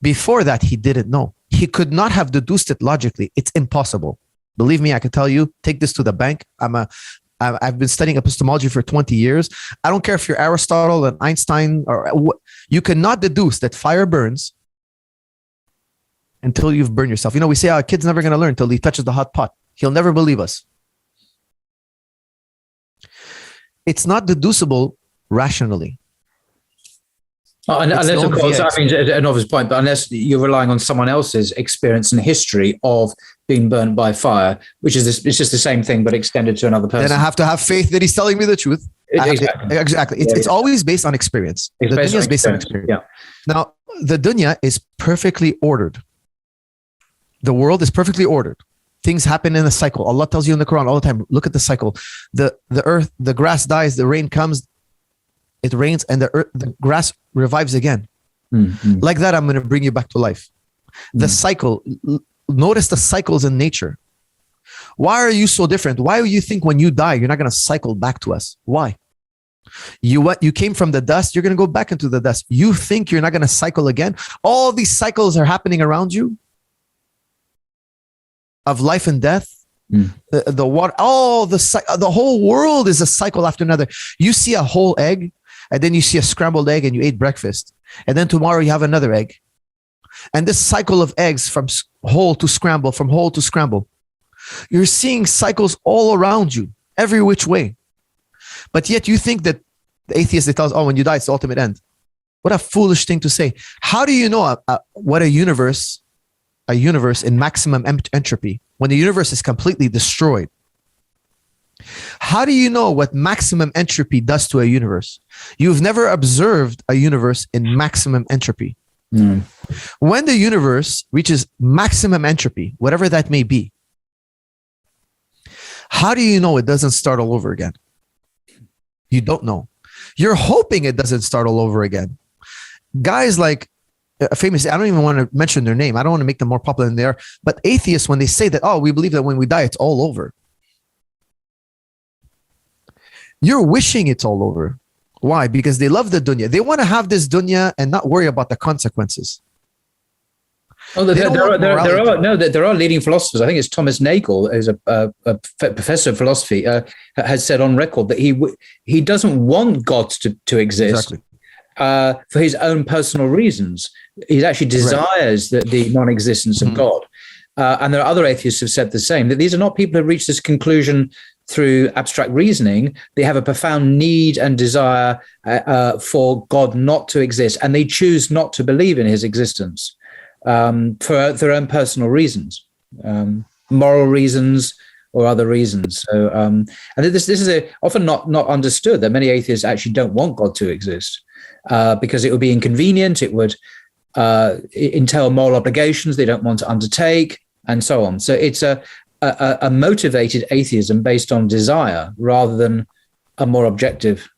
Before that, he didn't know. He could not have deduced it logically. It's impossible. Believe me, I can tell you, take this to the bank. I've been studying epistemology for 20 years. I don't care if you're Aristotle and Einstein, you cannot deduce that fire burns until you've burned yourself. You know, we say our kid's never going to learn until he touches the hot pot. He'll never believe us. It's not deducible rationally. Unless, of course, I mean, an obvious point, but unless you're relying on someone else's experience and history of being burned by fire, which is it's just the same thing, but extended to another person. Then I have to have faith that he's telling me the truth. Exactly. It's always based on experience. The dunya is based on experience. Yeah. Now, the dunya is perfectly ordered. The world is perfectly ordered. Things happen in a cycle. Allah tells you in the Quran all the time, look at the cycle. The earth, the grass dies, the rain comes, it rains, and the grass revives again. Mm-hmm. Like that, I'm going to bring you back to life. The cycle, notice the cycles in nature. Why are you so different? Why do you think when you die, you're not going to cycle back to us? Why? You came from the dust, you're going to go back into the dust. You think you're not going to cycle again? All these cycles are happening around you of life and death. The water, the whole world is a cycle after another. You see a whole egg, and then you see a scrambled egg, and you ate breakfast, and then tomorrow you have another egg, and this cycle of eggs from whole to scramble, from whole to scramble. You're seeing cycles all around you, every which way, but yet you think that the atheist, they tell us, oh, when you die, it's the ultimate end. What a foolish thing to say. How do you know what a universe in maximum entropy, when the universe is completely destroyed? How do you know what maximum entropy does to a universe? You've never observed a universe in maximum entropy. Mm. When the universe reaches maximum entropy, whatever that may be, how do you know it doesn't start all over again? You don't know. You're hoping it doesn't start all over again. Guys like famous, I don't even want to mention their name. I don't want to make them more popular than they are. But atheists, when they say that, oh, we believe that when we die, it's all over. You're wishing it's all over. Why? Because they love the dunya. They want to have this dunya and not worry about the consequences. Oh, there are leading philosophers. I think it's Thomas Nagel, who's a professor of philosophy, has said on record that he doesn't want God to exist for his own personal reasons. He actually desires the non-existence of God. And there are other atheists who have said the same, that these are not people who reach this conclusion through abstract reasoning. They have a profound need and desire for God not to exist, and they choose not to believe in his existence for their own personal reasons, moral reasons or other reasons. So, and this is often not understood, that many atheists actually don't want God to exist because it would be inconvenient. It would entail moral obligations they don't want to undertake, and so on. So it's a motivated atheism based on desire rather than a more objective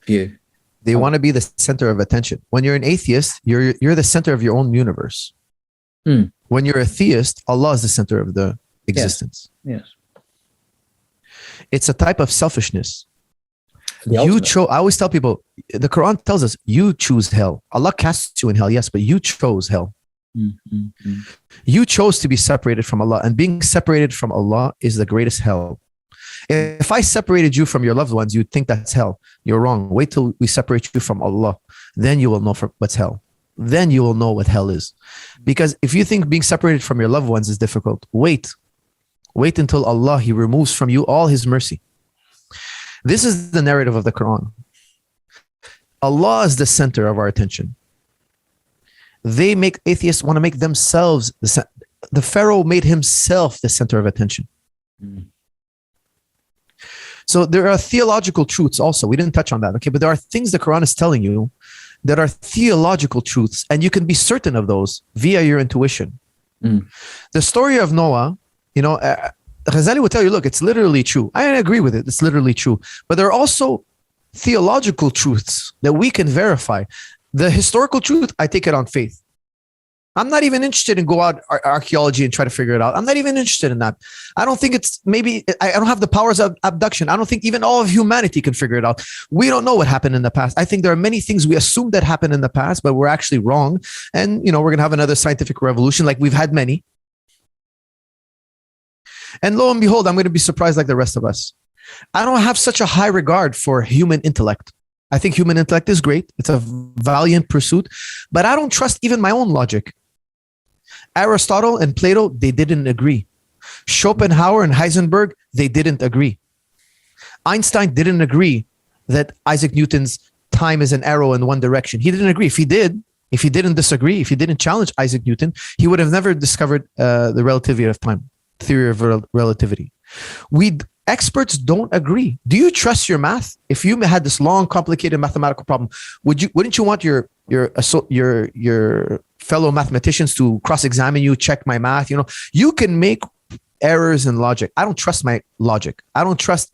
view. They want to be the center of attention. When you're an atheist, you're the center of your own universe. When you're a theist, Allah is the center of the existence. Yes. It's a type of selfishness. I always tell people, the Quran tells us, you choose hell. Allah casts you in hell, yes, but you chose hell. You chose to be separated from Allah, and being separated from Allah is the greatest hell. If I separated you from your loved ones, you'd think that's hell. You're wrong. Wait till we separate you from Allah. Then you will know what's hell. Then you will know what hell is. Because if you think being separated from your loved ones is difficult, wait until Allah, He removes from you all His mercy. This is the narrative of the Quran. Allah is the center of our attention. Atheists want to make themselves the Pharaoh made himself the center of attention. So there are theological truths also. We didn't touch on that, okay? But there are things the Quran is telling you that are theological truths, and you can be certain of those via your intuition. The story of Noah, Ghazali would tell you, look, it's literally true. I agree with it. It's literally true. But there are also theological truths that we can verify. The historical truth, I take it on faith. I'm not even interested in go out archaeology and try to figure it out. I'm not even interested in that. I don't think I don't have the powers of abduction. I don't think even all of humanity can figure it out. We don't know what happened in the past. I think there are many things we assume that happened in the past, but we're actually wrong. And, we're going to have another scientific revolution like we've had many. And lo and behold, I'm going to be surprised like the rest of us. I don't have such a high regard for human intellect. I think human intellect is great. It's a valiant pursuit, but I don't trust even my own logic. Aristotle and Plato, they didn't agree. Schopenhauer and Heisenberg, they didn't agree. Einstein didn't agree that Isaac Newton's time is an arrow in one direction. He didn't agree. If he didn't disagree, if he didn't challenge Isaac Newton, he would have never discovered the relativity of time, theory of relativity. Experts don't agree. Do you trust your math? If you had this long, complicated mathematical problem, wouldn't you want your fellow mathematicians to cross-examine you, check my math? You can make errors in logic. I don't trust my logic. I don't trust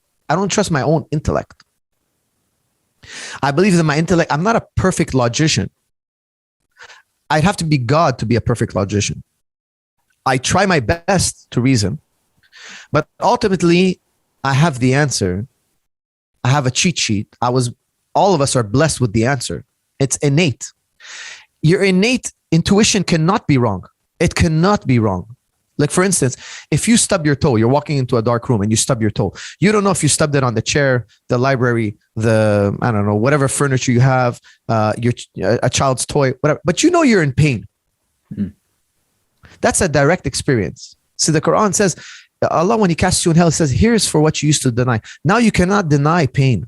my own intellect. I believe that my intellect, I'm not a perfect logician. I'd have to be God to be a perfect logician. I try my best to reason, but ultimately, I have the answer. I have a cheat sheet. All of us are blessed with the answer. It's innate. Your innate intuition cannot be wrong. It cannot be wrong. Like for instance, if you stub your toe, you're walking into a dark room and you stub your toe. You don't know if you stubbed it on the chair, the library, whatever furniture you have, a child's toy, whatever. But you're in pain. That's a direct experience. So the Quran says, Allah, when He casts you in hell, says, here's for what you used to deny. Now you cannot deny pain.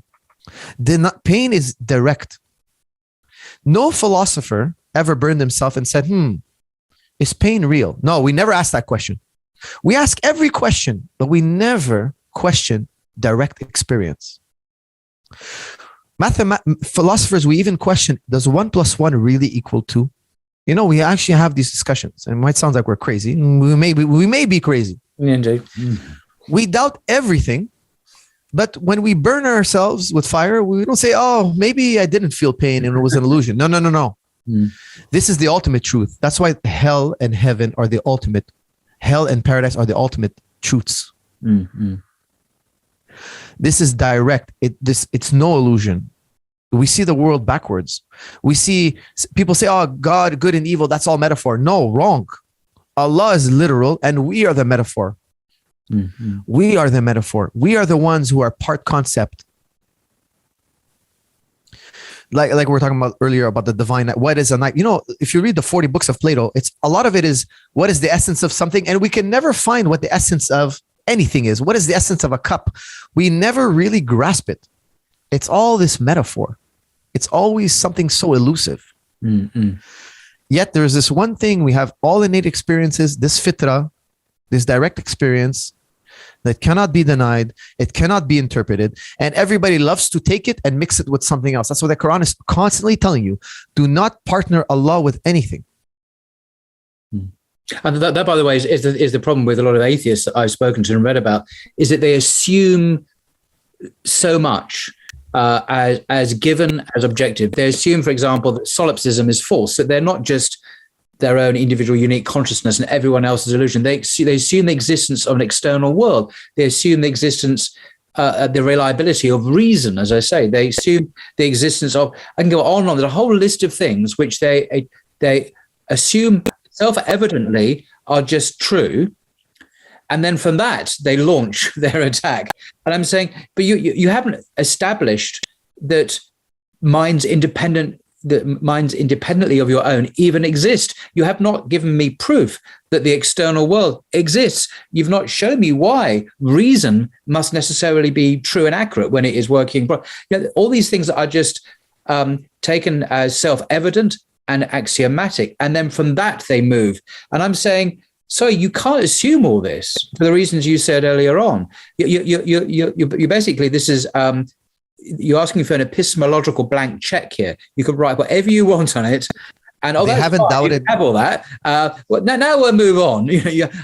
Pain is direct. No philosopher ever burned himself and said, is pain real? No, we never asked that question. We ask every question, but we never question direct experience. Philosophers, we even question, does 1 + 1 really equal 2? You know, we actually have these discussions, and it might sound like we're crazy. We may be crazy. Indeed. We doubt everything, but when we burn ourselves with fire, we don't say, oh, maybe I didn't feel pain and it was an illusion. No. This is the ultimate truth. That's why hell and heaven are the ultimate. Hell and paradise are the ultimate truths. This is direct. It's no illusion. We see the world backwards. We see people say, oh, God, good and evil, that's all metaphor. No, wrong. Allah is literal and we are the metaphor. We are the metaphor. We are the ones who are part concept. Like we were talking about earlier about the divine. What is a night? You know, if you read the 40 books of Plato, it's a lot of it is what is the essence of something, and we can never find what the essence of anything is. What is the essence of a cup? We never really grasp it. It's all this metaphor. It's always something so elusive. Yet there's this one thing, we have all innate experiences, this fitra, this direct experience that cannot be denied. It cannot be interpreted. And everybody loves to take it and mix it with something else. That's what the Quran is constantly telling you. Do not partner Allah with anything. And that, by the way, is the problem with a lot of atheists that I've spoken to and read about, is that they assume so much as given, as objective. They assume, for example, that solipsism is false, that they're not just their own individual unique consciousness and everyone else's illusion. They assume the existence of an external world. They assume the existence, the reliability of reason, as I say. They assume the existence of, I can go on and on. There's a whole list of things which they assume self-evidently are just true. And then from that, they launch their attack. And I'm saying, but you haven't established that minds independently of your own even exist. You have not given me proof that the external world exists. You've not shown me why reason must necessarily be true and accurate when it is working. All these things are just taken as self-evident and axiomatic. And then from that, they move. And I'm saying, sorry, you can't assume all this for the reasons you said earlier on. You basically, this is, you're asking for an epistemological blank check here. You could write whatever you want on it. And they haven't doubted. You have all that. Well, now we'll move on.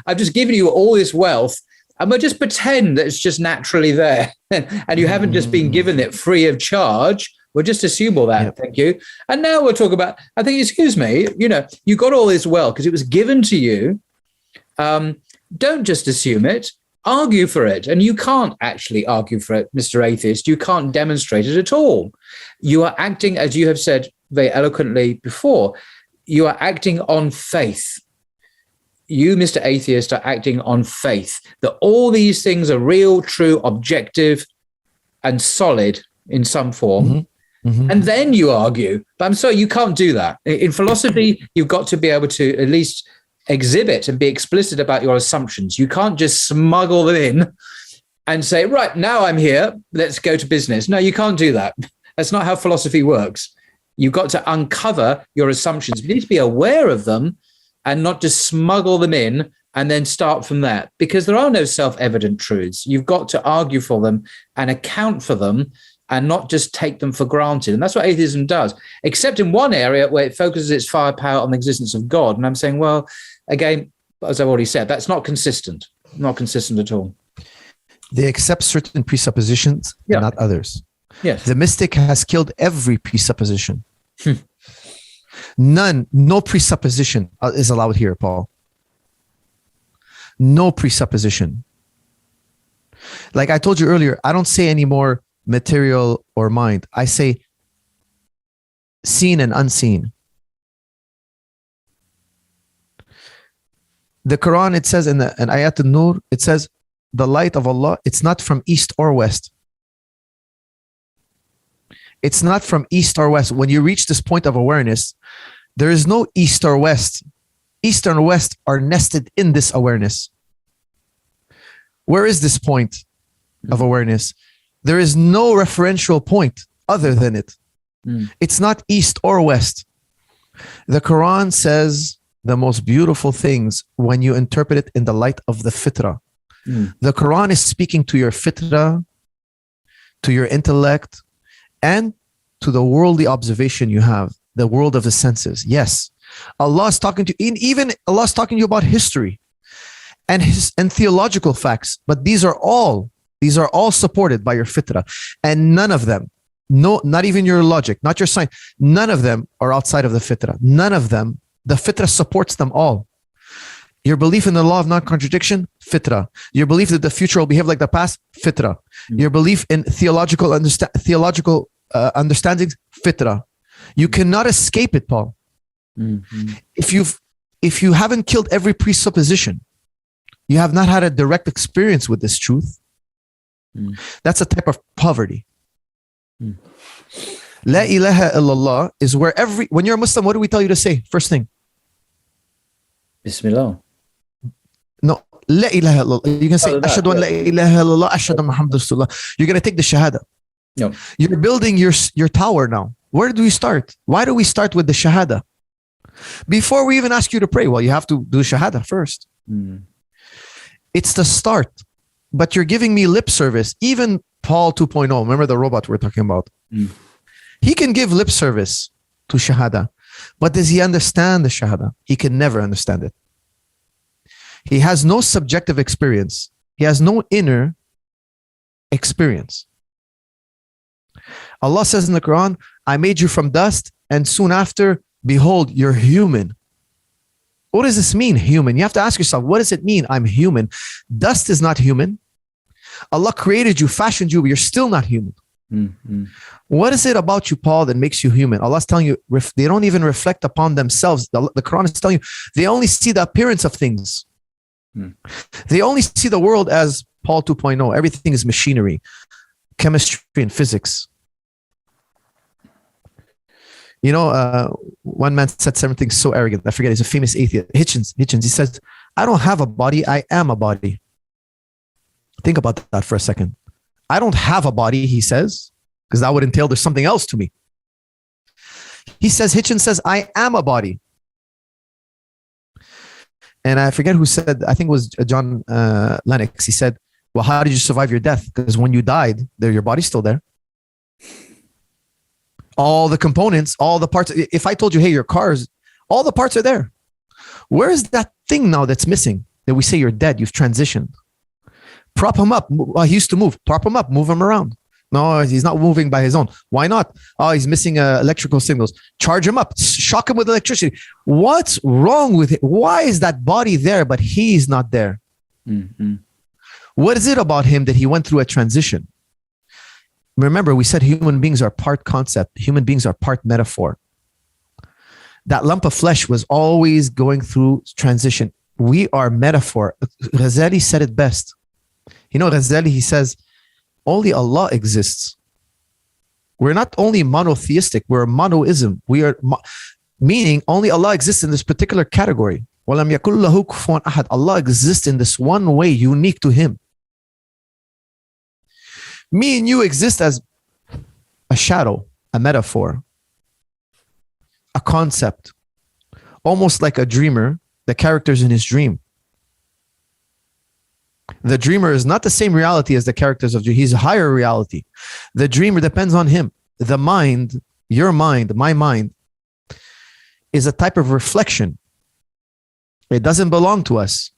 I've just given you all this wealth, and we'll just pretend that it's just naturally there. And you haven't just been given it free of charge. We'll just assume all that. Yep. Thank you. And now we'll talk about, I think, excuse me, you got all this wealth because it was given to you. Don't just assume it, argue for it. And you can't actually argue for it, Mr. Atheist. You can't demonstrate it at all. You are acting, as you have said very eloquently before, you are acting on faith. You, Mr. Atheist, are acting on faith that all these things are real, true, objective, and solid in some form. And then you argue. But I'm sorry, you can't do that. In philosophy, you've got to be able to at least exhibit and be explicit about your assumptions. You can't just smuggle them in and say, right, now I'm here, let's go to business. No, you can't do that. That's not how philosophy works. You've got to uncover your assumptions. You need to be aware of them and not just smuggle them in and then start from that, because there are no self-evident truths. You've got to argue for them and account for them and not just take them for granted. And that's what atheism does, except in one area where it focuses its firepower on the existence of God. And I'm saying, well, again, as I've already said, that's not consistent at all. They accept certain presuppositions and not others. Yes. The mystic has killed every presupposition. No presupposition is allowed here, Paul. No presupposition. Like I told you earlier, I don't say anymore material or mind. I say seen and unseen. The Quran, it says in Ayat al-Nur, it says the light of Allah, it's not from east or west. It's not from east or west. When you reach this point of awareness, there is no east or west. East and west are nested in this awareness. Where is this point of awareness? There is no referential point other than it. It's not east or west. The Quran says the most beautiful things when you interpret it in the light of the fitrah. The Quran is speaking to your fitrah, to your intellect, and to the worldly observation you have, the world of the senses. Yes, Allah is talking to you, even Allah is talking to you about history and theological facts, but these are all supported by your fitrah, and none of them, no, not even your logic, not your science, none of them are outside of the fitrah. None of them, the fitrah supports them all. Your belief in the law of non-contradiction, fitrah. Your belief that the future will behave like the past, fitrah. Your belief in theological understandings, fitrah. You cannot escape it, Paul. If you haven't killed every presupposition, you have not had a direct experience with this truth. That's a type of poverty. La ilaha illallah is where when you're a Muslim, what do we tell you to say? First thing. Bismillah. No, la ilaha illallah. You can say, ashhadu an la ilaha illallah, ashhadu anna Muhammadur Rasulullah. You're going to take the shahada. No. You're building your tower now. Where do we start? Why do we start with the shahada? Before we even ask you to pray, well, you have to do shahada first. It's the start. But you're giving me lip service. Even Paul 2.0, remember the robot we're talking about? He can give lip service to shahada. But does he understand the shahada? He can never understand it. He has no subjective experience. He has no inner experience. Allah says in the Quran, I made you from dust, and soon after, behold, you're human. What does this mean, human? You have to ask yourself, what does it mean, I'm human? Dust is not human. Allah created you, fashioned you, but you're still not human. What is it about you, Paul, that makes you human? Allah's telling you, they don't even reflect upon themselves. The Quran is telling you, they only see the appearance of things. They only see the world as Paul 2.0. Everything is machinery, chemistry, and physics. You know, one man said something so arrogant. I forget. He's a famous atheist. Hitchens. He says, I don't have a body. I am a body. Think about that for a second. I don't have a body, he says, because that would entail there's something else to me. He says, Hitchens says, I am a body. And I forget who said, I think it was John Lennox. He said, well, how did you survive your death? Because when you died, your body's still there. All the components, all the parts. If I told you, hey, your cars, all the parts are there. Where is that thing now that's missing? That we say you're dead, you've transitioned. Prop him up. He used to move. Prop him up, move him around. No, he's not moving by his own. Why not? Oh, he's missing electrical signals. Charge him up. Shock him with electricity. What's wrong with it? Why is that body there, but he's not there? What is it about him that he went through a transition? Remember, we said human beings are part concept. Human beings are part metaphor. That lump of flesh was always going through transition. We are metaphor. Ghazali said it best. You know, Ghazali, he says, only Allah exists. We're not only monotheistic, we're monoism. We are, meaning only Allah exists in this particular category. وَلَمْ يَكُنْ لَهُ كُفُوًا أَحَدٌ. Allah exists in this one way, unique to Him. Me and you exist as a shadow, a metaphor, a concept, almost like a dreamer, the characters in his dream. The dreamer is not the same reality as the characters of dream. He's a higher reality. The dreamer depends on him. The mind, your mind, my mind, is a type of reflection. It doesn't belong to us.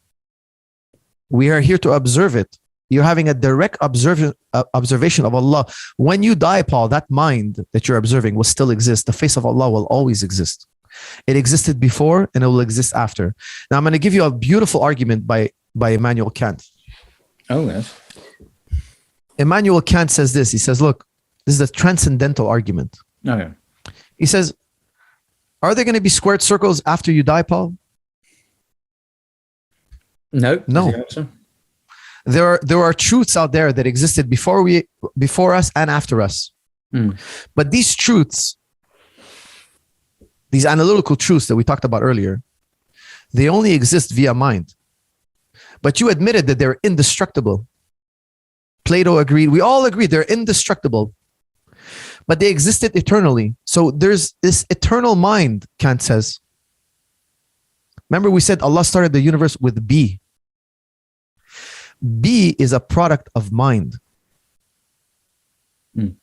We are here to observe it. You're having a direct observation of Allah. When you die, Paul, that mind that you're observing will still exist. The face of Allah will always exist. It existed before and it will exist after. Now I'm going to give you a beautiful argument by Immanuel Kant. Oh, yes. Immanuel Kant says this. He says, look, this is a transcendental argument. Okay. He says, are there going to be squared circles after you die, Paul? No. No. There are truths out there that existed before us and after us. But these truths, these analytical truths that we talked about earlier, they only exist via mind. But you admitted that they're indestructible. Plato agreed. We all agreed they're indestructible. But they existed eternally. So there's this eternal mind, Kant says. Remember we said Allah started the universe with B. B is a product of mind. Mm.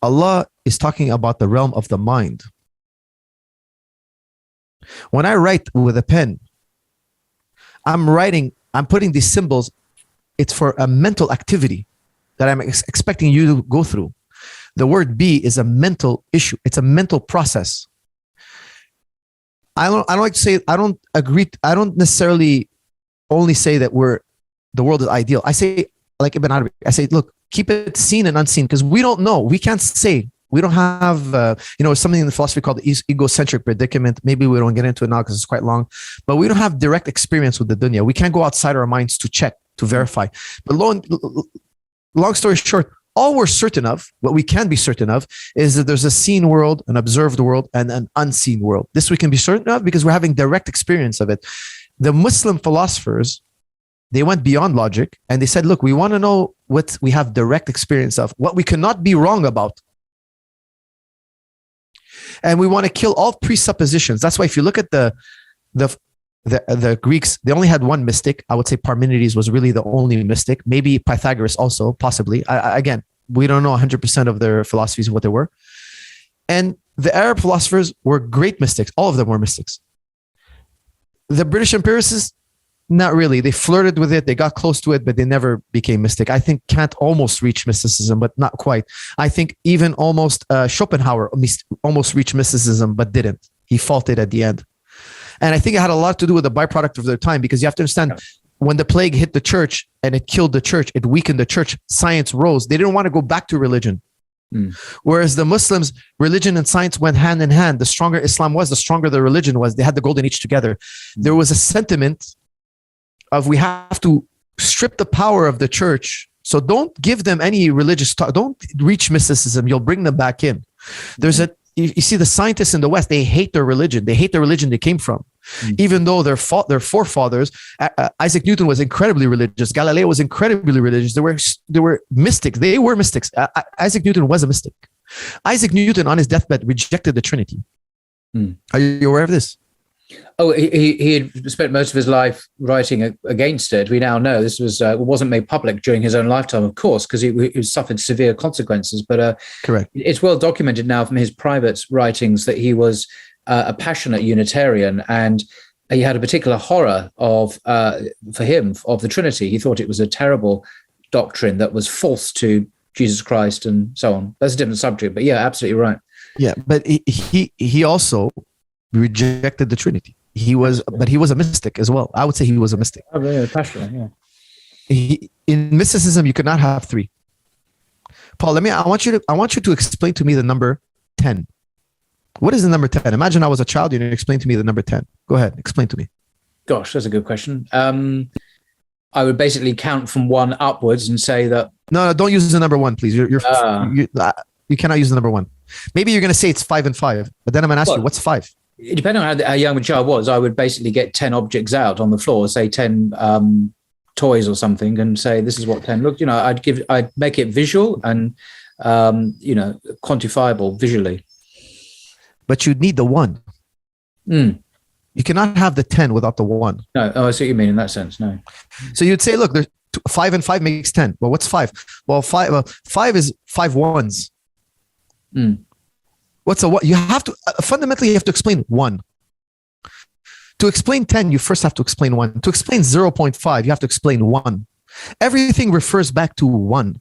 Allah is talking about the realm of the mind. When I write with a pen, I'm putting these symbols. It's for a mental activity that I'm expecting you to go through. The word be is a mental issue. It's a mental process. I don't like to say, I don't agree. I don't necessarily only say that the world is ideal. I say, like Ibn Arabi, I say, look, keep it seen and unseen, because we don't know. We can't say. We don't have, something in the philosophy called the egocentric predicament. Maybe we don't get into it now because it's quite long, but we don't have direct experience with the dunya. We can't go outside our minds to check, to verify. But long story short, all we're certain of, what we can be certain of, is that there's a seen world, an observed world, and an unseen world. This we can be certain of because we're having direct experience of it. The Muslim philosophers, they went beyond logic and they said, look, we want to know what we have direct experience of, what we cannot be wrong about. And we want to kill all presuppositions. That's why if you look at the Greeks, they only had one mystic. I would say Parmenides was really the only mystic. Maybe Pythagoras also, possibly. Again, we don't know 100% of their philosophies, what they were. And the Arab philosophers were great mystics. All of them were mystics. The British empiricists, not really. They flirted with it. They got close to it, but they never became mystic. I think Kant almost reached mysticism, but not quite. I think even almost Schopenhauer almost reached mysticism, but didn't. He faltered at the end. And I think it had a lot to do with the byproduct of their time, because you have to understand, when the plague hit the church and it killed the church, it weakened the church, science rose. They didn't want to go back to religion. Whereas the Muslims, religion and science went hand in hand. The stronger Islam was, the stronger the religion was. They had the golden age together. There was a sentiment of, we have to strip the power of the church. So don't give them any religious talk. Don't reach mysticism. You'll bring them back in. You see, the scientists in the West, they hate their religion. They hate the religion they came from. Even though their forefathers, Isaac Newton was incredibly religious. Galileo was incredibly religious. They were mystics. They were mystics. Isaac Newton was a mystic. Isaac Newton on his deathbed rejected the Trinity. Are you aware of this? Oh, he had spent most of his life writing against it. We now know this wasn't made public during his own lifetime, of course, because he suffered severe consequences. But correct. It's well documented now from his private writings that he was a passionate Unitarian, and he had a particular horror for him of the Trinity. He thought it was a terrible doctrine that was false to Jesus Christ and so on. That's a different subject, but yeah, absolutely right. Yeah, but he also rejected the Trinity. He was a mystic as well. I would say he was a mystic. Oh, yeah, passionate, yeah. In mysticism, you could not have three. Paul, I want you to explain to me the number 10. What is the number 10? Imagine I was a child, you explain to me the number 10. Go ahead, explain to me. Gosh, that's a good question. I would basically count from 1 upwards and say that. No, don't use the number 1, please. You cannot use the number 1. Maybe you're going to say it's 5 and 5, but then I'm going to ask you, what's 5? Depending on how young the child was, I would basically get 10 objects out on the floor, say 10 toys or something, and say, this is what 10 looked. I'd make it visual and, quantifiable visually. But you'd need the 1. You cannot have the 10 without the 1. No, I see what you mean in that sense. No. So you'd say, look, there's 5 and 5 makes 10. Well, what's 5? Well, 5 is 5 ones. What's a what? You have to fundamentally you have to explain 1. To explain 10, you first have to explain 1. To explain 0.5, you have to explain 1. Everything refers back to 1.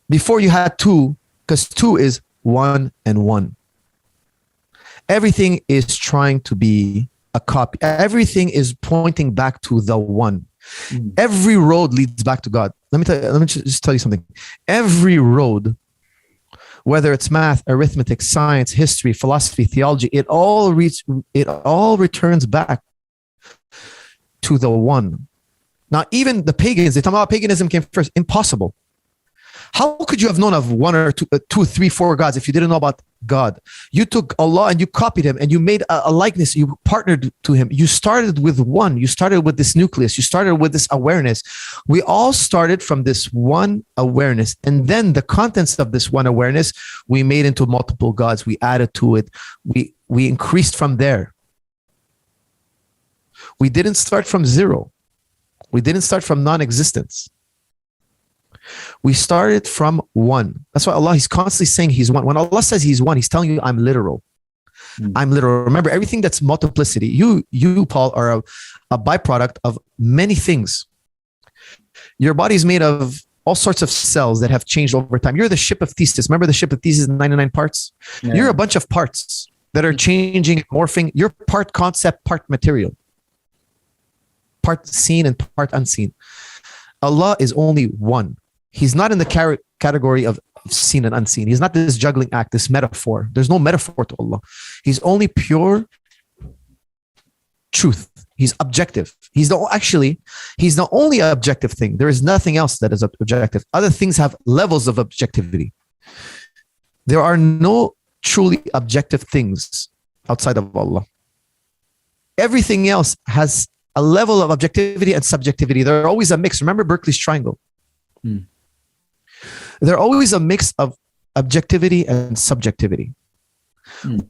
Before you had 2, because 2 is 1 and 1. Everything is trying to be a copy. Everything is pointing back to the 1. Every road leads back to God. Let me just tell you something. Every road, whether it's math, arithmetic, science, history, philosophy, theology, it all returns back to the 1. Now, even the pagans, they talk about paganism came first. Impossible. How could you have known of 1 or 2, 3, 4 gods if you didn't know about God? You took Allah and you copied him and you made a likeness. You partnered to him. You started with 1. You started with this nucleus. You started with this awareness. We all started from this 1 awareness. And then the contents of this 1 awareness, we made into multiple gods. We added to it. We increased from there. We didn't start from 0. We didn't start from non-existence. We started from one. That's why Allah, he's constantly saying he's one. When Allah says he's one, he's telling you, I'm literal. I'm literal. Remember, everything that's multiplicity, you Paul, are a byproduct of many things. Your body is made of all sorts of cells that have changed over time. You're the ship of Theseus. Remember the ship of Theseus, 99 parts? Yeah. You're a bunch of parts that are changing, morphing. You're part concept, part material. Part seen and part unseen. Allah is only one. He's not in the category of seen and unseen. He's not this juggling act, this metaphor. There's no metaphor to Allah. He's only pure truth. He's objective. He's the only objective thing. There is nothing else that is objective. Other things have levels of objectivity. There are no truly objective things outside of Allah. Everything else has a level of objectivity and subjectivity. They're always a mix. Remember Berkeley's triangle. They're always a mix of objectivity and subjectivity.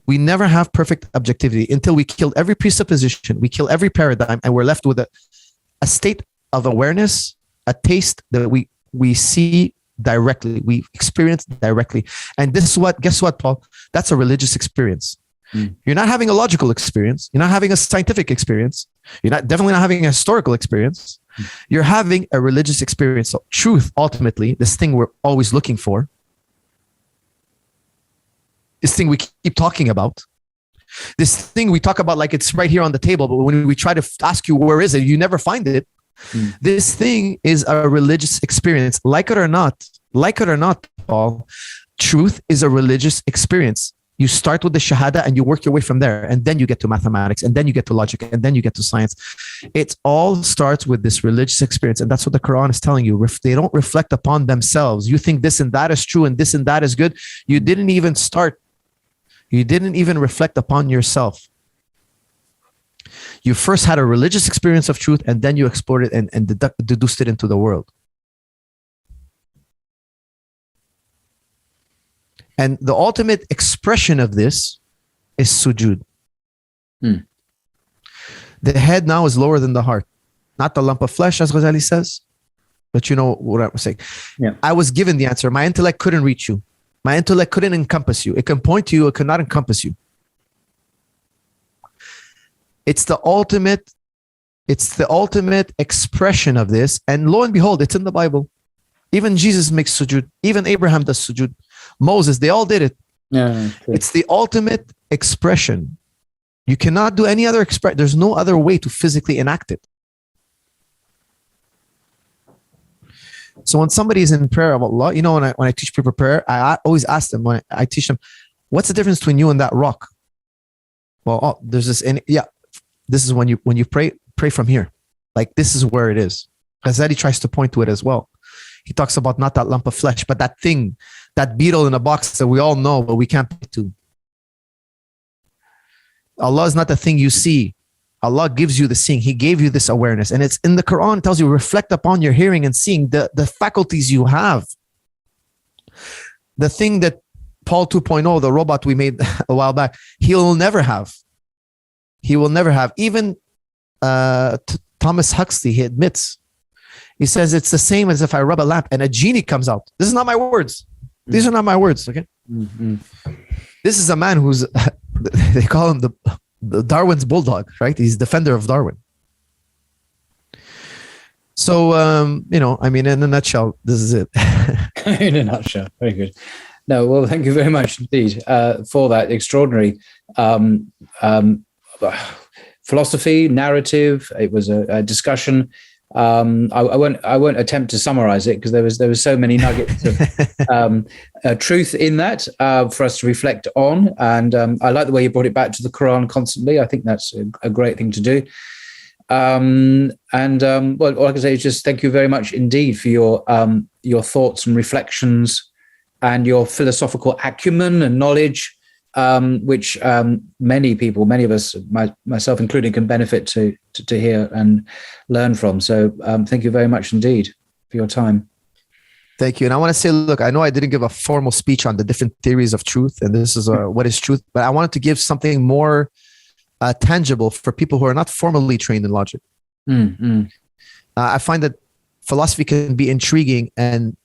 We never have perfect objectivity until we kill every presupposition, we kill every paradigm, and we're left with a state of awareness, a taste that we see directly, we experience directly. And guess what, Paul? That's a religious experience. You're not having a logical experience. You're not having a scientific experience. You're definitely not having a historical experience. You're having a religious experience. So truth, ultimately, this thing we're always looking for, this thing we keep talking about, this thing we talk about like it's right here on the table, but when we try to ask you where is it, you never find it. This thing is a religious experience. Like it or not, Paul, truth is a religious experience. You start with the Shahada and you work your way from there. And then you get to mathematics, and then you get to logic, and then you get to science. It all starts with this religious experience. And that's what the Quran is telling you. They don't reflect upon themselves. You think this and that is true and this and that is good. You didn't even start. You didn't even reflect upon yourself. You first had a religious experience of truth, and then you explored it and deduced it into the world. And the ultimate expression of this is sujood. The head now is lower than the heart. Not the lump of flesh, as Ghazali says, but you know what I'm saying. Yeah. I was given the answer. My intellect couldn't reach you. My intellect couldn't encompass you. It can point to you, it could not encompass you. It's the ultimate expression of this. And lo and behold, it's in the Bible. Even Jesus makes sujood. Even Abraham does sujood. Moses, they all did it. Yeah, it's the ultimate expression. You cannot do any other expression. There's no other way to physically enact it. So when somebody is in prayer of Allah, you know, when I teach people prayer, I always ask them, when I teach them, what's the difference between you and that rock? Well, there's this, this is when you pray from here. Like, this is where it is. Ghazali tries to point to it as well. He talks about not that lump of flesh, but that thing, that beetle in a box that we all know, but we can't point to. Allah is not the thing you see. Allah gives you the seeing. He gave you this awareness. And it's in the Quran, it tells you, reflect upon your hearing and seeing, the faculties you have. The thing that Paul 2.0, the robot we made a while back, he will never have. He will never have. Even Thomas Huxley, he admits, he says it's the same as if I rub a lamp and a genie comes out. This is not my words. These are not my words, okay? This is a man who's, they call him the Darwin's bulldog, right? He's defender of Darwin. So, I mean, in a nutshell, this is it. In a nutshell, very good. No, well, thank you very much indeed for that extraordinary philosophy, narrative. It was a discussion. I won't attempt to summarize it because there was so many nuggets of truth in that for us to reflect on. And I like the way you brought it back to the Quran constantly. I think that's a great thing to do. Well, all I can say is just thank you very much indeed for your thoughts and reflections and your philosophical acumen and knowledge, which many people, many of us, myself included, can benefit to hear and learn from. So thank you very much indeed for your time. Thank you. And I want to say, look, I know I didn't give a formal speech on the different theories of truth, and this is what is truth, but I wanted to give something more tangible for people who are not formally trained in logic. I find that philosophy can be intriguing and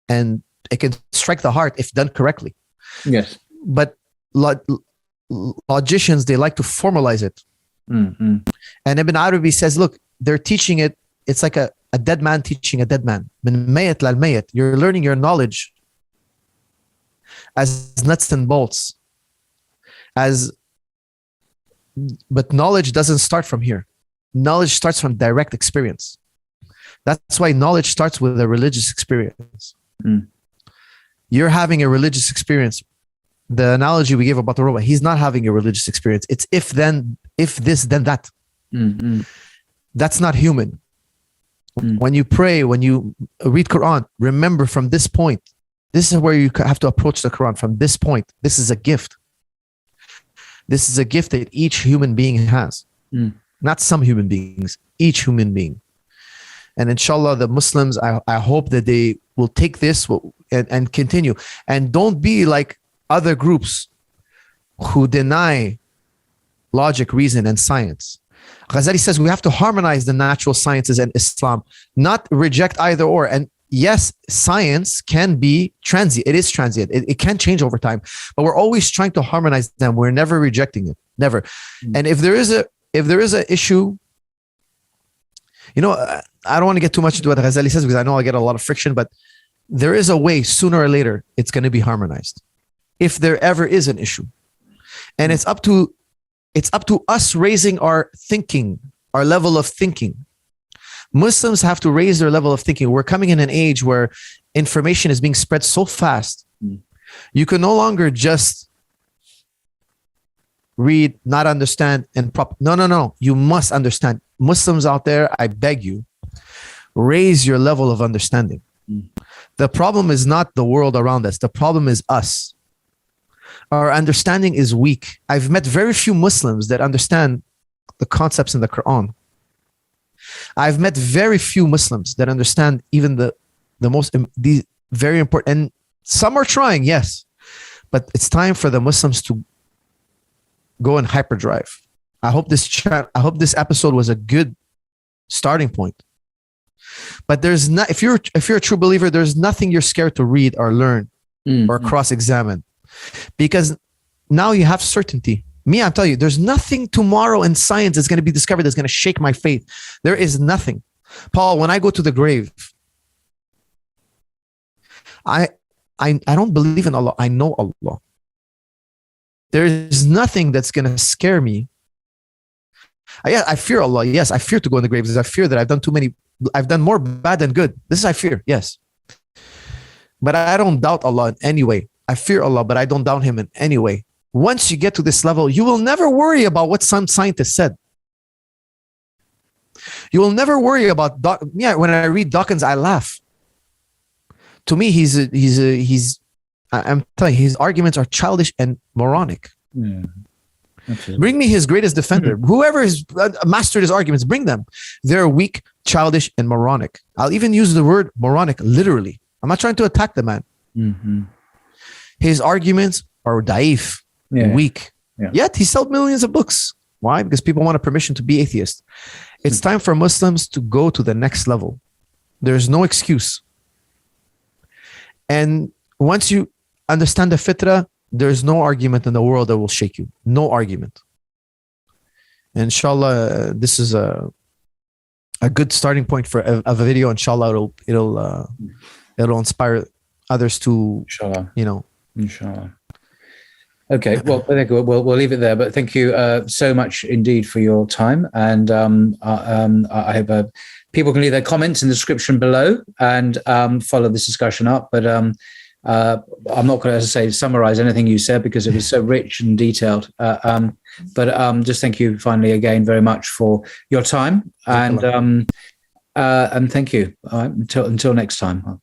it can strike the heart if done correctly. Yes. But logicians, they like to formalize it. Mm-hmm. And Ibn Arabi says, look, they're teaching it. It's like a dead man teaching a dead man. You're learning your knowledge as nuts and bolts. But knowledge doesn't start from here. Knowledge starts from direct experience. That's why knowledge starts with a religious experience. You're having a religious experience. The analogy we gave about the robot, he's not having a religious experience. It's if this, then that. Mm-hmm. That's not human. When you pray, when you read Quran, remember from this point, this is where you have to approach the Quran from this point. This is a gift. This is a gift that each human being has. Not some human beings, each human being. And inshallah, the Muslims, I hope that they will take this and continue. And don't be like other groups who deny logic, reason, and science. Ghazali says we have to harmonize the natural sciences and Islam, not reject either or. And yes, science can be transient. It is transient. It can change over time, but we're always trying to harmonize them. We're never rejecting it. Never. And if there is an issue, you know, I don't want to get too much into what Ghazali says because I know I get a lot of friction, but there is a way sooner or later it's going to be harmonized. If there ever is an issue. And it's up to us raising our thinking, our level of thinking. Muslims have to raise their level of thinking. We're coming in an age where information is being spread so fast. You can no longer just read, not understand, and No. You must understand. Muslims out there, I beg you, raise your level of understanding. The problem is not the world around us. The problem is us. Our understanding is weak. I've met very few Muslims that understand the concepts in the Quran. I've met very few Muslims that understand even these very important, and some are trying, yes, but it's time for the Muslims to go in hyperdrive. I hope this episode was a good starting point. But if you're a true believer, there's nothing you're scared to read or learn or cross-examine. Because now you have certainty. I'm telling you, there's nothing tomorrow in science that's going to be discovered that's going to shake my faith. There is nothing. Paul, when I go to the grave, I don't believe in Allah. I know Allah. There is nothing that's going to scare me. I fear Allah. Yes, I fear to go in the grave because I fear that I've done more bad than good. This is I fear, yes. But I don't doubt Allah in any way. I fear Allah, but I don't doubt him in any way. Once you get to this level, you will never worry about what some scientist said. You will never worry about when I read Dawkins, I laugh. To me, I'm telling you, his arguments are childish and moronic. Yeah, bring me his greatest defender. Whoever has mastered his arguments, bring them. They're weak, childish, and moronic. I'll even use the word moronic literally. I'm not trying to attack the man. His arguments are daif, weak. Yeah. Yet he sold millions of books. Why? Because people want a permission to be atheist. It's time for Muslims to go to the next level. There's no excuse. And once you understand the fitrah, there's no argument in the world that will shake you. No argument. Inshallah, this is a good starting point for a video. Inshallah, it'll inspire others to, Inshallah. Inshallah. Okay, well, I think we'll leave it there. But thank you so much indeed for your time. And I hope people can leave their comments in the description below and follow this discussion up. But I'm not going to, as I say, summarize anything you said because it was so rich and detailed. But just thank you finally again very much for your time and thank you. All right, until next time.